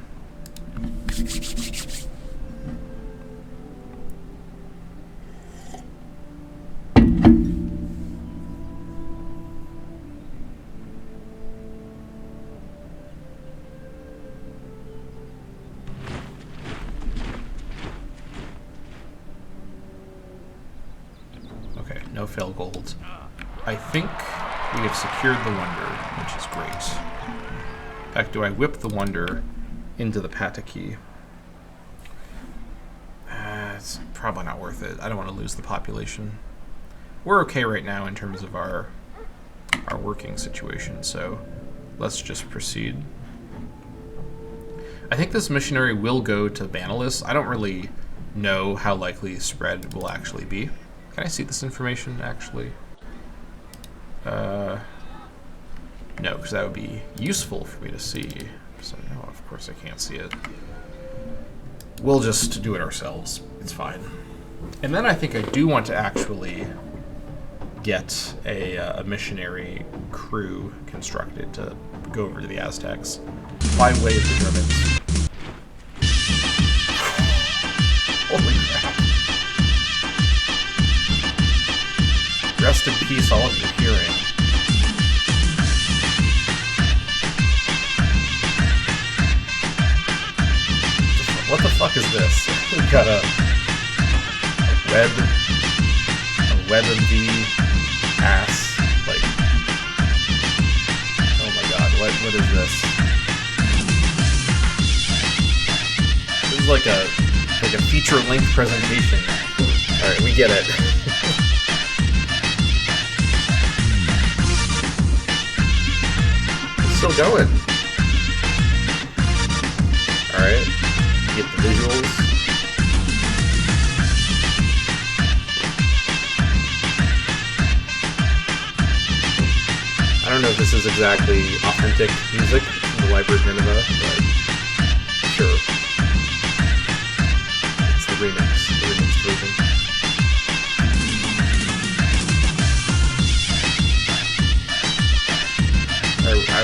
S1: No fail gold. I think we have secured the Wonder, which is great. In fact, do I whip the Wonder into the Pataki? It's probably not worth it. I don't want to lose the population. We're okay right now in terms of our working situation, so let's just proceed. I think this missionary will go to Banalis. I don't really know how likely spread will actually be. Can I see this information, actually? No, because that would be useful for me to see. So, no, of course I can't see it. We'll just do it ourselves. It's fine. And then I think I do want to actually get a missionary crew constructed to go over to the Aztecs by way of the Germans. Holy crap. Rest in peace, all of your hearing. What the fuck is this? We've got a WebMD ass, like, oh my god, what is this? This is like a feature-length presentation. Alright, we get it. still going. Alright. Get the visuals. I don't know if this is exactly authentic music from the Library of Nineveh, but sure. It's the remixed version.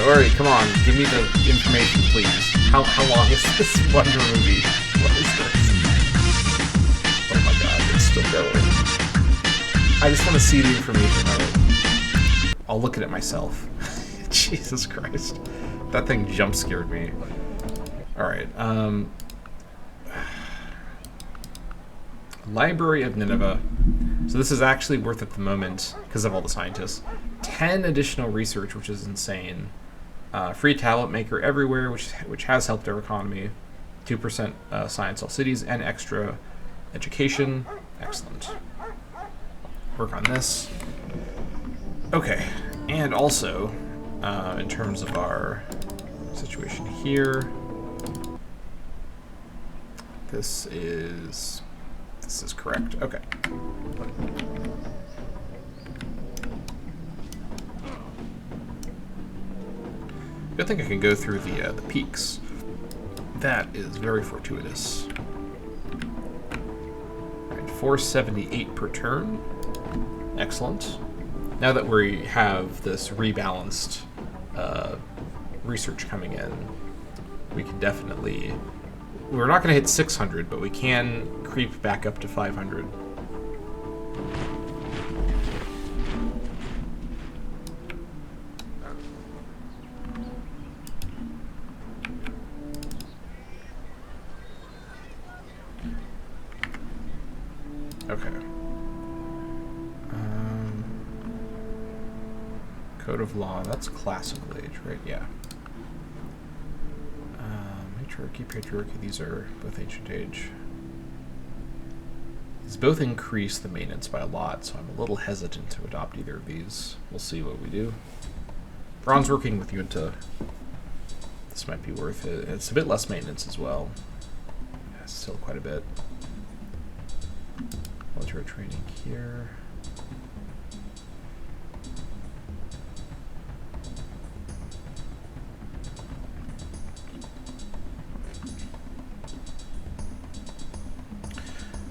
S1: Alright, come on, give me the information, please. How long is this Wonder movie? What is this? Oh my god, it's still going. I just want to see the information. Alright. I'll look at it myself. Jesus Christ. That thing jump scared me. Alright, Library of Nineveh. So this is actually worth at the moment, because of all the scientists. 10 additional research, which is insane. Free tablet maker everywhere, which has helped our economy. 2% science all cities, and extra education. Excellent. Work on this. Okay, and also, in terms of our situation here, this is correct. Okay. I think I can go through the peaks. That is very fortuitous. All right, 478 per turn. Excellent. Now that we have this rebalanced research coming in, we can definitely... We're not going to hit 600, but we can creep back up to 500. Okay. Code of law, that's classical age, right? Yeah. Patriarchy, these are both ancient age. These both increase the maintenance by a lot, so I'm a little hesitant to adopt either of these. We'll see what we do. Bronze working with Junta. This might be worth it. It's a bit less maintenance as well. Yeah, still quite a bit. Military training here.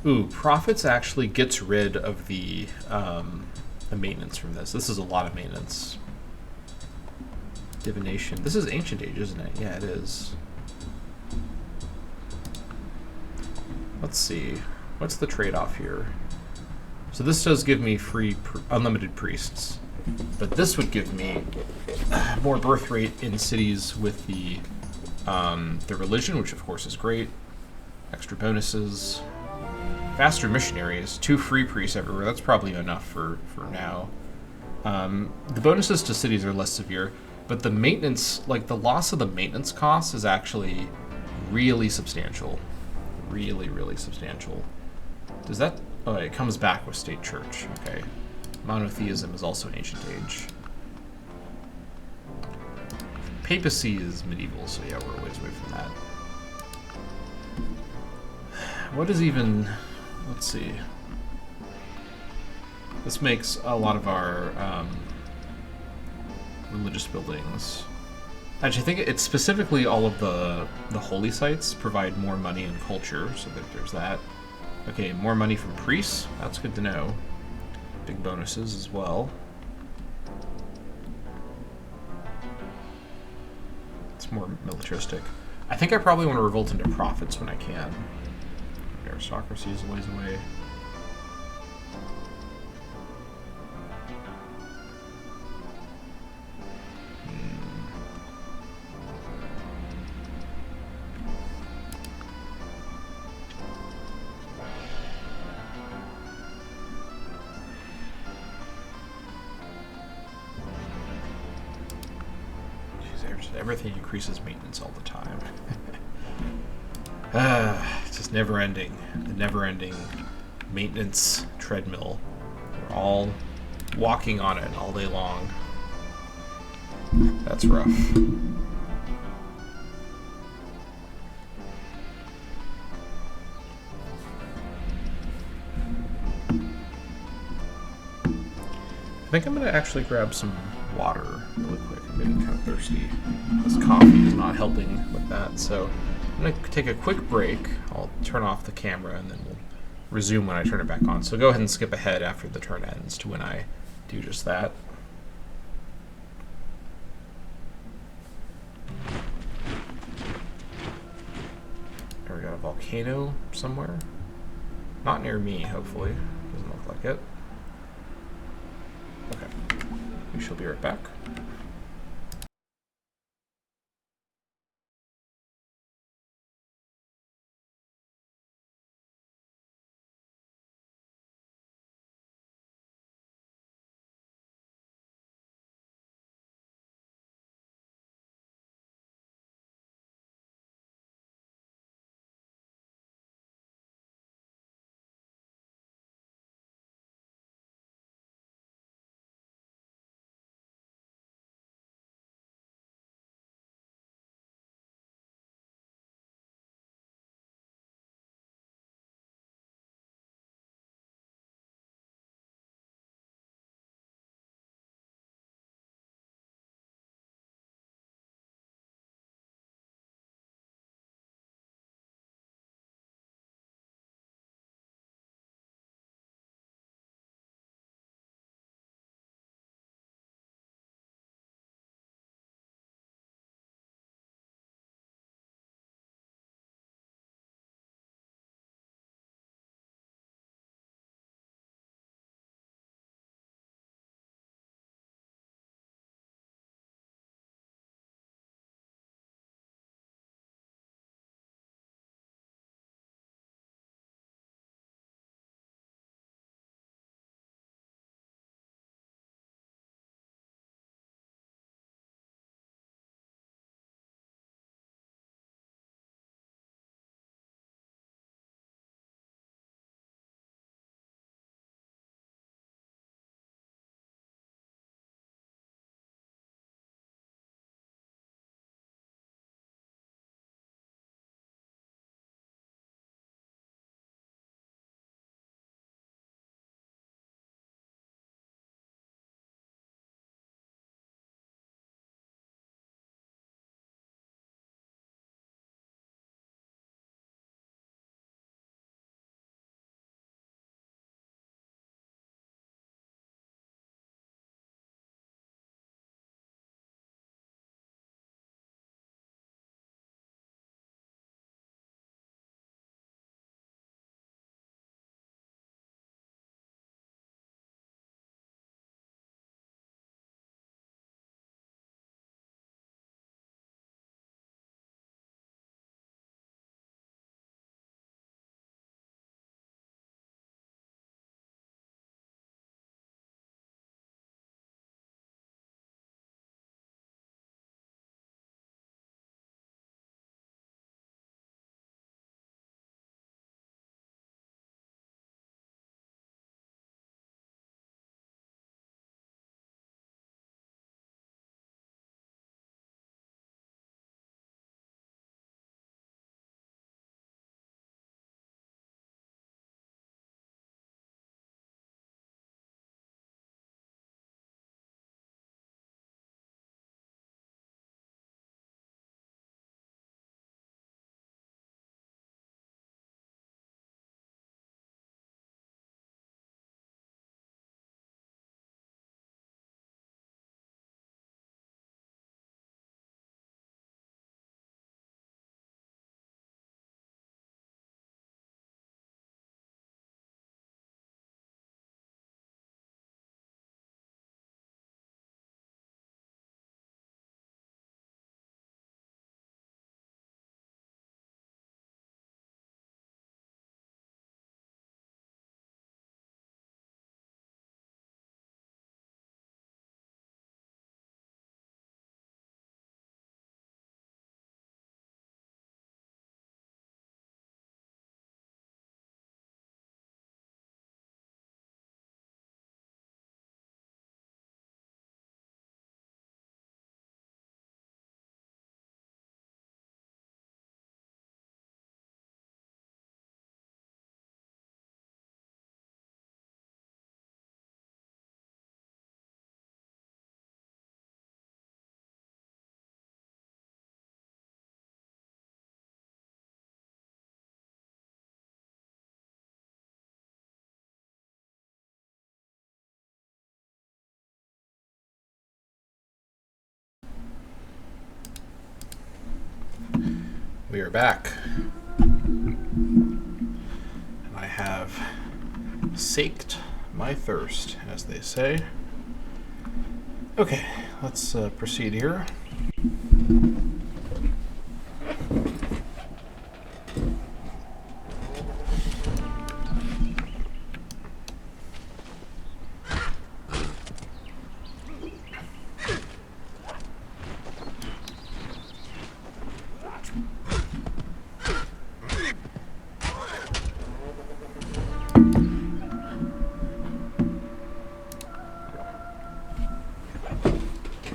S1: Ooh, profits actually gets rid of the maintenance from this. This is a lot of maintenance. Divination. This is ancient age, isn't it? Yeah, it is. Let's see. What's the trade-off here? So this does give me free, unlimited priests, but this would give me more birth rate in cities with the religion, which of course is great. Extra bonuses. Faster missionaries, 2 free priests everywhere. That's probably enough for now. The bonuses to cities are less severe, but the maintenance, like the loss of the maintenance costs, is actually really substantial. Really, really substantial. Does that... Oh, it comes back with state church. Okay. Monotheism is also ancient age. Papacy is medieval, so yeah, we're a ways away from that. What is even... Let's see. This makes a lot of our religious buildings. Actually, I think it's specifically all of the holy sites provide more money and culture, so that there's that. Okay, more money from priests. That's good to know. Big bonuses as well. It's more militaristic. I think I probably want to revolt into profits when I can. Aristocracy is a ways away. Jeez, everything increases maintenance all the time. It's just never-ending. The never-ending maintenance treadmill. We're all walking on it all day long. That's rough. I think I'm going to actually grab some water really quick. I'm getting kind of thirsty. This coffee is not helping with that, so I'm going to take a quick break. I'll turn off the camera and then we'll resume when I turn it back on. So go ahead and skip ahead after the turn ends to when I do just that. There we got a volcano somewhere. Not near me, hopefully. Doesn't look like it. Okay. We shall be right back. We are back. And I have saked my thirst, as they say. Okay, let's proceed here.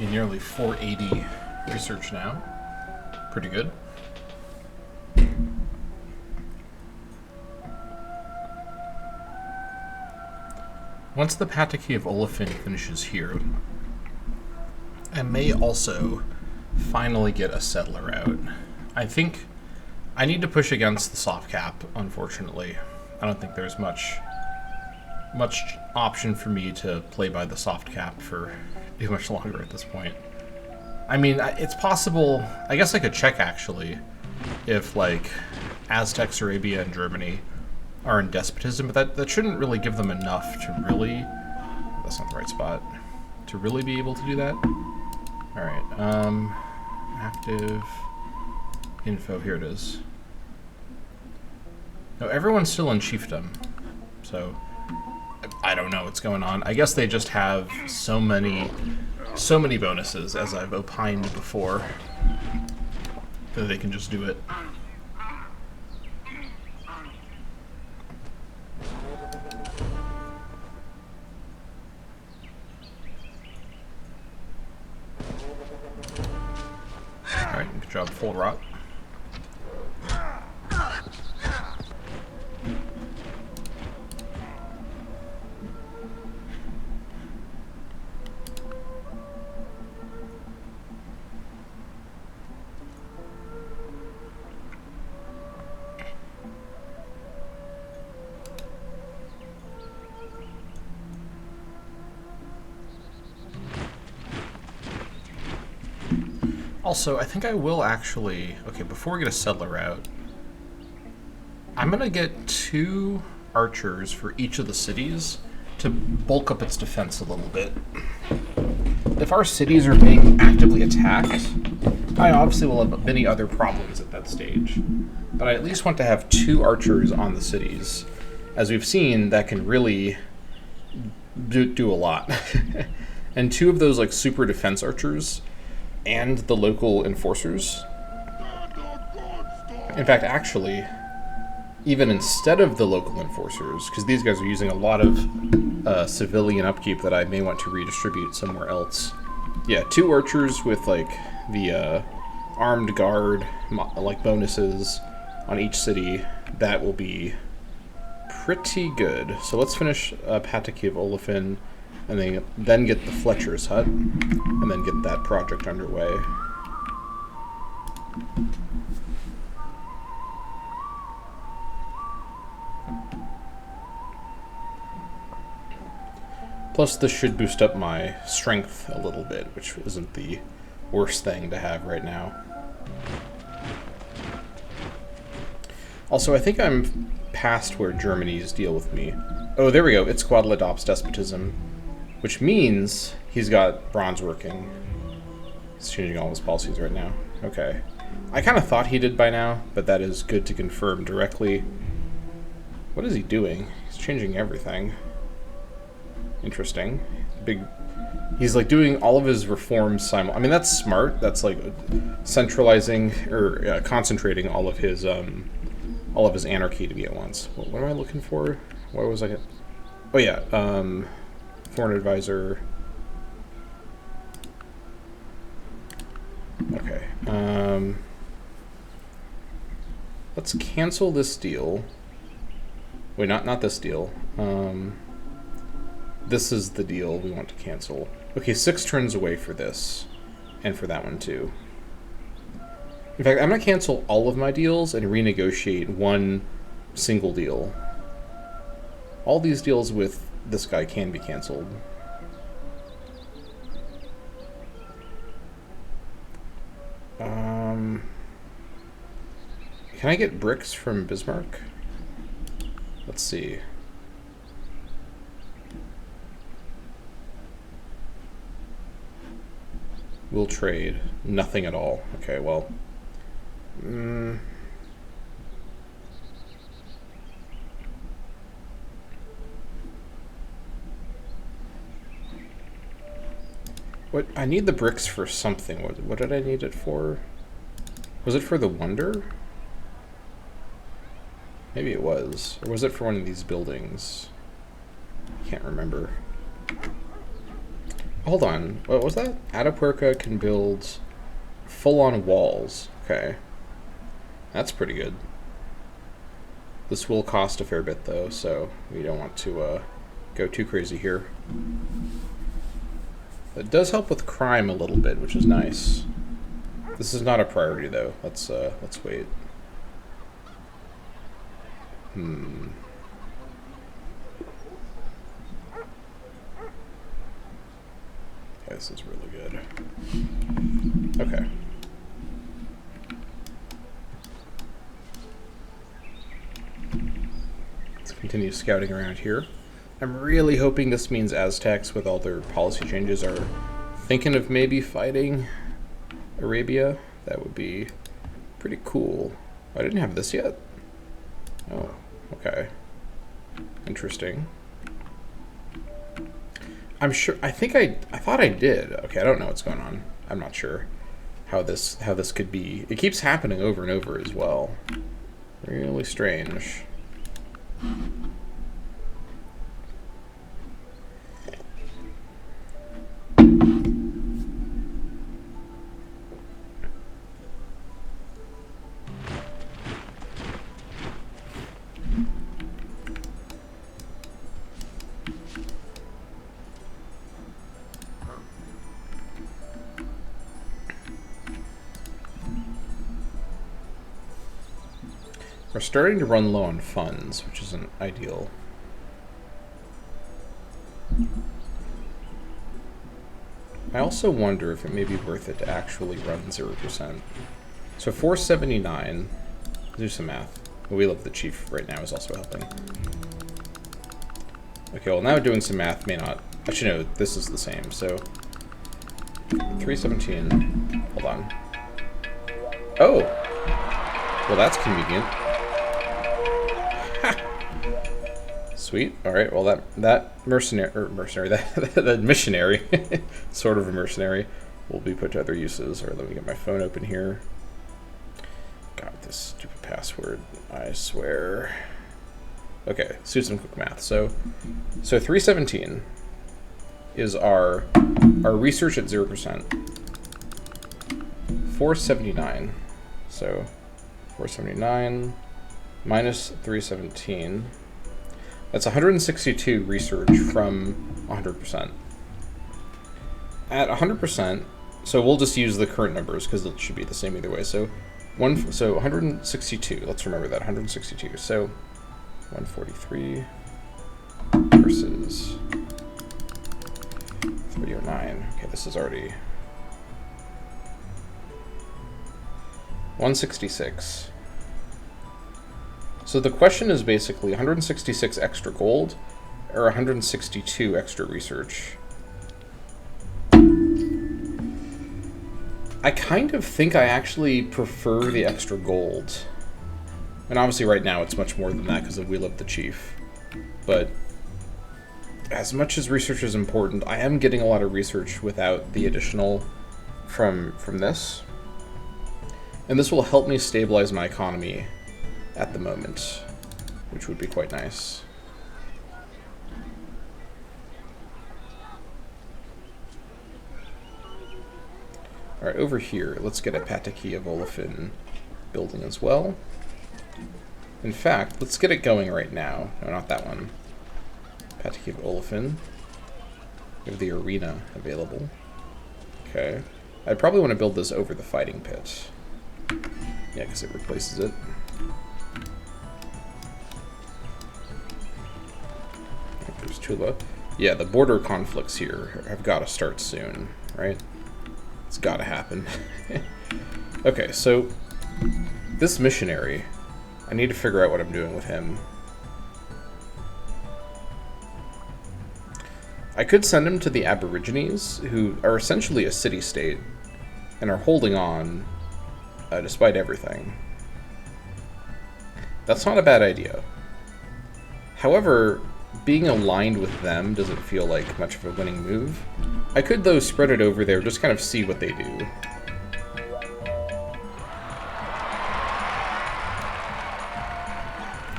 S1: Nearly 480 research now. Pretty good. Once the Pataki of Olefin finishes here, I may also finally get a settler out. I think I need to push against the soft cap, unfortunately. I don't think there's much option for me to play by the soft cap for too much longer at this point. I mean, it's possible. I guess I could check actually if like Aztecs, Arabia, and Germany are in despotism, but that shouldn't really give them enough to really. That's not the right spot to really be able to do that. All right, active info. Here it is. No, everyone's still in chiefdom, so. I don't know what's going on. I guess they just have so many bonuses, as I've opined before, that they can just do it. Alright, good job, full rot. Also, I think I will actually... Okay, before we get a settler out, I'm going to get 2 archers for each of the cities to bulk up its defense a little bit. If our cities are being actively attacked, I obviously will have many other problems at that stage. But I at least want to have 2 archers on the cities. As we've seen, that can really do a lot. And 2 of those like super defense archers and the local enforcers. In fact, actually, even instead of the local enforcers, because these guys are using a lot of civilian upkeep that I may want to redistribute somewhere else. Yeah, 2 archers with like the armed guard like bonuses on each city. That will be pretty good. So let's finish Pataki of Olefin, and then get the Fletcher's hut, and then get that project underway. Plus, this should boost up my strength a little bit, which isn't the worst thing to have right now. Also, I think I'm past where Germany's deal with me. Oh, there we go. Itzcoatl adopts despotism, which means he's got bronze working. He's changing all his policies right now. Okay. I kind of thought he did by now, but that is good to confirm directly. What is he doing? He's changing everything. Interesting. He's like doing all of his reforms I mean, that's smart. That's like centralizing or concentrating all of his anarchy to be at once. What am I looking for? What was I? Oh yeah, foreign advisor. Okay. Let's cancel this deal. Wait, not this deal. This is the deal we want to cancel. Okay, 6 turns away for this, and for that one too. In fact, I'm going to cancel all of my deals and renegotiate one single deal. All these deals with this guy can be canceled. Can I get bricks from Bismarck? Let's see. We'll trade. Nothing at all. Okay, well. What? I need the bricks for something. What did I need it for? Was it for the wonder? Maybe it was. Or was it for one of these buildings? Can't remember. Hold on. What was that? Atapuerca can build full-on walls. Okay. That's pretty good. This will cost a fair bit, though, so we don't want to go too crazy here. It does help with crime a little bit, which is nice. This is not a priority, though. Let's wait. Okay, this is really good. Okay. Let's continue scouting around here. I'm really hoping this means Aztecs, with all their policy changes, are thinking of maybe fighting Arabia. That would be pretty cool. I didn't have this yet. Oh, okay. Interesting. I'm sure. I thought I did. Okay, I don't know what's going on. I'm not sure how this could be. It keeps happening over and over as well. Really strange. We're starting to run low on funds, which isn't ideal. I also wonder if it may be worth it to actually run 0%. So 479, do some math. We love the chief right now is also helping. Okay, well now doing some math may not, actually no, this is the same, so 317, hold on. Oh, well that's convenient. Sweet. All right. Well, that missionary, sort of a mercenary, will be put to other uses. Or let me get my phone open here. God, this stupid password. I swear. Okay. Let's do some quick math. So 317 is our research at 0%. 479. So 479 minus 317. That's 162 research from 100%. At 100%, so we'll just use the current numbers because it should be the same either way. So 162. Let's remember that 162. So 143 versus 309. Okay, this is already 166. So the question is basically 166 extra gold or 162 extra research. I kind of think I actually prefer the extra gold. And obviously right now it's much more than that because we love the chief. But as much as research is important, I am getting a lot of research without the additional from this. And this will help me stabilize my economy at the moment, which would be quite nice. Alright, over here, let's get a Pataki of Olefin building as well. In fact, let's get it going right now. No, not that one. Pataki of Olefin. We have the arena available. Okay. I'd probably want to build this over the fighting pit. Yeah, because it replaces it. There's Tula. Yeah, the border conflicts here have got to start soon, right? It's got to happen. Okay, so this missionary I need to figure out what I'm doing with him. I could send him to the Aborigines, who are essentially a city-state, and are holding on despite everything. That's not a bad idea. However, being aligned with them doesn't feel like much of a winning move. I could, though, spread it over there, just kind of see what they do.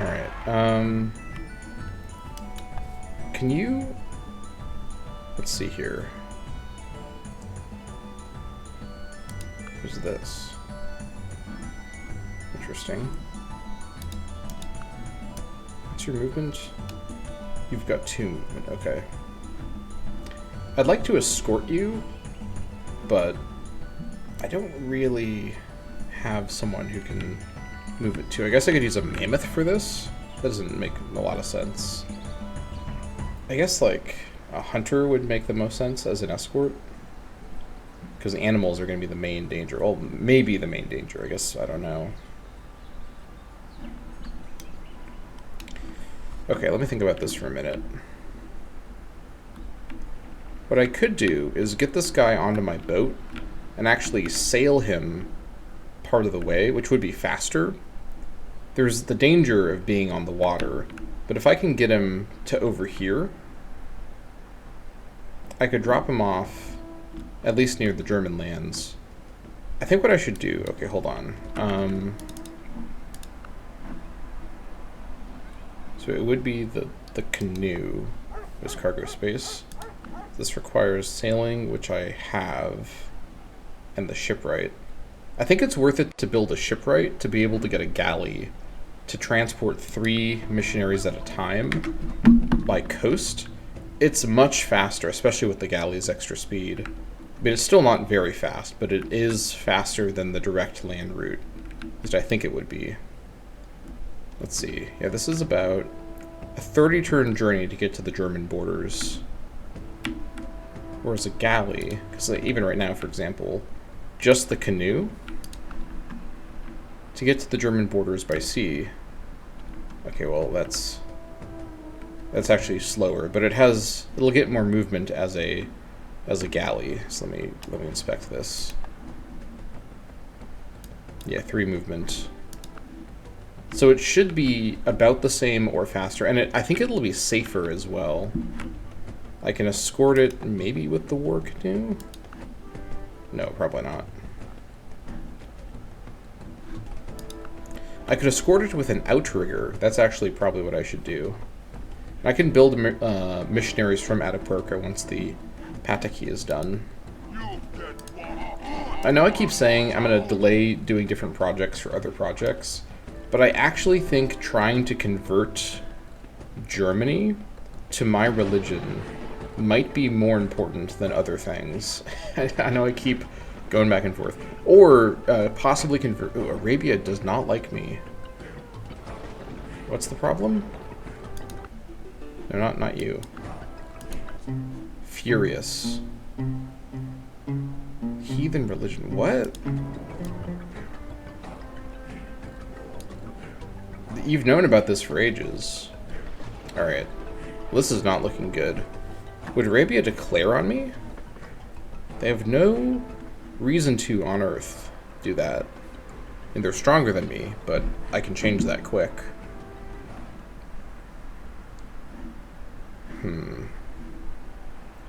S1: Alright, can you... Let's see here. Who's this? Interesting. What's your movement? You've got 2 movement, okay. I'd like to escort you, but I don't really have someone who can move it too. I guess I could use a mammoth for this. That doesn't make a lot of sense. I guess, like, a hunter would make the most sense as an escort. Because animals are going to be the main danger. Well, maybe the main danger, I guess. I don't know. Okay, let me think about this for a minute. What I could do is get this guy onto my boat and actually sail him part of the way, which would be faster. There's the danger of being on the water, but if I can get him to over here, I could drop him off at least near the German lands. I think what I should do... Okay, hold on. So it would be the canoe as cargo space. This requires sailing, which I have, and the shipwright. I think it's worth it to build a shipwright to be able to get a galley to transport 3 missionaries at a time by coast. It's much faster, especially with the galley's extra speed. I mean, it's still not very fast, but it is faster than the direct land route, which I think it would be. Let's see. Yeah, this is about a 30-turn journey to get to the German borders. Whereas a galley, because like, even right now, for example, just the canoe to get to the German borders by sea. Okay, well, that's actually slower, but it'll get more movement as a galley. So let me inspect this. Yeah, 3 movement. So it should be about the same or faster, and I think it'll be safer as well. I can escort it maybe with the war canoe? No, probably not. I could escort it with an outrigger. That's actually probably what I should do. I can build missionaries from Atapuerca once the Pataki is done. I know I keep saying I'm going to delay doing different projects for other projects, but I actually think trying to convert Germany to my religion might be more important than other things. I know I keep going back and forth. Or possibly convert... Ooh, Arabia does not like me. What's the problem? No, not you. Furious. Heathen religion. What? You've known about this for ages. Alright. Well, this is not looking good. Would Arabia declare on me? They have no reason to on Earth do that. And they're stronger than me, but I can change that quick.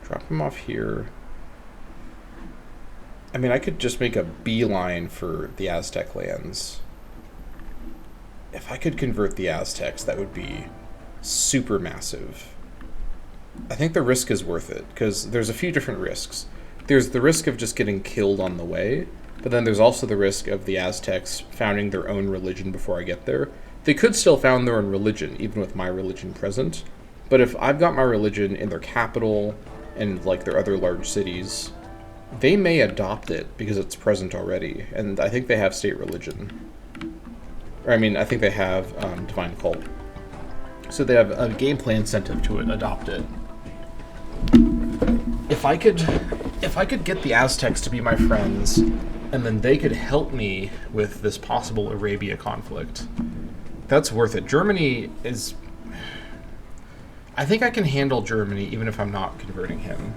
S1: Drop him off here. I mean, I could just make a beeline for the Aztec lands. If I could convert the Aztecs, that would be super massive. I think the risk is worth it, because there's a few different risks. There's the risk of just getting killed on the way, but then there's also the risk of the Aztecs founding their own religion before I get there. They could still found their own religion, even with my religion present, but if I've got my religion in their capital and like their other large cities, they may adopt it because it's present already, and I think they have state religion. Or I mean, I think they have divine cult. So they have a gameplay incentive to adopt it. If I could get the Aztecs to be my friends, and then they could help me with this possible Arabia conflict, That's worth it. Germany is... I think I can handle Germany even if I'm not converting him.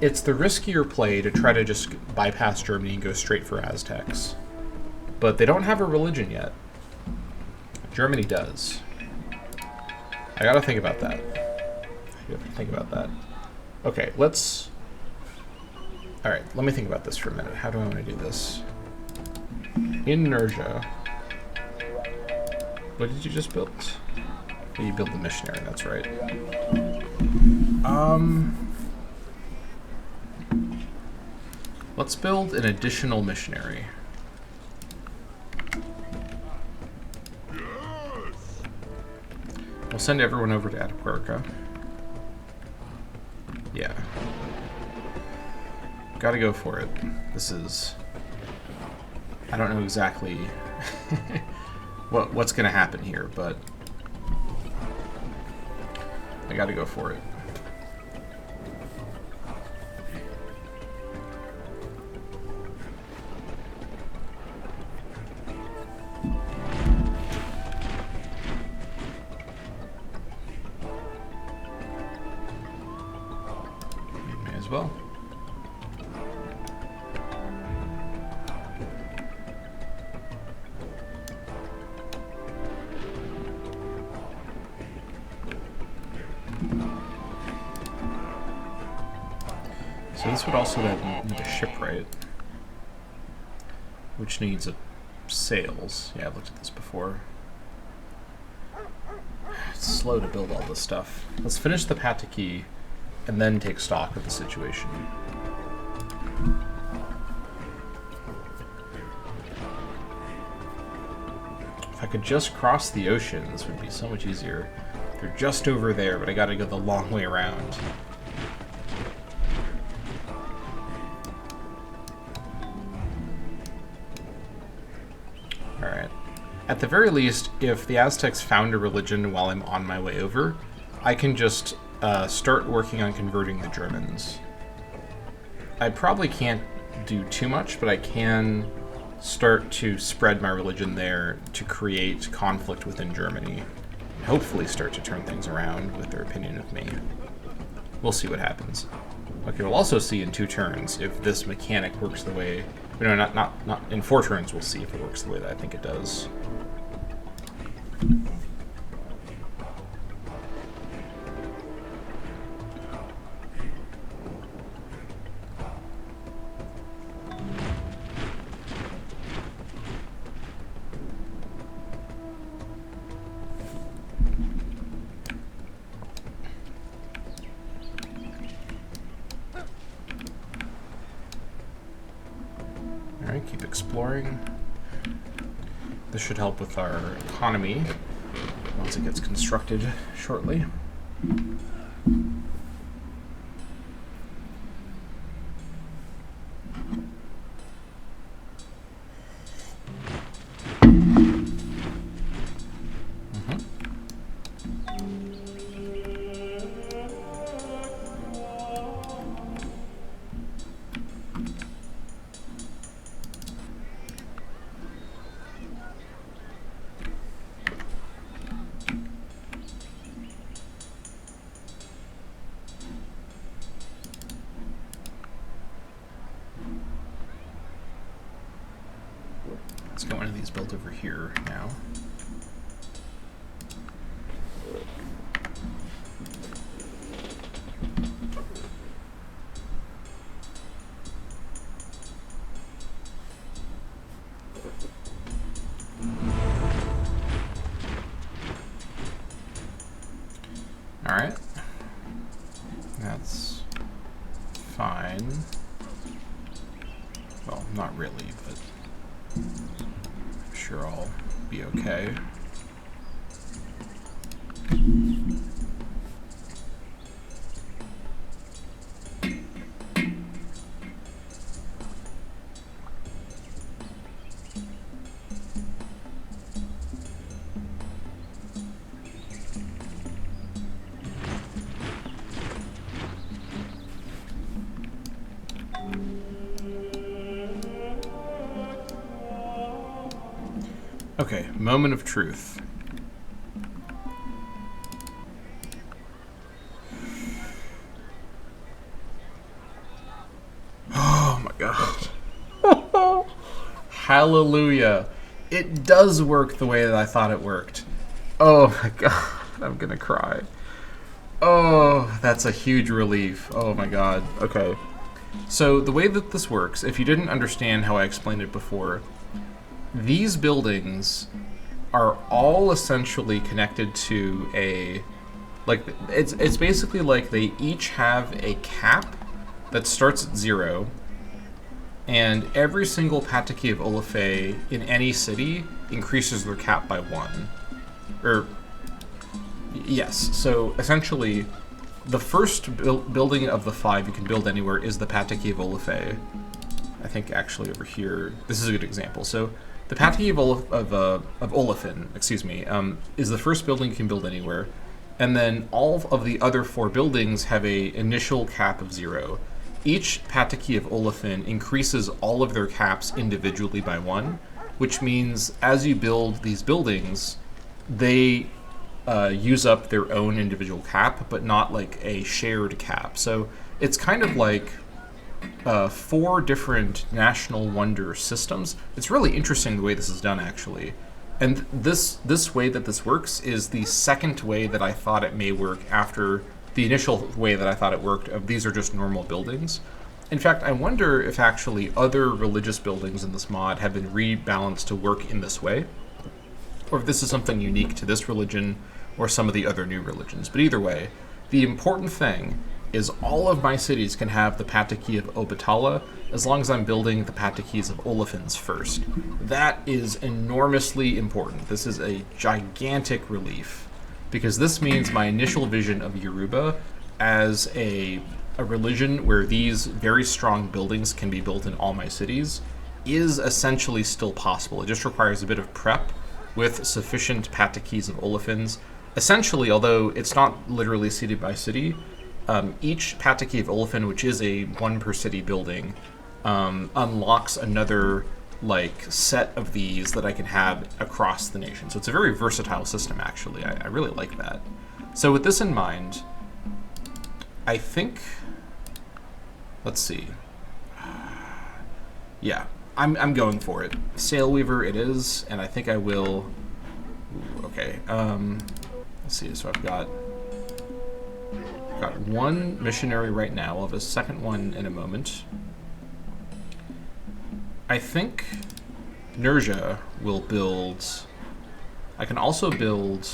S1: It's the riskier play to try to just bypass Germany and go straight for Aztecs. But they don't have a religion yet. Germany does. I gotta think about that. Okay, let's... Alright, let me think about this for a minute. How do I want to do this? Inertia. What did you just build? Oh, you built the missionary, that's right. Let's build an additional missionary. We'll send everyone over to Atapuerca. Yeah. Gotta go for it. This is... I don't know exactly what's gonna happen here, but I gotta go for it. May as well. So this would also then need a shipwright, which needs sails. Yeah, I've looked at this before. It's slow to build all this stuff. Let's finish the Pataki and then take stock of the situation. If I could just cross the ocean, this would be so much easier. They're just over there, but I gotta go the long way around. Alright. At the very least, if the Aztecs found a religion while I'm on my way over, I can just start working on converting the Germans. I probably can't do too much, but I can start to spread my religion there to create conflict within Germany. And hopefully start to turn things around with their opinion of me. We'll see what happens. Okay, we'll also see in 2 turns if this mechanic works the way... No, not in 4 turns we'll see if it works the way that I think it does. Alright, keep exploring. This should help with our economy once it gets constructed shortly. Let's get one of these built over here now. All right. That's fine. Well, not really, but I'm sure I'll be okay. Okay, moment of truth. Oh my god. Hallelujah. It does work the way that I thought it worked. Oh my god. I'm gonna cry. Oh, that's a huge relief. Oh my god. Okay. So the way that this works, if you didn't understand how I explained it before, these buildings are all essentially connected to a... Like, it's basically like they each have a cap that starts at 0, and every single Pataki of Olafay in any city increases their cap by 1. Or, yes, so essentially, the first building of the 5 you can build anywhere is the Pataki of Olafay. I think actually over here, this is a good example. So, the Pataki of Olafin, excuse me, is the first building you can build anywhere. And then all of the other 4 buildings have a initial cap of 0. Each Pataki of Olafin increases all of their caps individually by 1, which means as you build these buildings, they use up their own individual cap, but not like a shared cap. So it's kind of like 4 different national wonder systems. It's really interesting the way this is done, actually. And this way that this works is the second way that I thought it may work after the initial way that I thought it worked of these are just normal buildings. In fact, I wonder if actually other religious buildings in this mod have been rebalanced to work in this way, or if this is something unique to this religion or some of the other new religions. But either way, the important thing is all of my cities can have the Pataki of Obatala as long as I'm building the Patakis of Olafins first. That is enormously important. This is a gigantic relief, because this means my initial vision of Yoruba as a religion where these very strong buildings can be built in all my cities is essentially still possible. It just requires a bit of prep with sufficient Patakis of Olafins. Essentially, although it's not literally city by city, each Pataki of Olafin, which is a 1 per city building, unlocks another set of these that I can have across the nation. So it's a very versatile system, actually. I really like that. So with this in mind, I think, let's see. Yeah, I'm going for it. Sailweaver it is, and I think I will. Ooh, okay. Let's see. So I've got 1 missionary right now. I'll have a second one in a moment. I think Nerja will build... I can also build...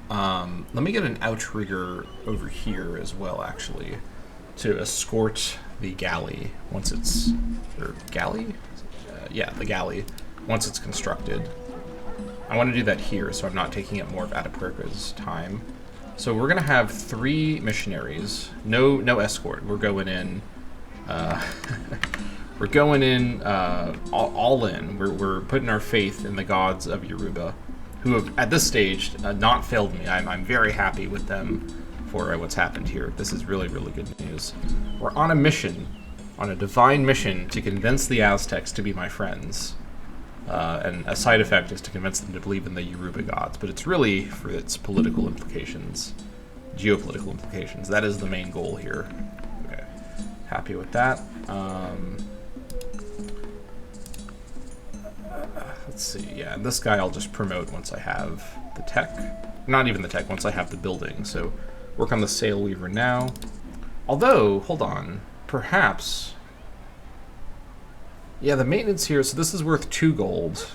S1: let me get an outrigger over here as well, actually, to escort the galley once it's... Or galley? Yeah, the galley, once it's constructed. I want to do that here, so I'm not taking up more of Atapuerca's time. So we're going to have 3 missionaries. No escort. We're going in... we're going in all in. We're putting our faith in the gods of Yoruba, who have, at this stage, not failed me. I'm very happy with them for what's happened here. This is really, really good news. We're on a mission, on a divine mission, to convince the Aztecs to be my friends. And a side effect is to convince them to believe in the Yoruba gods, but it's really for its political implications, geopolitical implications. That is the main goal here. Okay, happy with that. Let's see, yeah, this guy I'll just promote once I have the tech. Not even the tech, once I have the building. So work on the Sailweaver now. Although, hold on, perhaps... Yeah, the maintenance here, so this is worth 2 gold.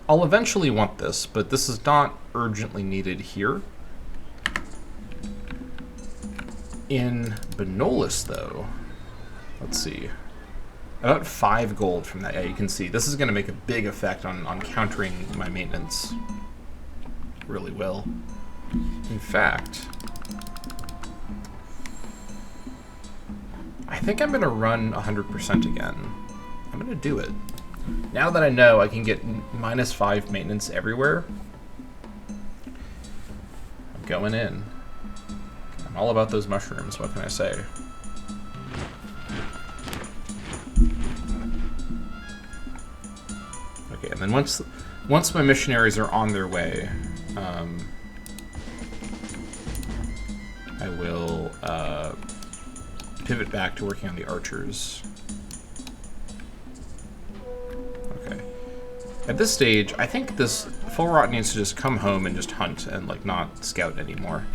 S1: I'll eventually want this, but this is not urgently needed here. In Benolis, though, let's see. About 5 gold from that. Yeah, you can see. This is going to make a big effect on countering my maintenance really well. In fact... I think I'm going to run 100% again. I'm going to do it. Now that I know I can get -5 maintenance everywhere, I'm going in. I'm all about those mushrooms, what can I say? And then once my missionaries are on their way, I will pivot back to working on the archers. Okay. At this stage, I think this Full Rot needs to just come home and just hunt and like not scout anymore.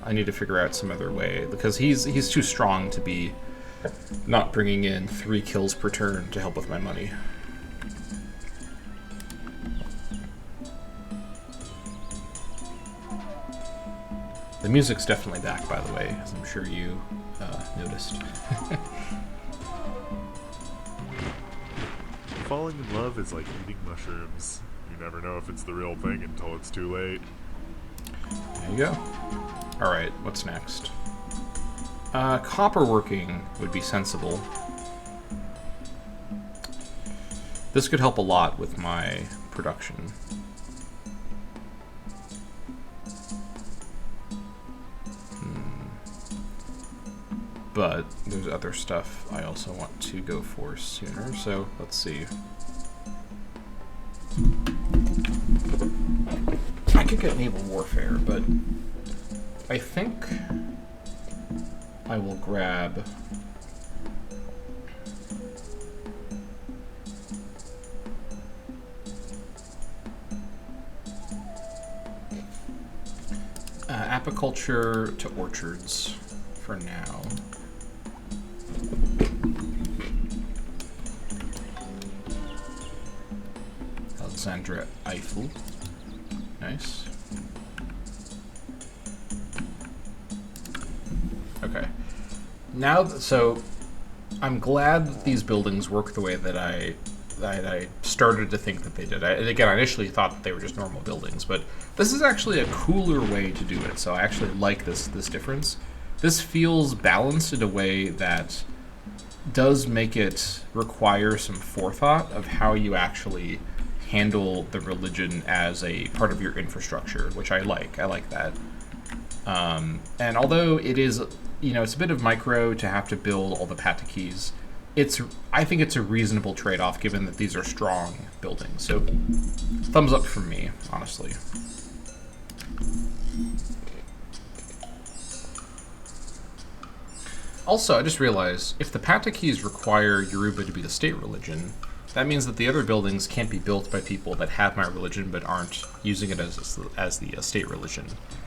S1: I need to figure out some other way because he's too strong to be not bringing in 3 kills per turn to help with my money. The music's definitely back, by the way, as I'm sure you noticed.
S3: Falling in love is like eating mushrooms. You never know if it's the real thing until it's too late.
S1: There you go. Alright, what's next? Copper working would be sensible. This could help a lot with my production. But there's other stuff I also want to go for sooner, so let's see. I could get naval warfare, but I think I will grab apiculture to orchards for now. Alexandra Eiffel. Nice. Okay. Now, so I'm glad that these buildings work the way that I started to think that they did. And again, I initially thought that they were just normal buildings, but this is actually a cooler way to do it. So I actually like this difference. This feels balanced in a way that does make it require some forethought of how you actually handle the religion as a part of your infrastructure, which I like. I like that. And although it is, it's a bit of micro to have to build all the patakeys, I think it's a reasonable trade-off given that these are strong buildings. So, thumbs up from me, honestly. Also, I just realized, if the patakeys require Yoruba to be the state religion, that means that the other buildings can't be built by people that have my religion but aren't using it as the state religion,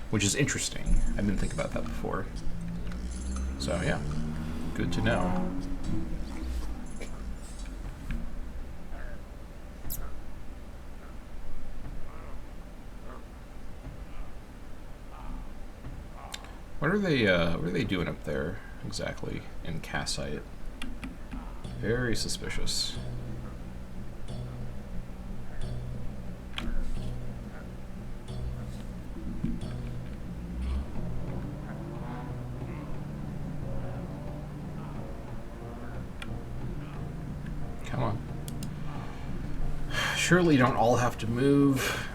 S1: which is interesting. I didn't think about that before. So yeah, good to know. What are they doing up there exactly in Cassite? Very suspicious. Come on. Surely you don't all have to move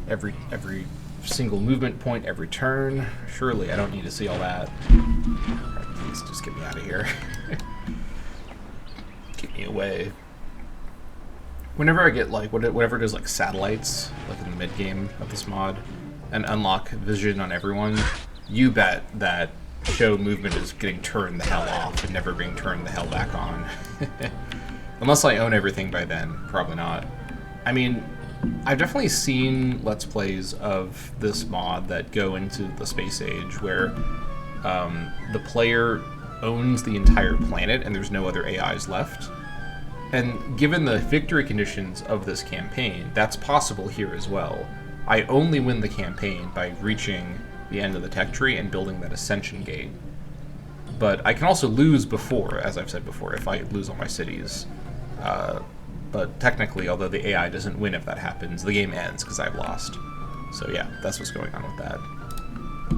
S1: every single movement point every turn. Surely I don't need to see all that. Alright, please just get me out of here. Get me away. Whenever I get like whatever it is, like satellites, like in the mid game of this mod, and unlock vision on everyone, you bet that show movement is getting turned the hell off and never being turned the hell back on. Unless I own everything by then, probably not. I mean, I've definitely seen Let's Plays of this mod that go into the space age where the player owns the entire planet and there's no other AIs left. And given the victory conditions of this campaign, that's possible here as well. I only win the campaign by reaching the end of the tech tree and building that ascension gate. But I can also lose before, as I've said before, if I lose all my cities. But technically, although the AI doesn't win if that happens, the game ends because I've lost. So yeah, that's what's going on with that.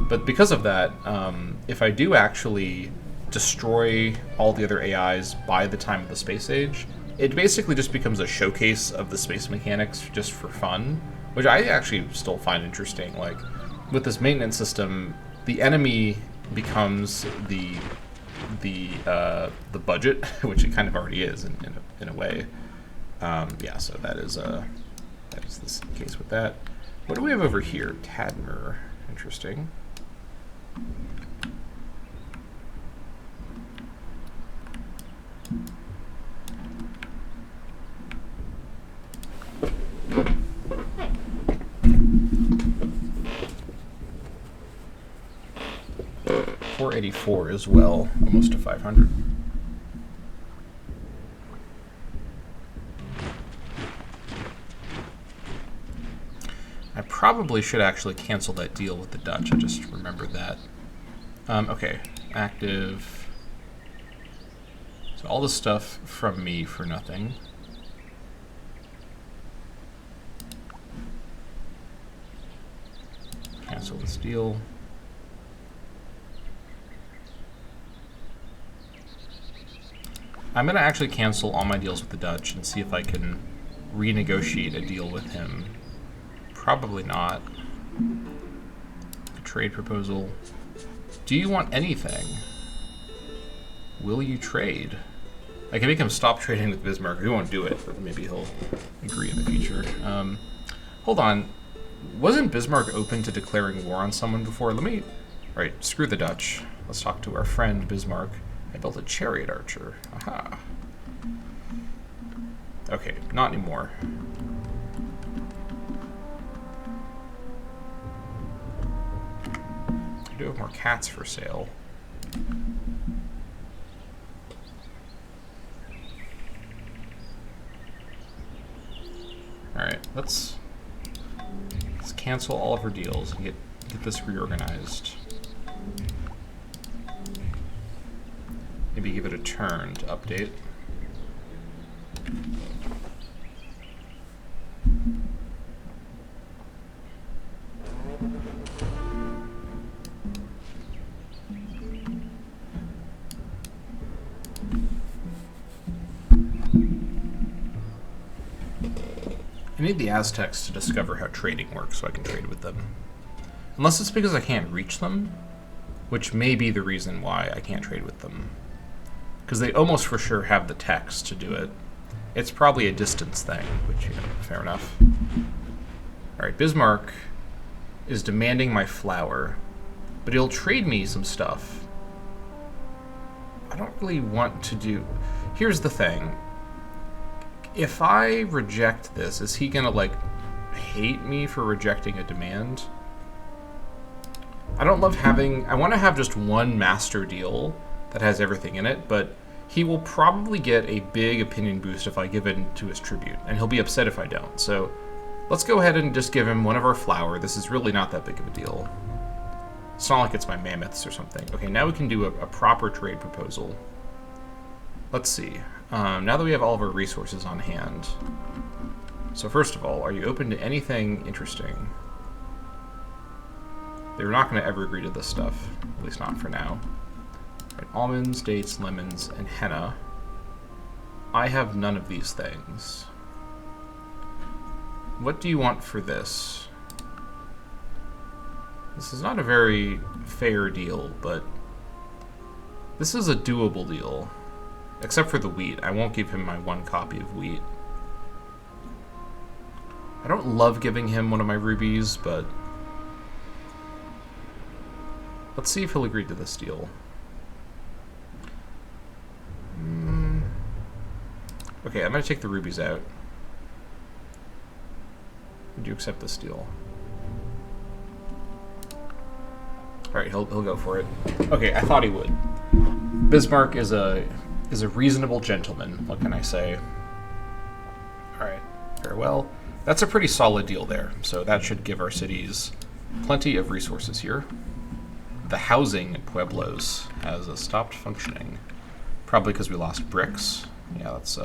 S1: But because of that, if I do actually destroy all the other AIs by the time of the space age, it basically just becomes a showcase of the space mechanics just for fun, which I actually still find interesting. Like, with this maintenance system, the enemy becomes the budget, which it kind of already is in a way. Yeah, so that is the case with that. What do we have over here? Tadmer. Interesting. .484 as well, almost to 500. I probably should actually cancel that deal with the Dutch. I just remembered that. Okay, active. So all this stuff from me for nothing. Cancel this deal. I'm going to actually cancel all my deals with the Dutch and see if I can renegotiate a deal with him. Probably not. A trade proposal. Do you want anything? Will you trade? I can make him stop trading with Bismarck. He won't do it, but maybe he'll agree in the future. Hold on. Wasn't Bismarck open to declaring war on someone before? Right, screw the Dutch. Let's talk to our friend Bismarck. I built a chariot archer. Aha. Okay, not anymore. I do have more cats for sale. Alright, let's cancel all of her deals and get this reorganized. Maybe give it a turn to update. I need the Aztecs to discover how trading works so I can trade with them. Unless it's because I can't reach them, which may be the reason why I can't trade with them. Because they almost for sure have the text to do it. It's probably a distance thing, which, you know, fair enough. Alright, Bismarck is demanding my flour, but he'll trade me some stuff. I don't really want to do... Here's the thing. If I reject this, is he gonna, like, hate me for rejecting a demand? I don't love having... I want to have just one master deal that has everything in it, but he will probably get a big opinion boost if I give in to his tribute, and he'll be upset if I don't. So let's go ahead and just give him one of our flour. This is really not that big of a deal. It's not like it's my mammoths or something. Okay, now we can do a proper trade proposal. Let's see. Now that we have all of our resources on hand. So first of all, are you open to anything interesting? They're not going to ever agree to this stuff, at least not for now. Right, almonds, dates, lemons, and henna. I have none of these things. What do you want for this? This is not a very fair deal, but this is a doable deal. Except for the wheat. I won't give him my one copy of wheat. I don't love giving him one of my rubies, but let's see if he'll agree to this deal. Okay, I'm going to take the rubies out. Would you accept this deal? Alright, he'll go for it. Okay, I thought he would. Bismarck is a reasonable gentleman, what can I say? Alright, very well. That's a pretty solid deal there, so that should give our cities plenty of resources here. The housing in Pueblos has stopped functioning. Probably because we lost bricks. Yeah, that's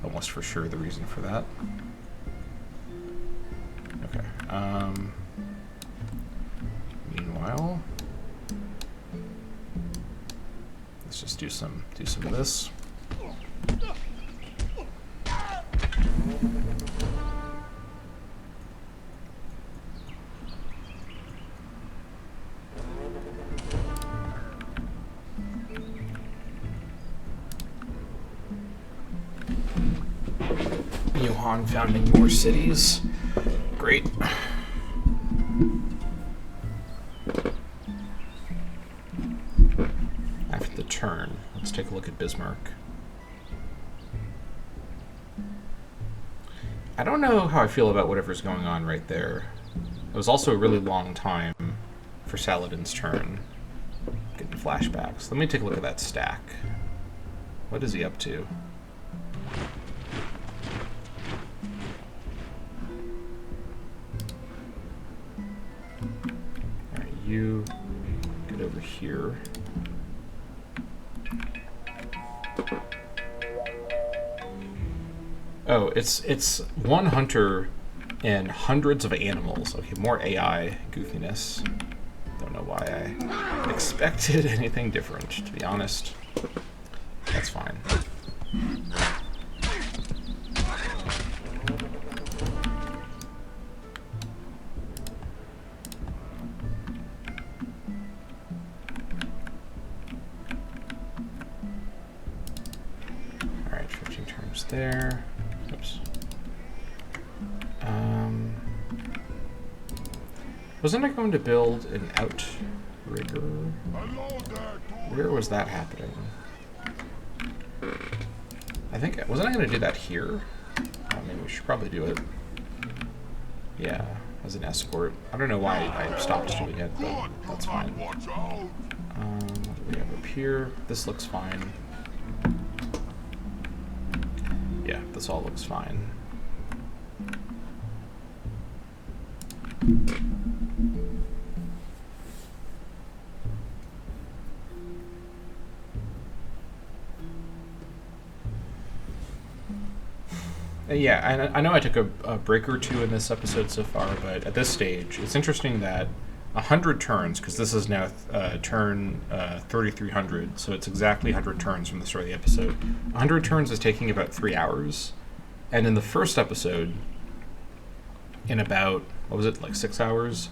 S1: almost for sure the reason for that. Okay. Meanwhile, let's just do some of this. continue on founding more cities. Great. After the turn, let's take a look at Bismarck. I don't know how I feel about whatever's going on right there. It was also a really long time for Saladin's turn. Getting flashbacks. Let me take a look at that stack. What is he up to? Alright, you get over here. Oh, it's one hunter and hundreds of animals. Okay, more AI goofiness. Don't know why I expected anything different, to be honest. That's fine. Alright, 15 turns there. Oops. Wasn't I going to build an outrigger? Where was that happening? I think, wasn't I going to do that here? I mean, we should probably do it. Yeah, as an escort. I don't know why I stopped doing it, but that's fine. What do we have up here? This looks fine. Yeah, this all looks fine. Yeah, I know I took a break or two in this episode so far, but at this stage, it's interesting that 100 turns, because this is now turn 3300, so it's exactly 100 turns from the start of the episode. 100 turns is taking about 3 hours, and in the first episode, in about, what was it, like 6 hours,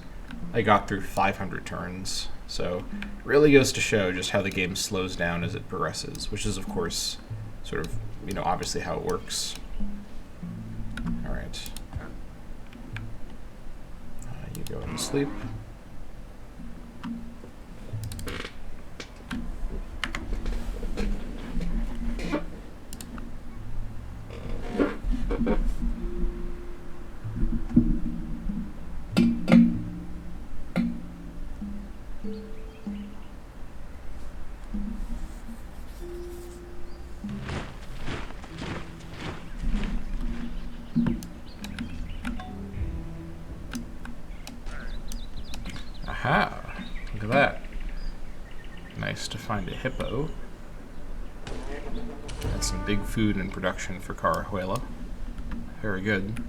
S1: I got through 500 turns. So it really goes to show just how the game slows down as it progresses, which is, of course, sort of, you know, obviously how it works. All right. You go and sleep. Aha! Look at that. Nice to find a hippo. That's some big food in production for Carajuela. Very good.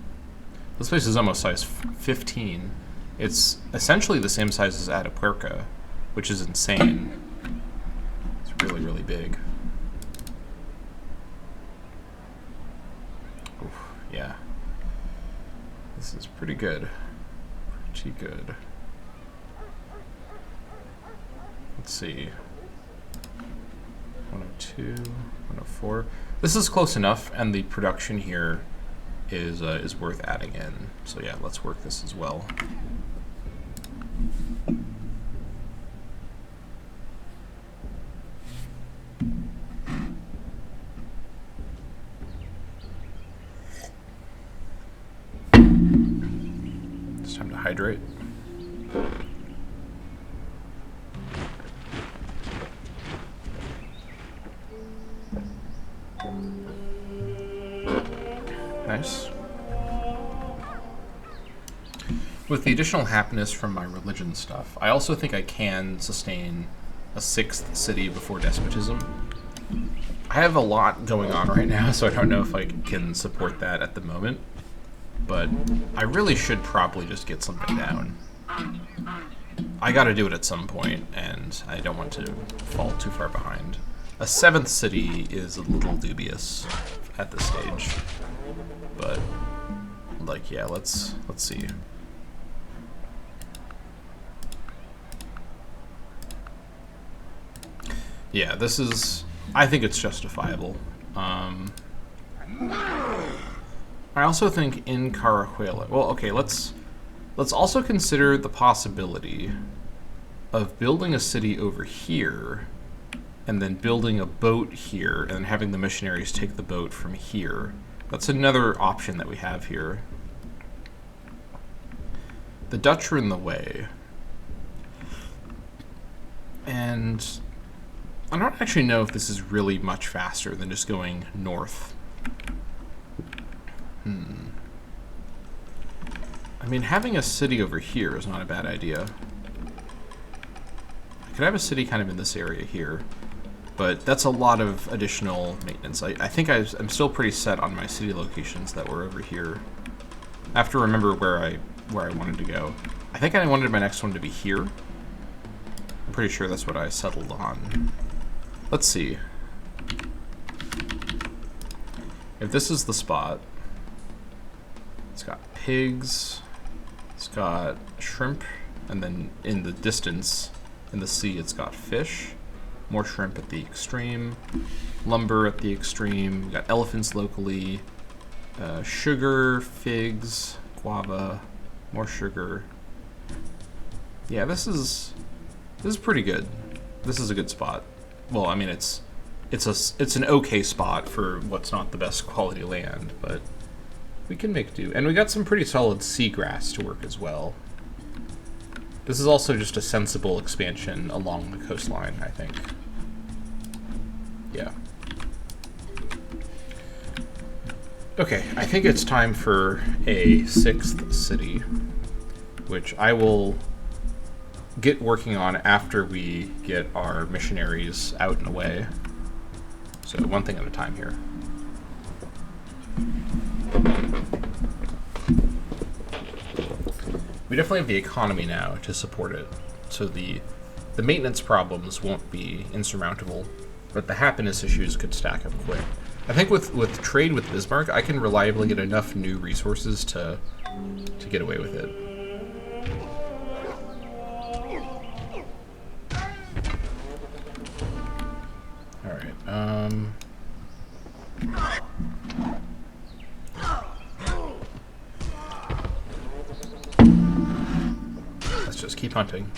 S1: This place is almost size 15. It's essentially the same size as Atapuerca, which is insane. It's really, really big. Oof, yeah. This is pretty good. Pretty good. Let's see. 102, 104. This is close enough, and the production here is worth adding in. So yeah, let's work this as well. It's time to hydrate. Nice. With the additional happiness from my religion stuff, I also think I can sustain a 6th city before despotism. I have a lot going on right now, so I don't know if I can support that at the moment, but I really should probably just get something down. I gotta do it at some point, and I don't want to fall too far behind. A 7th city is a little dubious at this stage. But, like, yeah, let's see. Yeah, this is, I think it's justifiable. I also think in Carajuela... Well, okay, let's also consider the possibility of building a city over here and then building a boat here and having the missionaries take the boat from here. That's another option that we have here. The Dutch are in the way. And I don't actually know if this is really much faster than just going north. I mean, having a city over here is not a bad idea. I could have a city kind of in this area here, but that's a lot of additional maintenance. I think I'm still pretty set on my city locations that were over here. I have to remember where I wanted to go. I think I wanted my next one to be here. I'm pretty sure that's what I settled on. Let's see. If this is the spot, it's got pigs, it's got shrimp, and then in the distance, in the sea, it's got fish, more shrimp at the extreme, lumber at the extreme, we got elephants locally, sugar, figs, guava, more sugar. Yeah, this is pretty good. This is a good spot. Well, I mean, it's an okay spot for what's not the best quality land, but we can make do. And we got some pretty solid seagrass to work as well. This is also just a sensible expansion along the coastline, I think. Yeah. Okay, I think it's time for a 6th city, which I will get working on after we get our missionaries out and away. So one thing at a time here. We definitely have the economy now to support it, so the maintenance problems won't be insurmountable, but the happiness issues could stack up quick. I think with trade with Bismarck, I can reliably get enough new resources to get away with it. Let's just keep hunting.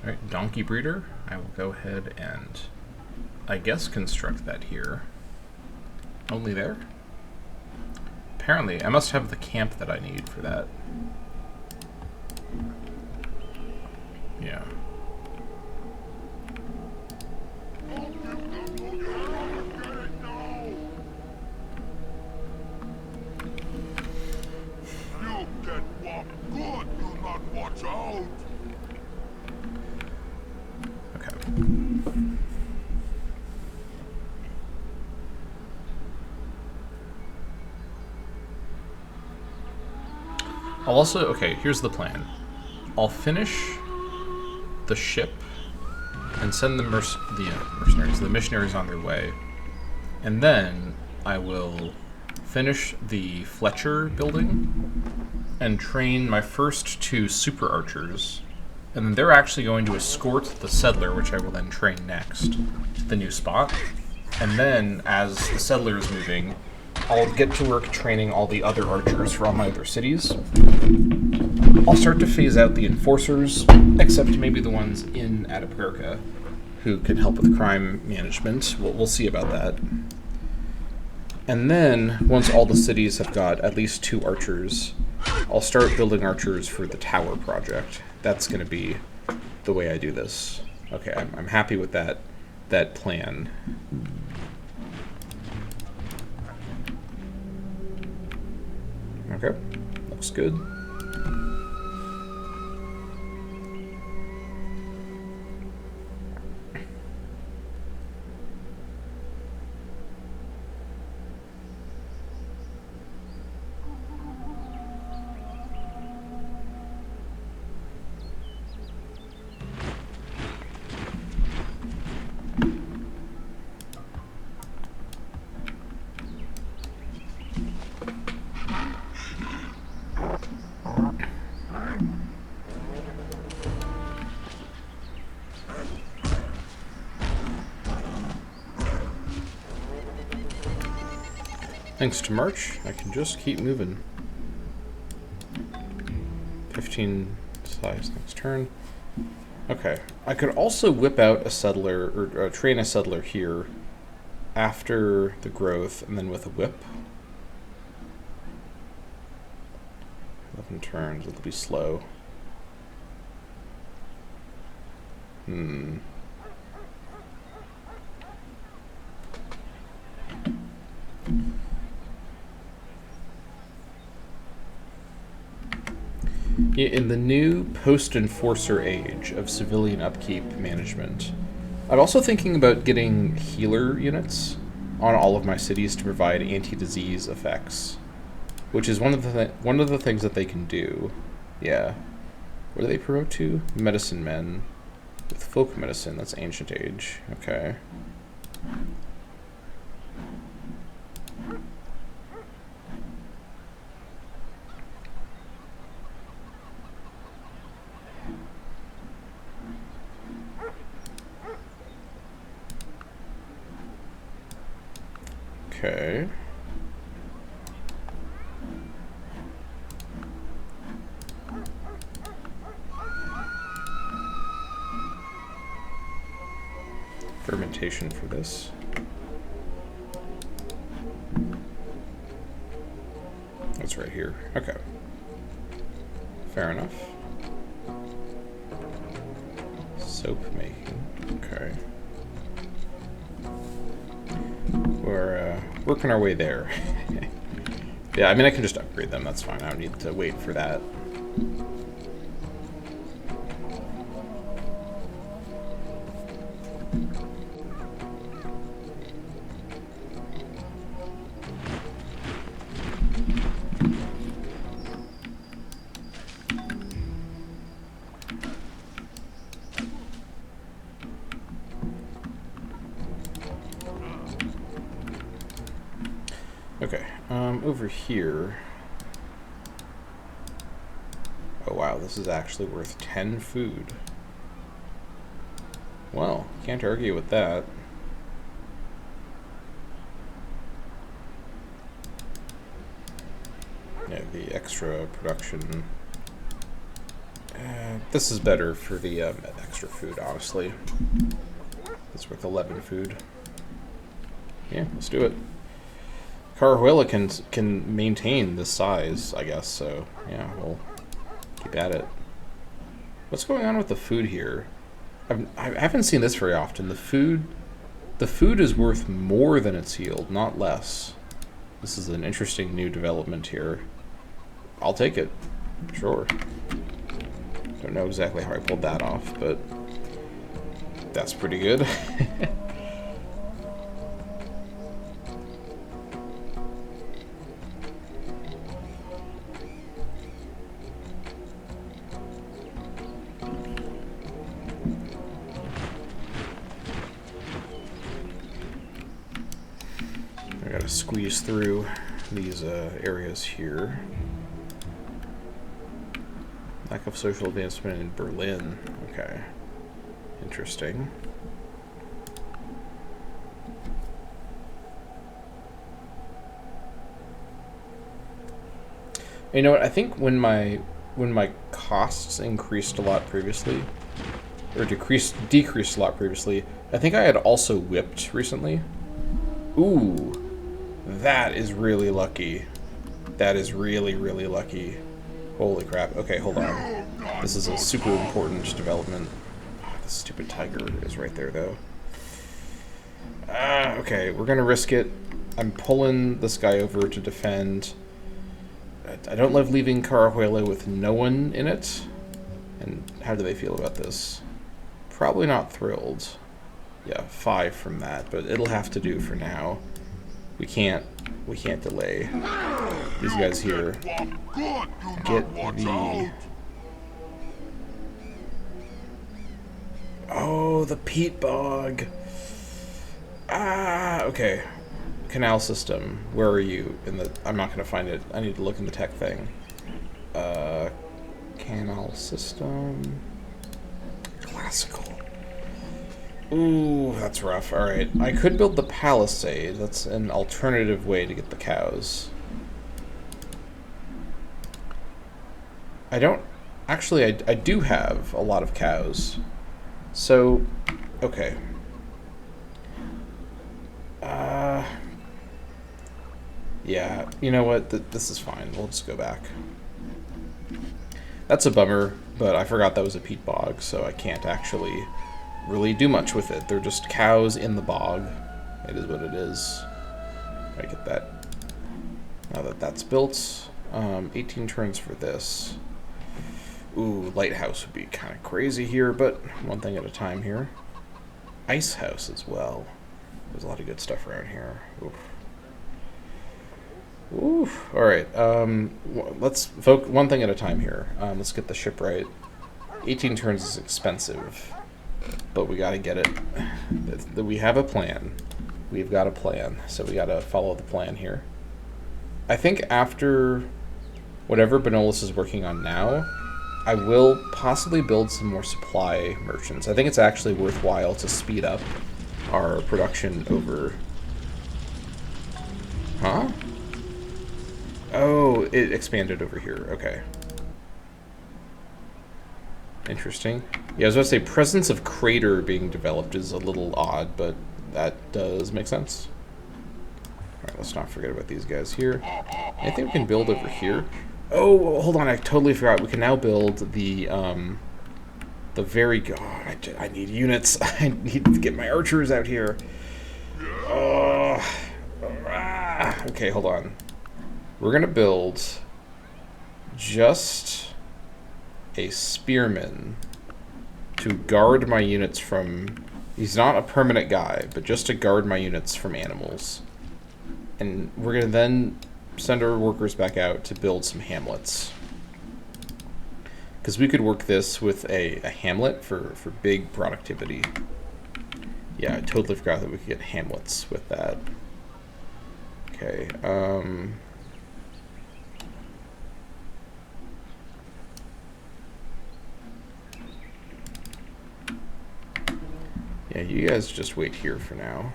S1: Alright, donkey breeder. I will go ahead and, I guess, construct that here. Only there? Apparently, I must have the camp that I need for that. Yeah. I'll also, okay, here's the plan. I'll finish the ship and send the missionaries on their way. And then I will finish the Fletcher building and train my first 2 super archers. And then they're actually going to escort the settler, which I will then train next, to the new spot. And then, as the settler is moving, I'll get to work training all the other archers for all my other cities. I'll start to phase out the enforcers, except maybe the ones in Atapuerca, who can help with crime management. We'll see about that. And then, once all the cities have got at least 2 archers, I'll start building archers for the tower project. That's going to be the way I do this. Okay, I'm happy with that plan. Okay, looks good. Thanks to March, I can just keep moving. 15 size next turn. Okay, I could also whip out a settler, or train a settler here after the growth, and then with a whip. 11 turns, it'll be slow. In the new post-enforcer age of civilian upkeep management, I'm also thinking about getting healer units on all of my cities to provide anti-disease effects, which is one of the things that they can do. Yeah. What do they promote to? Medicine men with folk medicine. That's ancient age. Okay. Okay. Fermentation for this. That's right here. Okay. Fair enough. Soap making. Okay. We're working our way there. Yeah, I mean, I can just upgrade them. That's fine. I don't need to wait for that. Okay, over here. Oh wow, this is actually worth 10 food. Well, can't argue with that. Yeah, the extra production. This is better for the extra food, honestly. It's worth 11 food. Yeah, let's do it. Carahuela can maintain this size, I guess, so yeah, we'll keep at it. What's going on with the food here? I haven't seen this very often. The food is worth more than its yield, not less. This is an interesting new development here. I'll take it, sure. Don't know exactly how I pulled that off, but that's pretty good. Squeeze through these areas here. Lack of social advancement in Berlin. Okay. Interesting. You know what? I think when my costs increased a lot previously, or decreased a lot previously, I think I had also whipped recently. Ooh. That is really lucky. That is really, really lucky. Holy crap. Okay, hold on. This is a super important development. Oh, the stupid tiger is right there, though. Okay, we're gonna risk it. I'm pulling this guy over to defend. I don't love leaving Carahuela with no one in it. And how do they feel about this? Probably not thrilled. Yeah, 5 from that, but it'll have to do for now. We can't delay. These guys here. Get the... Oh, the peat bog. Okay. Canal system. Where are you? I'm not gonna find it. I need to look in the tech thing. Canal system. Classical. Ooh, that's rough. Alright, I could build the palisade. That's an alternative way to get the cows. I don't... Actually, I do have a lot of cows. So, okay. Yeah, you know what? This is fine. We'll just go back. That's a bummer, but I forgot that was a peat bog, so I can't actually really do much with it. They're just cows in the bog. It is what it is. I get that. Now that that's built, 18 turns for this. Ooh, lighthouse would be kind of crazy here, but one thing at a time here. Ice house as well. There's a lot of good stuff around here. Oof. Oof. All right. Let's focus one thing at a time here. Let's get the shipwright. 18 turns is expensive, but we got to get it. We have a plan. We've got a plan, so we got to follow the plan here. I think after whatever Benolis is working on now, I will possibly build some more supply merchants. I think it's actually worthwhile to speed up our production over... Huh? Oh, it expanded over here. Okay. Interesting. Yeah, I was about to say, presence of crater being developed is a little odd, but that does make sense. Alright, let's not forget about these guys here. Anything we can build over here? Oh, hold on, I totally forgot. We can now build the very... Oh, I need units. I need to get my archers out here. Okay, hold on. We're going to build just a spearman to guard my units from... He's not a permanent guy, but just to guard my units from animals. And we're going to then send our workers back out to build some hamlets. Because we could work this with a hamlet for big productivity. Yeah, I totally forgot that we could get hamlets with that. Okay, yeah, you guys just wait here for now.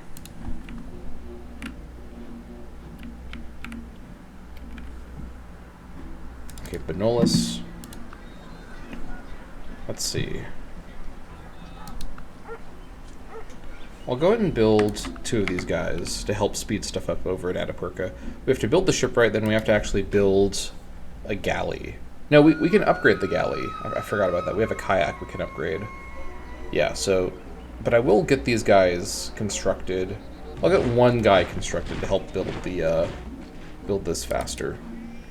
S1: Okay, Benolis. Let's see. I'll go ahead and build 2 of these guys to help speed stuff up over at Atapuerca. We have to build the shipwright, then we have to actually build a galley. No, we can upgrade the galley. I forgot about that. We have a kayak we can upgrade. Yeah, so... But I will get these guys constructed. I'll get 1 guy constructed to help build the build this faster.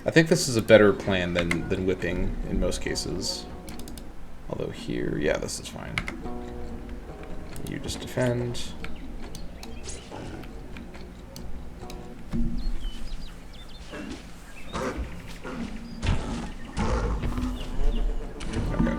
S1: I think this is a better plan than whipping in most cases. Although here, yeah, this is fine. You just defend. Okay.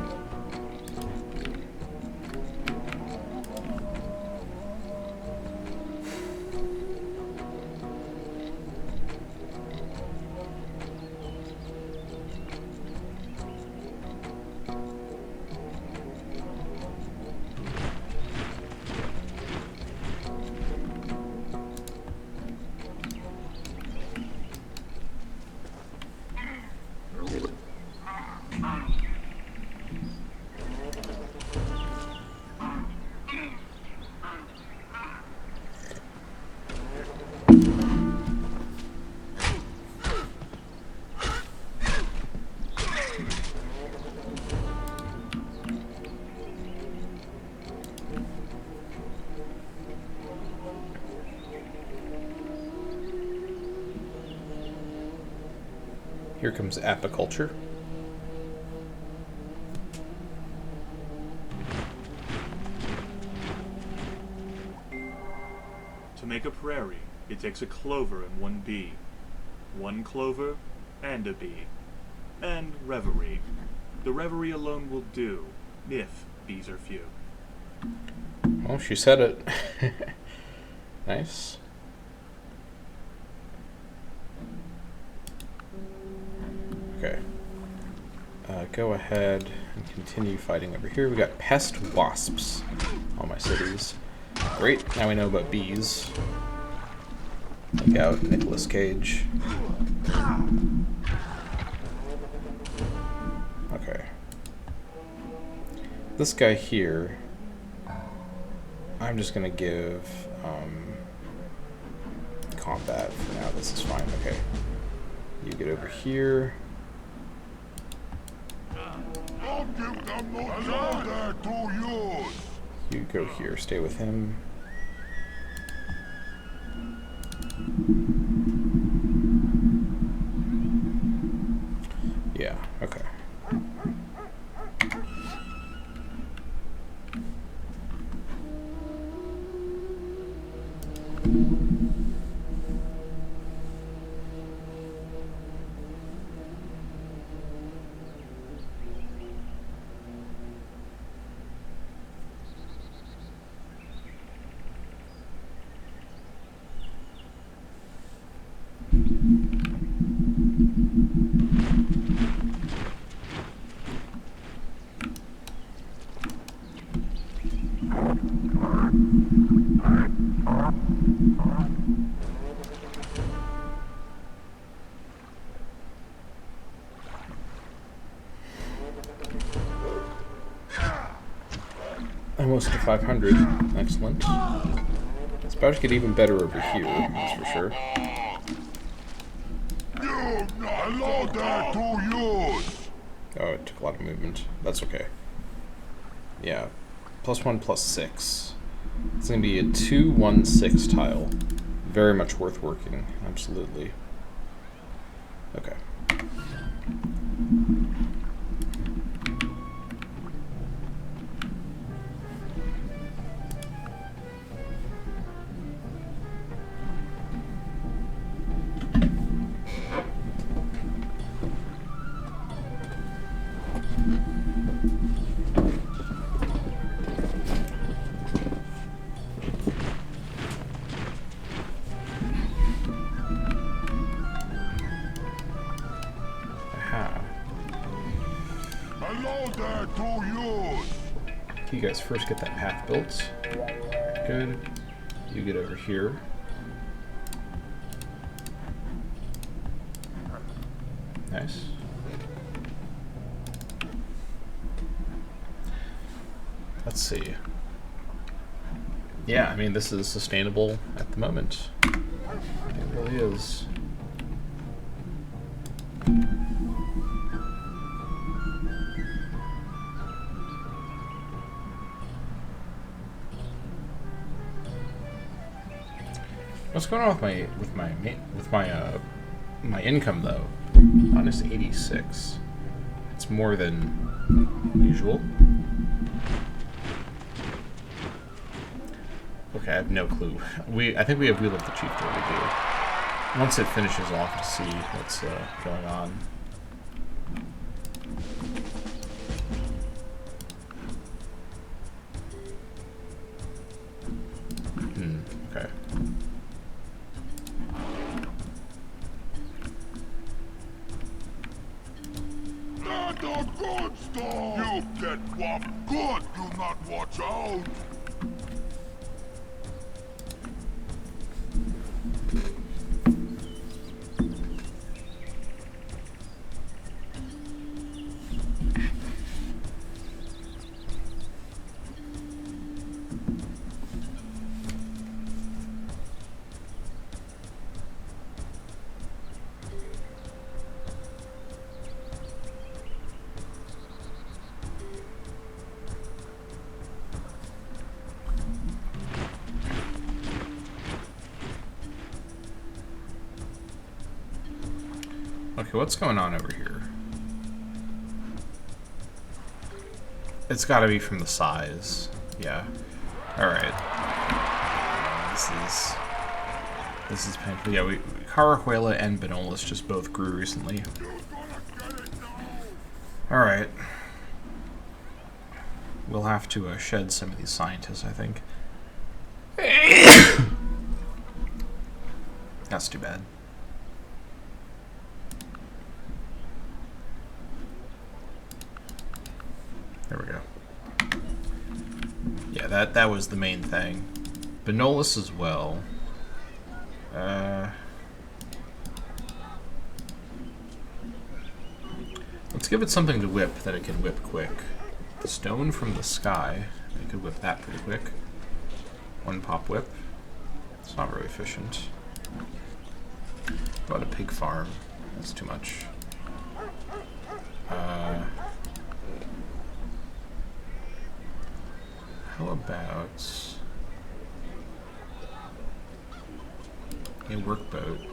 S1: Here comes apiculture.
S4: To make a prairie, it takes a clover and 1 bee. 1 clover and a bee. And reverie. The reverie alone will do, if bees are few.
S1: Oh, she said it. Nice. Okay. Go ahead and continue fighting over here. We got pest wasps. All my cities. Great. Now we know about bees. Take out Nicolas Cage. Okay. This guy here, I'm just gonna give combat for now. This is fine. Okay. You get over here. You go here. Stay with him. Yeah, okay. Almost to 500. Excellent. It's about to get even better over here, that's for sure. Oh, it took a lot of movement. That's okay. Yeah. +1, +6. It's going to be a 2-1-6 tile. Very much worth working. Absolutely. Okay. You guys first get that path built. Good. You get over here. Nice. Let's see. Yeah, I mean, this is sustainable at the moment. It really is. What's going on with my income though? Minus 86. It's more than usual. Okay, I have no clue. I think we have Wheel of the Chief to do. Once it finishes off, we'll see what's going on. Okay.
S5: Good storm! You get what good do not watch out!
S1: Okay, what's going on over here? It's gotta be from the size. Yeah. Alright. This is painful. Yeah, Carahuela and Benolis just both grew recently. Alright. We'll have to shed some of these scientists, I think. That's too bad. There we go. Yeah, that was the main thing. Benolus as well. Let's give it something to whip that it can whip quick. Stone from the sky. I could whip that pretty quick. One pop whip. It's not very efficient. About a pig farm. That's too much. How about a workboat?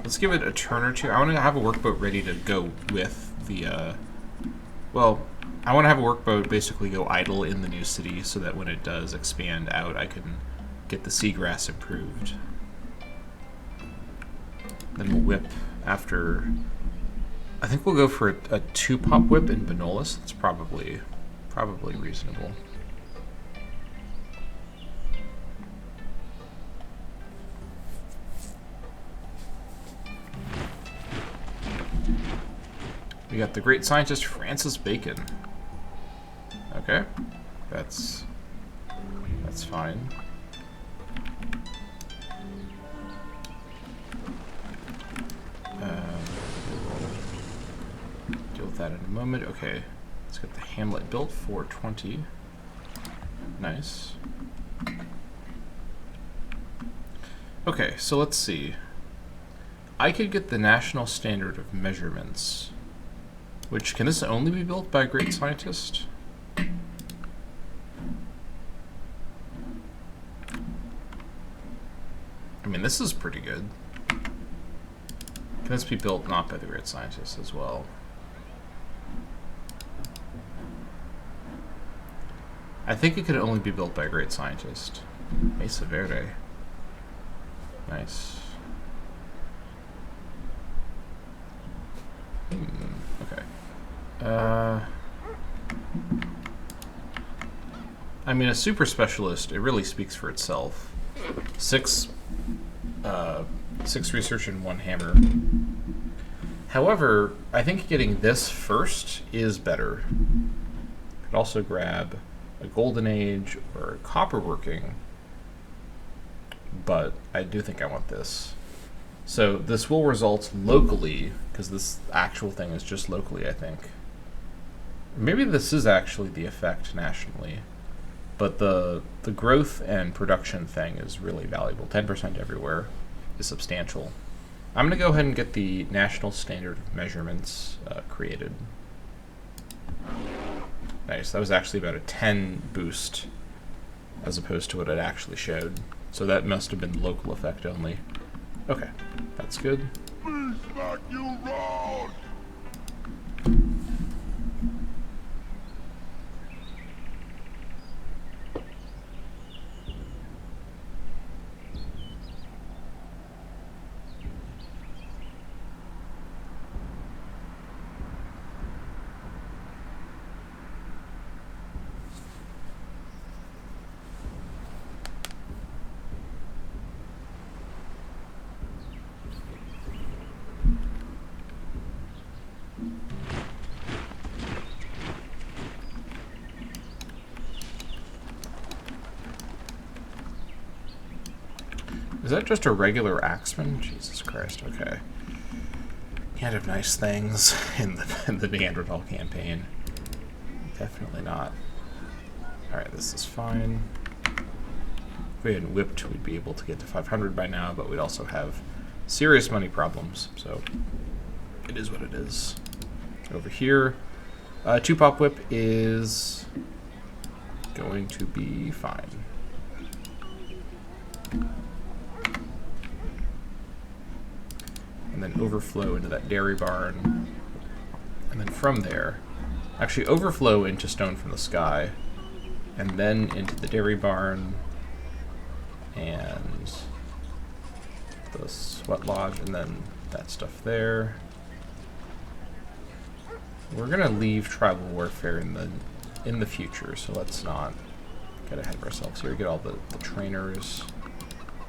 S1: Let's give it a turn or two. I want to have a workboat ready to go with the, well, I want to have a workboat basically go idle in the new city so that when it does expand out, I can get the seagrass improved. Then we'll whip after. I think we'll go for a 2-pop whip in Benolus. That's probably reasonable. We got the great scientist Francis Bacon. Okay, that's fine. Deal with that in a moment. Okay, let's get the Hamlet built. 420. Nice. Okay, so let's see. I could get the national standard of measurements. Which, can this only be built by a great scientist? I mean, this is pretty good. Can this be built not by the great scientist as well? I think it could only be built by a great scientist. Mesa Verde. Nice. Okay. I mean, a super specialist, it really speaks for itself. 6 research and 1 hammer. However, I think getting this first is better. Could also grab a golden age or copper working, but I do think I want this. So this will result locally, because this actual thing is just locally, I think. Maybe this is actually the effect nationally, but the growth and production thing is really valuable. 10% everywhere is substantial. I'm going to go ahead and get the national standard of measurements created. Nice, that was actually about a 10 boost as opposed to what it actually showed. So that must have been local effect only. Okay, that's good.
S5: Please back you round!
S1: Is that just a regular axeman? Jesus Christ, okay. Can't have nice things in the Neanderthal campaign. Definitely not. Alright, this is fine. If we hadn't whipped, we'd be able to get to 500 by now, but we'd also have serious money problems, so it is what it is. Over here, 2-pop whip is going to be fine. And then overflow into that dairy barn. And then from there, actually overflow into stone from the sky. And then into the dairy barn. And the sweat lodge. And then that stuff there. We're going to leave tribal warfare in the future. So let's not get ahead of ourselves here. Get all the trainers.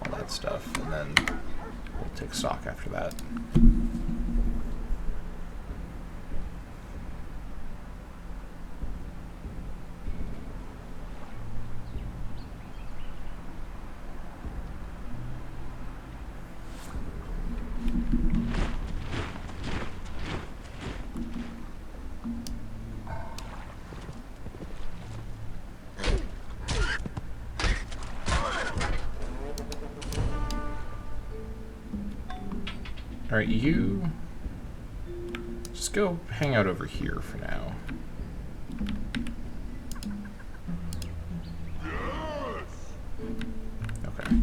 S1: All that stuff. And then we'll take stock after that. Alright, you just go hang out over here for now. Okay.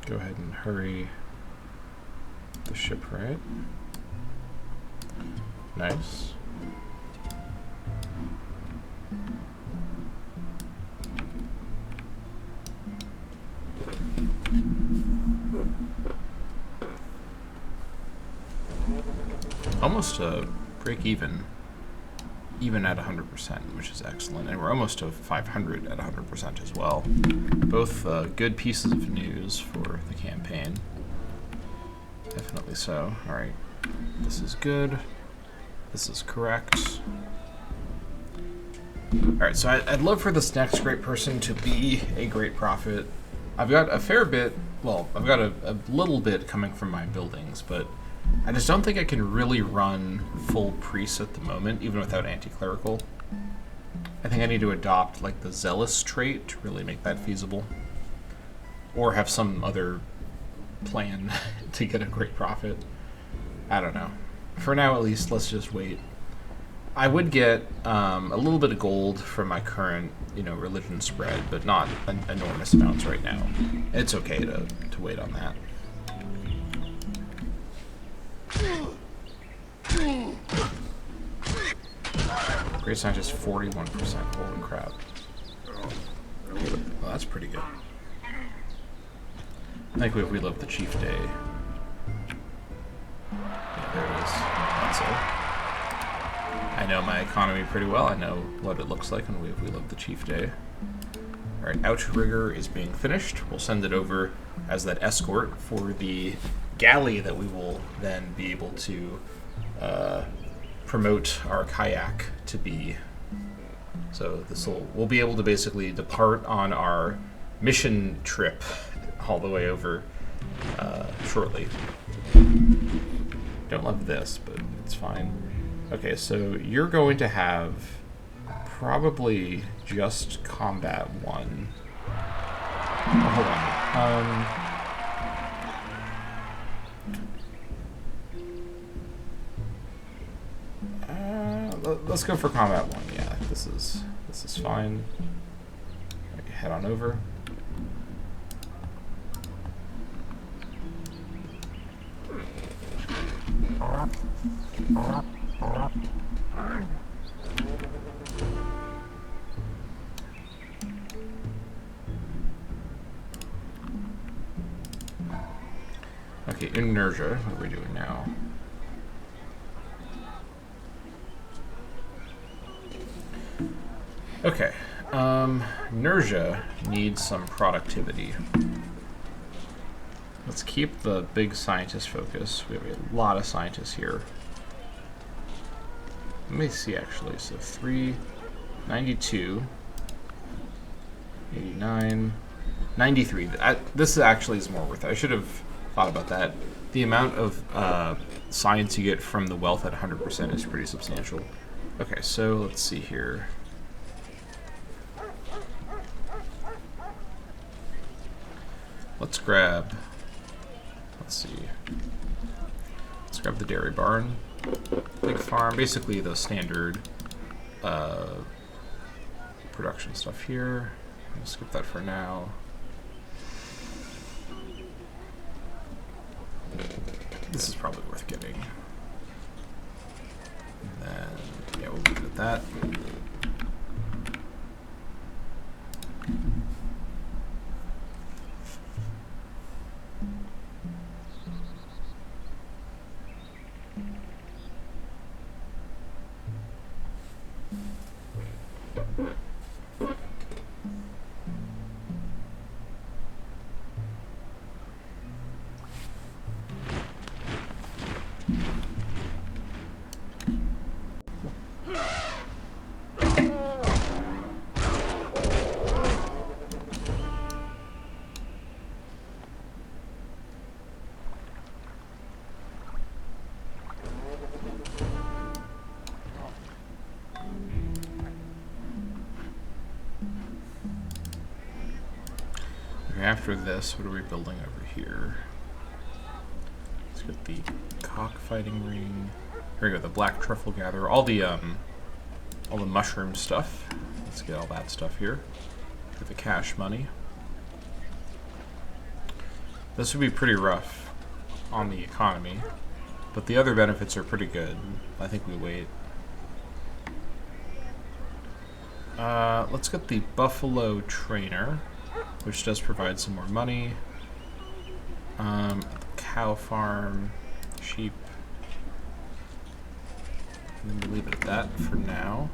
S1: Go ahead and hurry the ship, right? Nice. Almost a break even at 100%, which is excellent. And we're almost to 500 at 100% as well. Both good pieces of news for the campaign. Definitely so. Alright, this is good. This is correct. Alright, so I'd love for this next great person to be a great prophet. I've got a fair bit, well, I've got a little bit coming from my buildings, but I just don't think I can really run full priests at the moment, even without anti-clerical. I think I need to adopt like the zealous trait to really make that feasible. Or have some other plan to get a great prophet. I don't know. For now, at least, let's just wait. I would get a little bit of gold from my current, religion spread, but not enormous amounts right now. It's okay to wait on that. Great scientist, 41%. Holy crap. Well, that's pretty good. I think we love the chief day. Yeah, there it is. That's it. I know my economy pretty well. I know what it looks like, and we love the chief day. Alright, Outrigger is being finished. We'll send it over as that escort for the galley that we will then be able to promote our kayak to be. So we'll be able to basically depart on our mission trip all the way over shortly. Don't love this, but it's fine. Okay, so you're going to have probably just combat 1. Oh, hold on. Let's go for combat 1. Yeah, this is fine. Head on over. Okay, inertia. What are we doing now? Okay, inertia needs some productivity. Let's keep the big scientist focus. We have a lot of scientists here. Let me see, actually. So 3, 92, 89, 93. This actually is more worth it. I should have thought about that. The amount of science you get from the wealth at 100% is pretty substantial. Okay, so let's see here. Let's grab the dairy barn, big farm, basically the standard production stuff here. I'll skip that for now. This is probably worth getting. And then, yeah, we'll leave it at that. after this, what are we building over here? Let's get the cockfighting ring. Here we go, the black truffle gatherer. All the mushroom stuff. Let's get all that stuff here. Get the cash money. This would be pretty rough on the economy, but the other benefits are pretty good. I think we wait. Let's get the buffalo trainer, which does provide some more money. Cow farm, sheep. And then we'll leave it at that for now.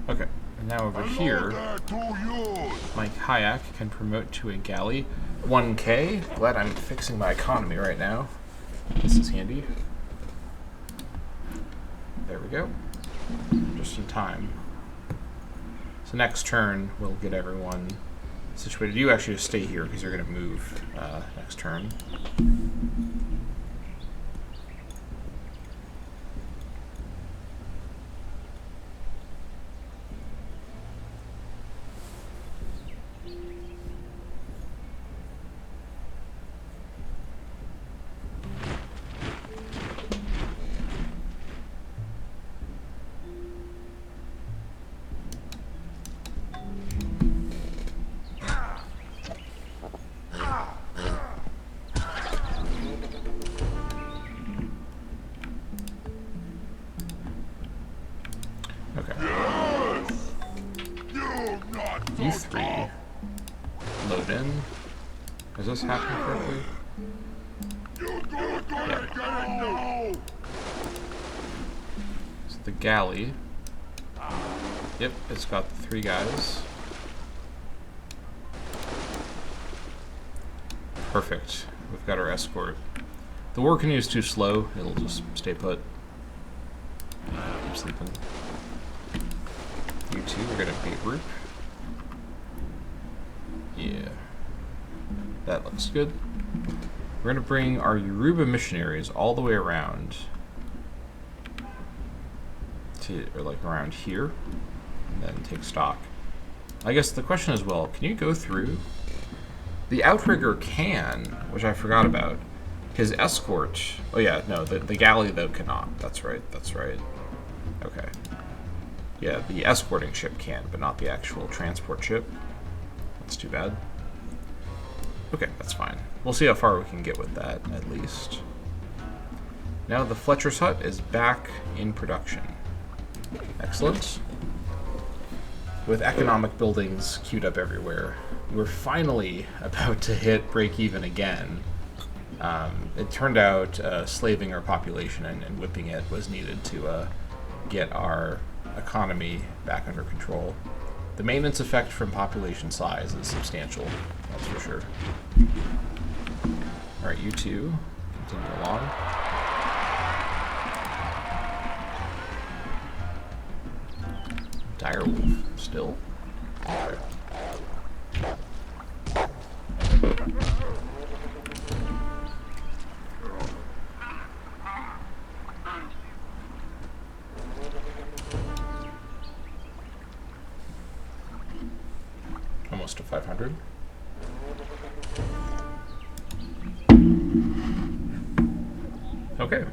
S1: Okay, and now over here, my kayak can promote to a galley. 1K. Glad I'm fixing my economy right now. This is handy. There we go. Just in time. So next turn, we'll get everyone situated. You actually just stay here because you're going to move next turn. You three load in. Is this happening correctly? Yeah. So the galley. Yep, it's got the 3 guys. Perfect. We've got our escort. The war canoe is too slow. It'll just stay put. I'm sleeping. You two are gonna beat Roop. Yeah. That looks good. We're gonna bring our Yoruba missionaries all the way around to, or like around here, and then take stock. I guess the question is, well, can you go through? The outrigger can, which I forgot about. His escort, oh yeah, no, the galley though cannot. That's right, that's right. Okay. Yeah, the escorting ship can, but not the actual transport ship. That's too bad. Okay, that's fine. We'll see how far we can get with that, at least. Now the Fletcher's hut is back in production. Excellent. With economic buildings queued up everywhere, we're finally about to hit break-even again. It turned out slaving our population and whipping it was needed to get our economy back under control. The maintenance effect from population size is substantial, that's for sure. Alright, you two, continue along. Direwolf, still? Okay. Almost to 500. Okay.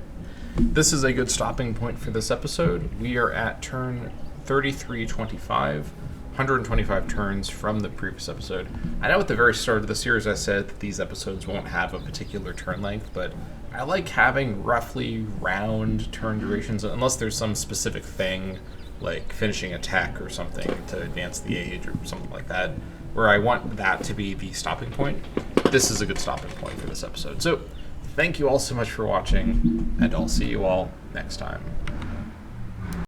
S1: This is a good stopping point for this episode. We are at turn 3325, 125 turns from the previous episode. I know at the very start of the series I said that these episodes won't have a particular turn length, but I like having roughly round turn durations, unless there's some specific thing, like finishing a tech or something to advance the age or something like that, where I want that to be the stopping point. This is a good stopping point for this episode. So, thank you all so much for watching, and I'll see you all next time.